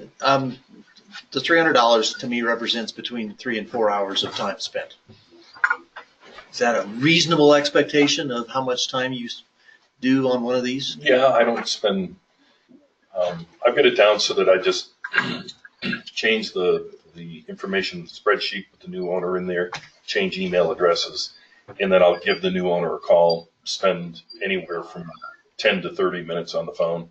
The $300 to me represents between 3 and 4 hours of time spent. Is that a reasonable expectation of how much time you do on one of these? Yeah, I don't spend, I've got it down so that I just change the information spreadsheet with the new owner in there, change email addresses, and then I'll give the new owner a call, spend anywhere from 10 to 30 minutes on the phone.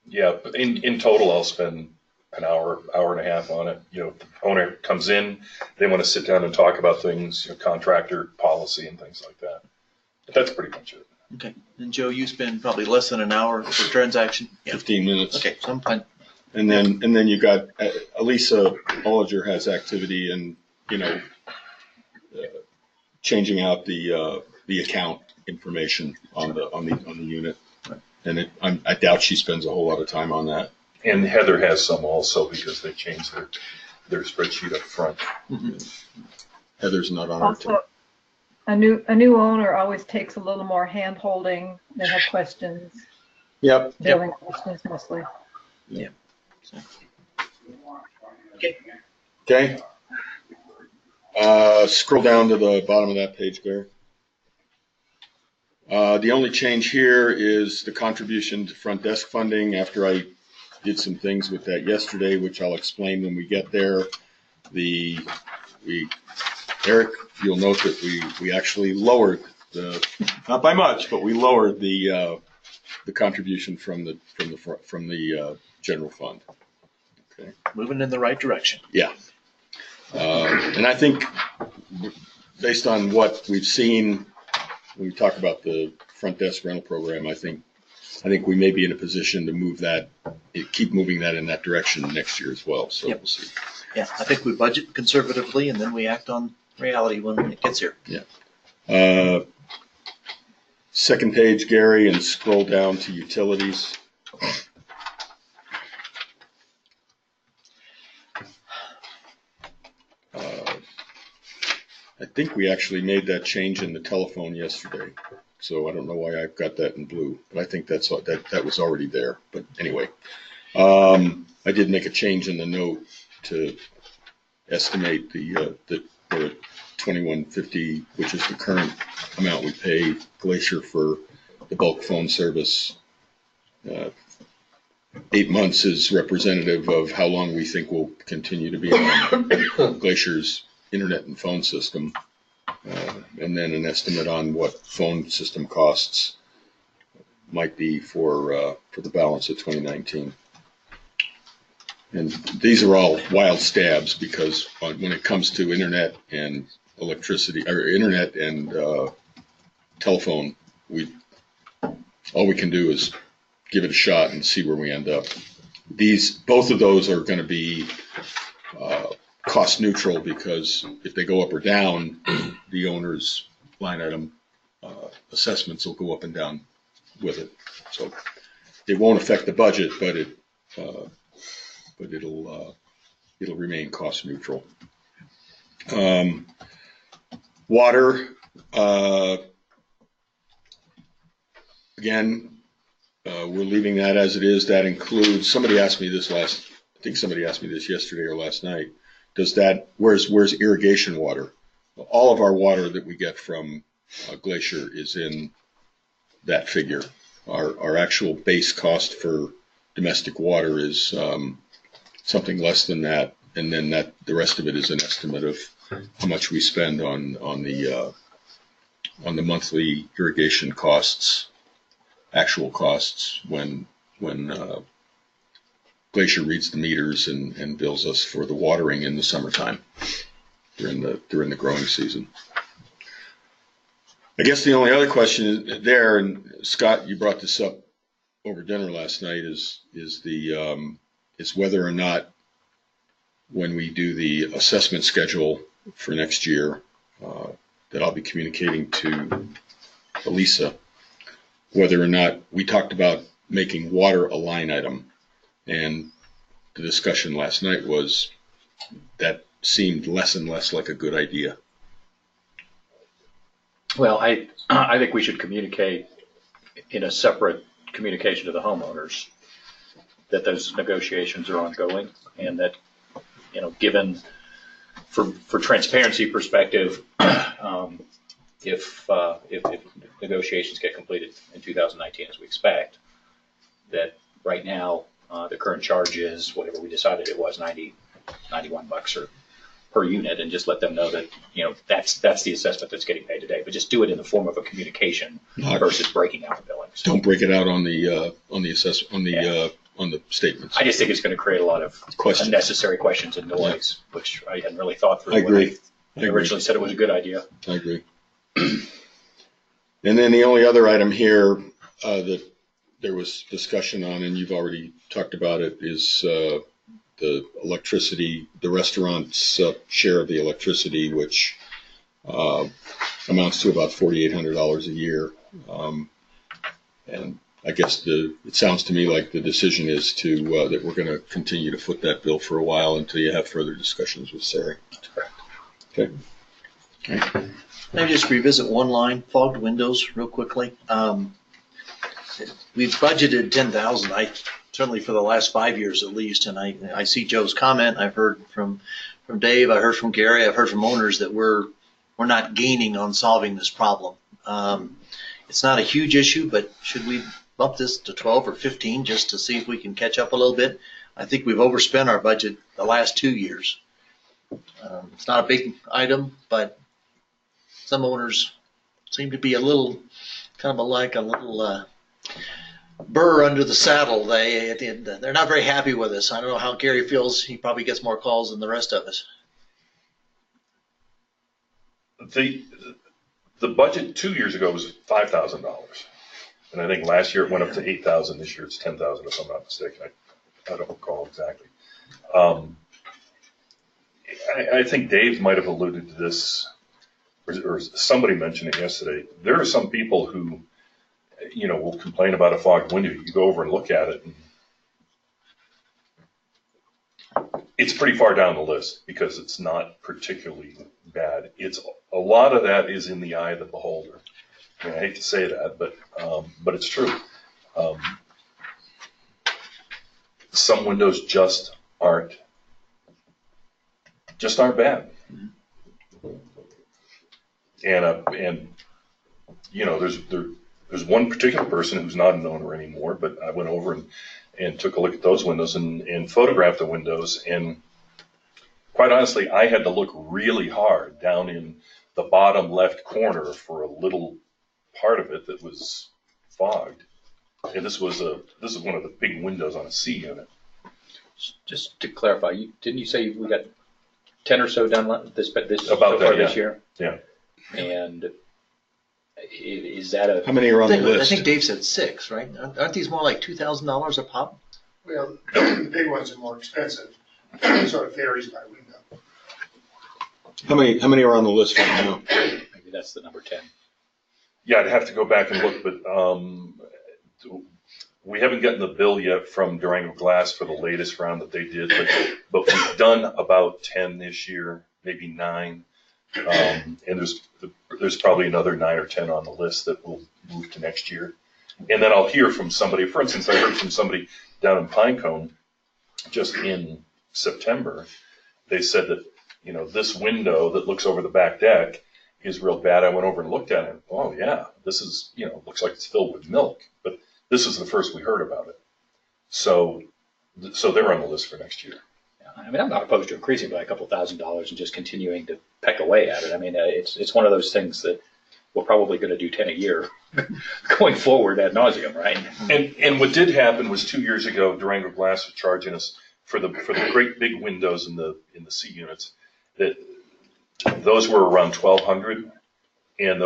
Yeah, but in total, I'll spend an hour and a half on it. You know, if the owner comes in, they want to sit down and talk about things, contractor policy and things like that. But that's pretty much it. Okay. And Joe, you spend probably less than an hour per transaction? Yeah. 15 minutes. Okay, so I'm fine. And then you got Elisa Olliger has activity and, changing out the account information on the unit. And I doubt she spends a whole lot of time on that. And Heather has some also because they changed their spreadsheet up front. Mm-hmm. Heather's not on our team. Also, a new owner always takes a little more hand holding. They have questions. Yep. Billing questions mostly. Yeah. So. Okay. Scroll down to the bottom of that page there. The only change here is the contribution to front desk funding. After I did some things with that yesterday, which I'll explain when we get there. Eric, you'll note that we actually lowered not by much, but we lowered the contribution from the general fund. Okay. Moving in the right direction. Yeah. And I think based on what we've seen when we talk about the front desk rental program, I think we may be in a position to keep moving that in that direction next year as well. So We'll see. Yeah, I think we budget conservatively and then we act on reality when it gets here. Yeah. Second page, Gary, and scroll down to utilities. I think we actually made that change in the telephone yesterday. So I don't know why I've got that in blue, but I think that was already there. But anyway, I did make a change in the note to estimate the $21.50, which is the current amount we pay Glacier for the bulk phone service. 8 months is representative of how long we think we'll continue to be on Glacier's internet and phone system. and then an estimate on what phone system costs might be for the balance of 2019. And these are all wild stabs because when it comes to internet and electricity, or internet and telephone, all we can do is give it a shot and see where we end up. Both of those are going to be cost neutral because if they go up or down, the owner's line item assessments will go up and down with it. So it won't affect the budget, but it'll remain cost neutral. Water, again, we're leaving that as it is. That includes, somebody asked me this yesterday or last night. Where's irrigation water? All of our water that we get from Glacier is in that figure. Our actual base cost for domestic water is something less than that, and then the rest of it is an estimate of how much we spend on the monthly irrigation costs, actual costs when Glacier reads the meters and bills us for the watering in the summertime during the growing season. I guess the only other question there, and Scott, you brought this up over dinner last night, is whether or not when we do the assessment schedule for next year that I'll be communicating to Elisa, whether or not we talked about making water a line item. And the discussion last night was that seemed less and less like a good idea. Well, I think we should communicate in a separate communication to the homeowners that those negotiations are ongoing, and that, given for transparency perspective, if negotiations get completed in 2019 as we expect, that right now the current charge is whatever we decided it was, $91 or per unit, and just let them know that that's the assessment that's getting paid today. But just do it in the form of a communication versus breaking out the billings. Don't break it out on the statements. I just think it's going to create a lot of unnecessary questions and noise, which I hadn't really thought through. I agree. I originally said it was a good idea. I agree. And then the only other item here that there was discussion on, and you've already talked about it, is the electricity, the restaurant's share of the electricity, which amounts to about $4,800 a year. And I guess it sounds to me like the decision is that we're going to continue to foot that bill for a while until you have further discussions with Sari. That's correct. Okay. Can I just revisit one line, fogged windows, real quickly? We've budgeted $10,000, certainly for the last 5 years at least, and I see Joe's comment. I've heard from Dave, I heard from Gary, I've heard from owners that we're not gaining on solving this problem. It's not a huge issue, but should we bump this to 12 or 15 just to see if we can catch up a little bit? I think we've overspent our budget the last 2 years. It's not a big item, but some owners seem to be a little burr under the saddle. They're not very happy with us. I don't know how Gary feels. He probably gets more calls than the rest of us. The budget 2 years ago was $5,000, and I think last year it went up to $8,000. This year it's $10,000, if I'm not mistaken. I don't recall exactly. I think Dave might have alluded to this, or somebody mentioned it yesterday. There are some people who, will complain about a fogged window. You go over and look at it, and it's pretty far down the list because it's not particularly bad. A lot of that is in the eye of the beholder. I hate to say that, but it's true. Some windows just aren't bad. And there's one particular person who's not an owner anymore, but I went over and took a look at those windows and photographed the windows. And quite honestly, I had to look really hard down in the bottom left corner for a little part of it that was fogged. And this is one of the big windows on a C unit. Just to clarify, didn't you say we got 10 or so done this About so far that, this yeah. year? Yeah. And is that a How many are on the I list? think Dave said 6, right? Aren't these more like $2,000 a pop? Well, the big ones are more expensive, so it varies by window. How many are on the list right now? maybe that's the number 10? Yeah, I'd have to go back and look, but we haven't gotten the bill yet from Durango Glass for the latest round that they did, but we've done about 10 this year, maybe 9. And there's probably another 9 or 10 on the list that will move to next year. And then I'll hear from somebody. For instance, I heard from somebody down in Pinecone just in September. They said that, this window that looks over the back deck is real bad. I went over and looked at it. Oh yeah, this is, looks like it's filled with milk, but this is the first we heard about it. So they're on the list for next year. I mean, I'm not opposed to increasing by a couple $1,000s and just continuing to peck away at it. I mean, it's one of those things that we're probably going to do 10 a year going forward ad nauseum, right? And what did happen was 2 years ago, Durango Glass was charging us for the great big windows in the C units. That those were around $1,200, and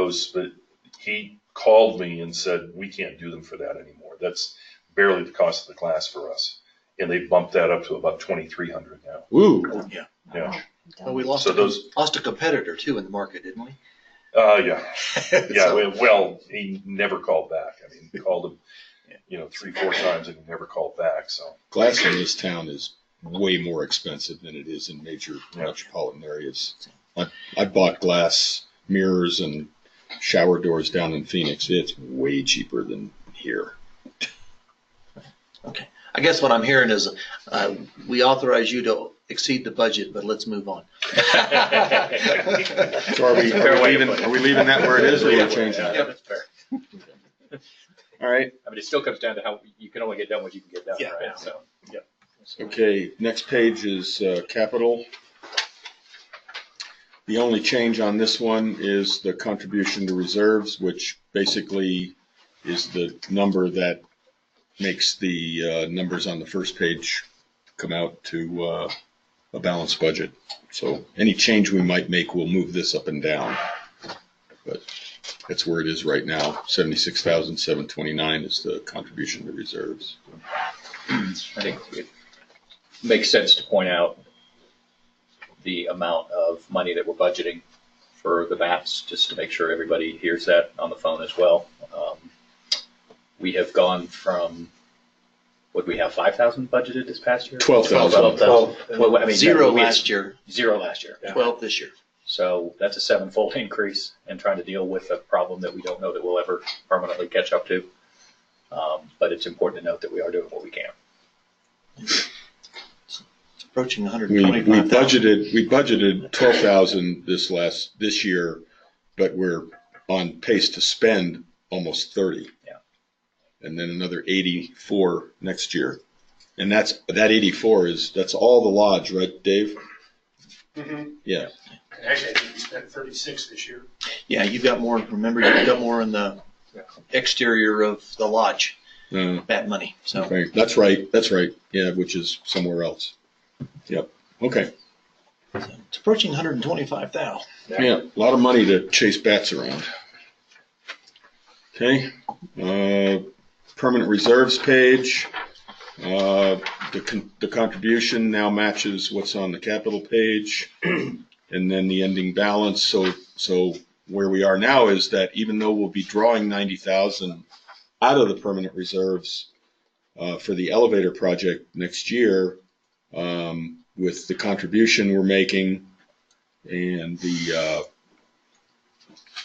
he called me and said we can't do them for that anymore. That's barely the cost of the glass for us, and they bumped that up to about $2,300 now. Ooh. Yeah. Yeah. Well, we lost a competitor too in the market, didn't we? Yeah. Yeah. So- Well, he never called back. I mean, he called him, 3-4 times, and he never called back. So Glass in this town is way more expensive than it is in major metropolitan areas. I bought glass mirrors and shower doors down in Phoenix. It's way cheaper than here. Okay. I guess what I'm hearing is we authorize you to exceed the budget, but let's move on. So are we leaving that where it is, or are we changing Yeah, it? that's fair. All right. I mean, it still comes down to how you can only get done what you can get done, Yeah. right? So, yeah. Okay, next page is capital. The only change on this one is the contribution to reserves, which basically is the number that makes the numbers on the first page come out to a balanced budget. So any change we might make will move this up and down. But that's where it is right now. 76,729 is the contribution to reserves. I think it makes sense to point out the amount of money that we're budgeting for the VAPs, just to make sure everybody hears that on the phone as well. We have gone from, what we have, 5,000 budgeted this past year? 12,000. 12,000. Well, I mean, 0 we had last year, 0 last year. 12 this year. So that's a 7-fold increase, and trying to deal with a problem that we don't know that we'll ever permanently catch up to. But it's important to note that we are doing what we can. It's approaching We 125,000. budgeted 12,000 this year, but we're on pace to spend almost 30. Yeah. And then another 84 next year. And that 84 that's all the lodge, right, Dave? Mm-hmm. Yeah. Actually, I think we spent 36 this year. Yeah, you've got more, remember, you've got more in the exterior of the lodge, that money, so. Okay. That's right. Yeah, which is somewhere else. Yep. Okay. It's approaching 125,000. Yeah, a lot of money to chase bats around. Okay. Permanent reserves page. The contribution now matches what's on the capital page, and then the ending balance. So where we are now is that even though we'll be drawing 90,000 out of the permanent reserves for the elevator project next year, with the contribution we're making and the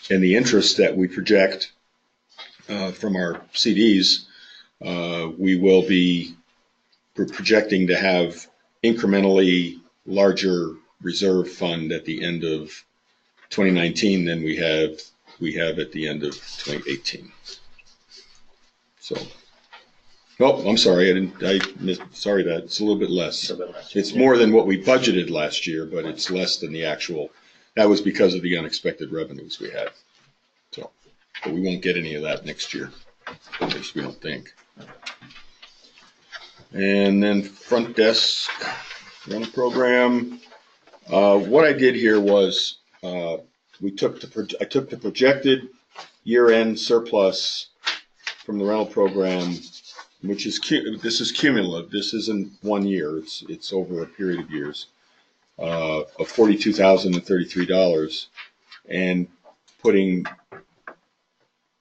interest that we project from our CDs, we're projecting to have incrementally larger reserve fund at the end of 2019 than we have at the end of 2018. So, oh, I'm sorry, sorry, that's a little bit less. It's more than what we budgeted last year, but it's less than the actual that was because of the unexpected revenues we had. So, but we won't get any of that next year. At least we don't think. And then front desk rental program. What I did here was I took the projected year-end surplus from the rental program, which is this is cumulative. This isn't 1 year. It's over a period of years of $42,033, and putting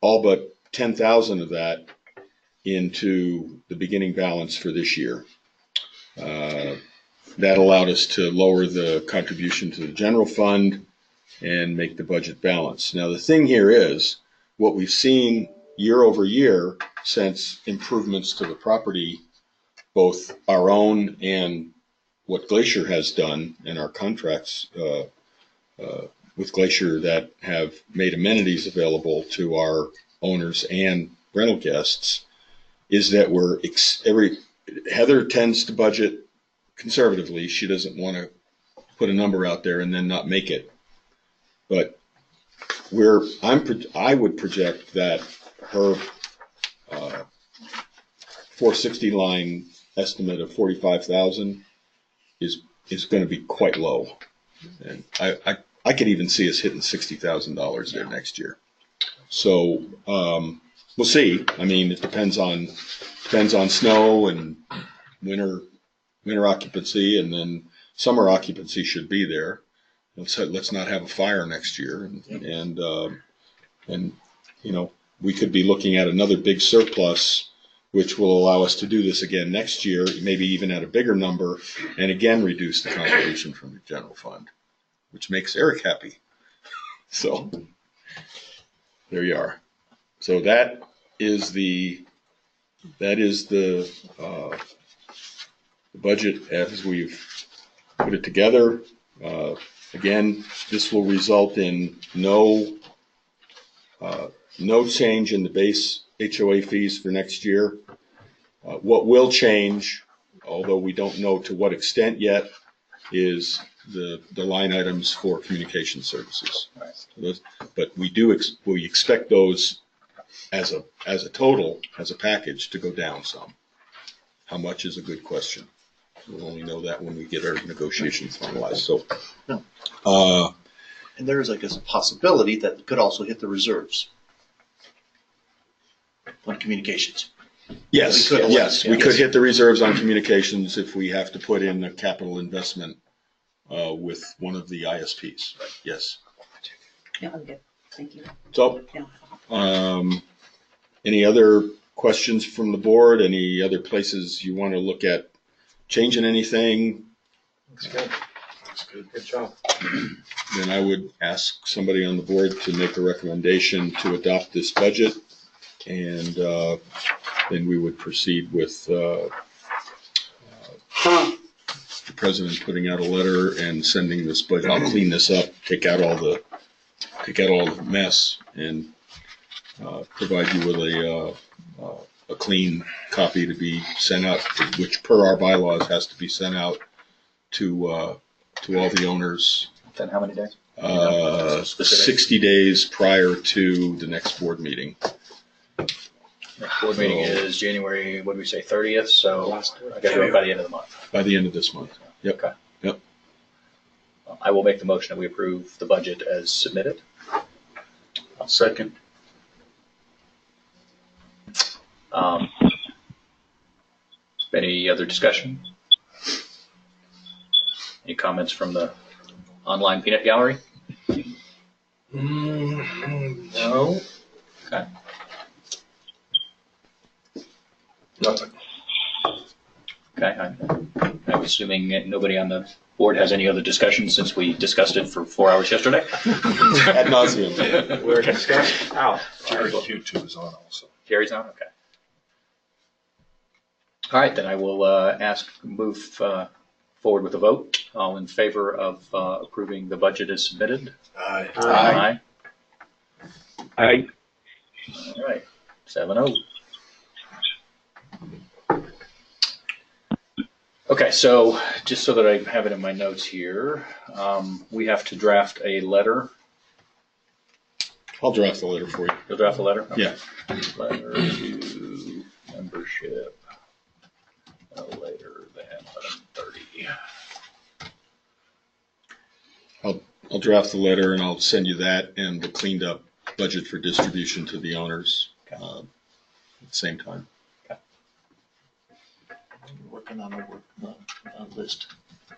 all but 10,000 of that into the beginning balance for this year. That allowed us to lower the contribution to the general fund and make the budget balance. Now, the thing here is what we've seen year over year since improvements to the property, both our own and what Glacier has done in our contracts with Glacier that have made amenities available to our owners and rental guests, is that Heather tends to budget conservatively. She doesn't want to put a number out there and then not make it. But I would project that her 460 line estimate of 45,000 is going to be quite low, and I could even see us hitting $60,000 there next year. So we'll see. I mean, it depends on snow and winter occupancy, and then summer occupancy should be there. Let's not have a fire next year, and we could be looking at another big surplus, which will allow us to do this again next year, maybe even at a bigger number, and again reduce the contribution from the general fund, which makes Eric happy. So there you are. So that is the budget as we've put it together. Again, this will result in no change in the base HOA fees for next year. What will change, although we don't know to what extent yet, is the line items for communication services. Right. But we expect those as a total, as a package, to go down some. How much is a good question. We'll only know that when we get our negotiations finalized. So, and there is, I guess, a possibility that it could also hit the reserves on communications. Yes, we could hit the reserves on communications if we have to put in a capital investment with one of the ISPs. Right. Yes. Yeah, I'm good. Thank you. So, any other questions from the board? Any other places you want to look at changing anything? Looks good. Looks good. Good job. Then I would ask somebody on the board to make a recommendation to adopt this budget, and then we would proceed with the president putting out a letter and sending this budget. I'll clean this up, take out all the mess, and provide you with a clean copy to be sent out, which per our bylaws has to be sent out to all the owners. Then how many days? 60 days prior to the next board meeting. Next board meeting is January, what do we say, 30th? So I got to do it by the end of the month. By the end of this month. Yep. Okay. Yep. I will make the motion that we approve the budget as submitted. I'll second. Any other discussion? Any comments from the online peanut gallery? No. Okay. Nothing. Okay. I'm assuming nobody on the board has any other discussion since we discussed it for 4 hours yesterday. Ad nauseum. We're discussing. Jerry Q2 is on also. Jerry's on? Okay. All right, then I will move forward with a vote. All in favor of approving the budget as submitted? Aye. Aye. Aye. All right, 7-0. Okay, so just so that I have it in my notes here, we have to draft a letter. I'll draft the letter for you. You'll draft a letter? Okay. Yeah. Letter to membership no later than 11:30. I'll draft the letter and I'll send you that and the cleaned up budget for distribution to the owners at the same time. Working on a list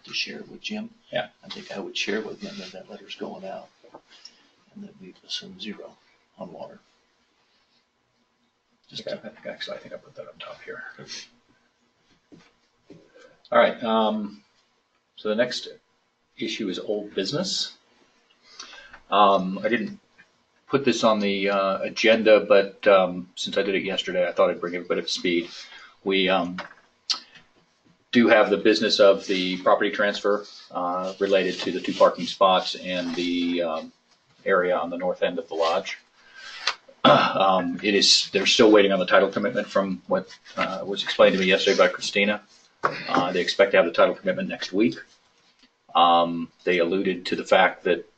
to share with Jim. Yeah. I think I would share with him that letter's going out, and that we assume 0 on water. Just Okay, I think I put that up top here. All right. So the next issue is old business. I didn't put this on the agenda, but since I did it yesterday, I thought I'd bring everybody up to speed. We do have the business of the property transfer related to the 2 parking spots and the area on the north end of the lodge. They're still waiting on the title commitment from what was explained to me yesterday by Christina. They expect to have the title commitment next week. They alluded to the fact that,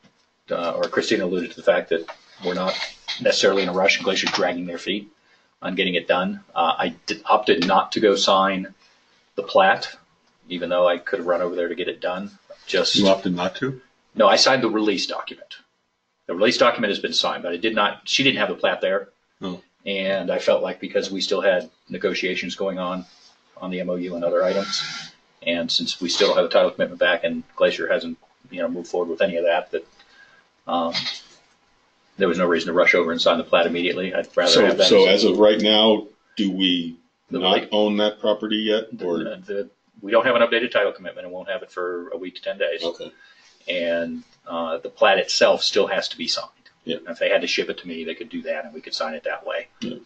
or Christina alluded to the fact that we're not necessarily in a rush and Glacier's dragging their feet on getting it done. I opted not to go sign the plat, even though I could have run over there to get it done. You opted not to? No, I signed the release document. The release document has been signed, but she didn't have the plat there. Oh. And I felt like because we still had negotiations going on the MOU and other items, and since we still have the title commitment back and Glacier hasn't, moved forward with any of that, there was no reason to rush over and sign the plat immediately. I'd rather have that. So as of right now, do we not own that property yet? Or? We don't have an updated title commitment and won't have it for a week to 10 days. Okay. And the plat itself still has to be signed. Yeah. If they had to ship it to me, they could do that and we could sign it that way. Yeah.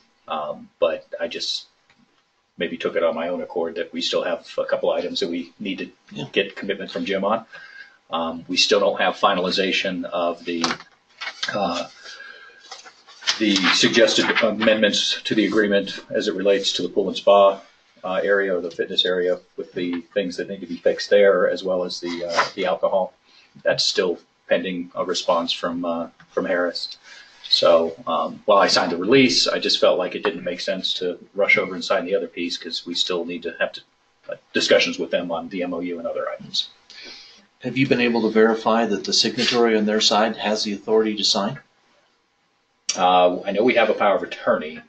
But I just maybe took it on my own accord that we still have a couple items that we need to get commitment from Jim on. We still don't have finalization of the suggested amendments to the agreement as it relates to the pool and spa area or the fitness area with the things that need to be fixed there, as well as the alcohol. That's still pending a response from Harris. So while I signed the release, I just felt like it didn't make sense to rush over and sign the other piece because we still need to have discussions with them on the MOU and other items. Have you been able to verify that the signatory on their side has the authority to sign? I know we have a power of attorney.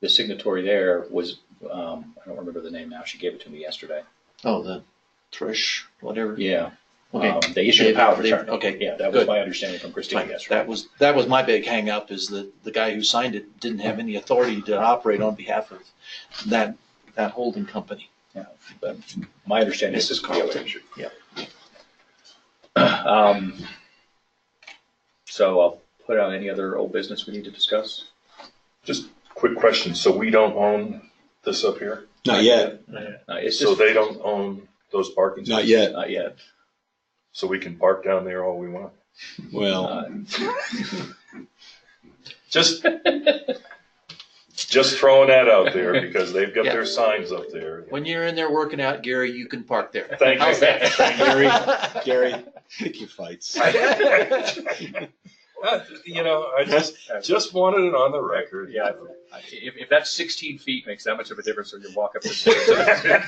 The signatory there was, I don't remember the name now. She gave it to me yesterday. Oh, the Trish, whatever. Yeah. Okay. They issued a power of attorney. Okay. Yeah, that was my understanding from Christina yesterday. That was my big hang up, is that the guy who signed it didn't have any authority to operate on behalf of that holding company. Yeah, but my understanding is this competition. Yeah. So I'll put out any other old business we need to discuss. Just quick question. So we don't own this up here? Not yet. So they don't own those parking spaces? Not yet. Not yet. So we can park down there all we want? Well, just throwing that out there because they've got their signs up there. When you're in there working out, Gary, you can park there. Thank you. How's that? Gary, pick your fights. I just wanted it on the record. Yeah, if that 16 feet makes that much of a difference when you walk up the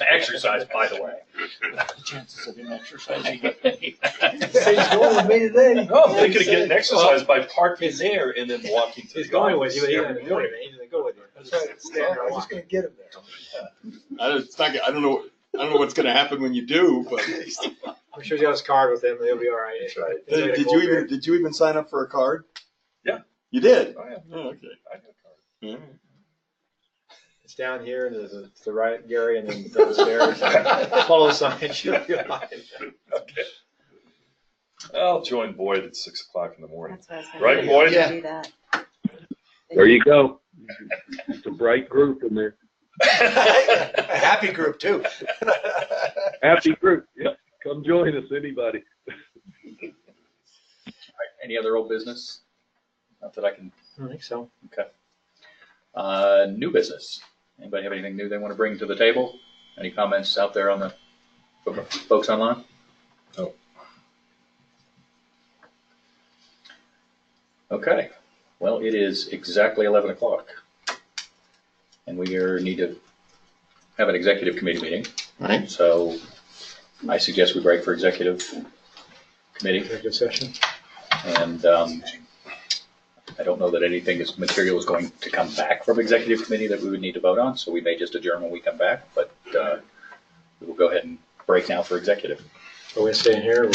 exercise, by the way. The chances of him exercising. He's going with me today. Oh, I'm thinking of getting exercise by parking there and then walking to the going with you, but he office didn't every morning. go with you. That's right. I was just gonna get him there. I don't know what's going to happen when you do, but I'm sure he has a card with him. He'll be all right. That's right. did you even sign up for a card? Yeah. You did? Oh, yeah. Oh, okay. I got a card. It's down here, and there's to the right, Gary, and then downstairs. Follow the sign. You'll be fine. Okay. I'll join Boyd at 6 o'clock in the morning. That's what I was gonna Right, do. Boyd? Do that. There you go. It's a bright group in there. A happy group, too. Happy group. Yeah. Come join us, anybody. All right, any other old business? Not that I can. I don't think so. Okay. New business. Anybody have anything new they want to bring to the table? Any comments out there on the folks online? No. Okay. Well, it is exactly 11 o'clock. And we need to have an executive committee meeting. Right. So I suggest we break for executive committee. Executive session. And I don't know that anything material is going to come back from executive committee that we would need to vote on. So we may just adjourn when we come back. But we will go ahead and break now for executive. Are we staying here? We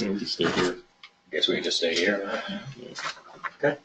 can stay here. I guess we can just stay here. Okay.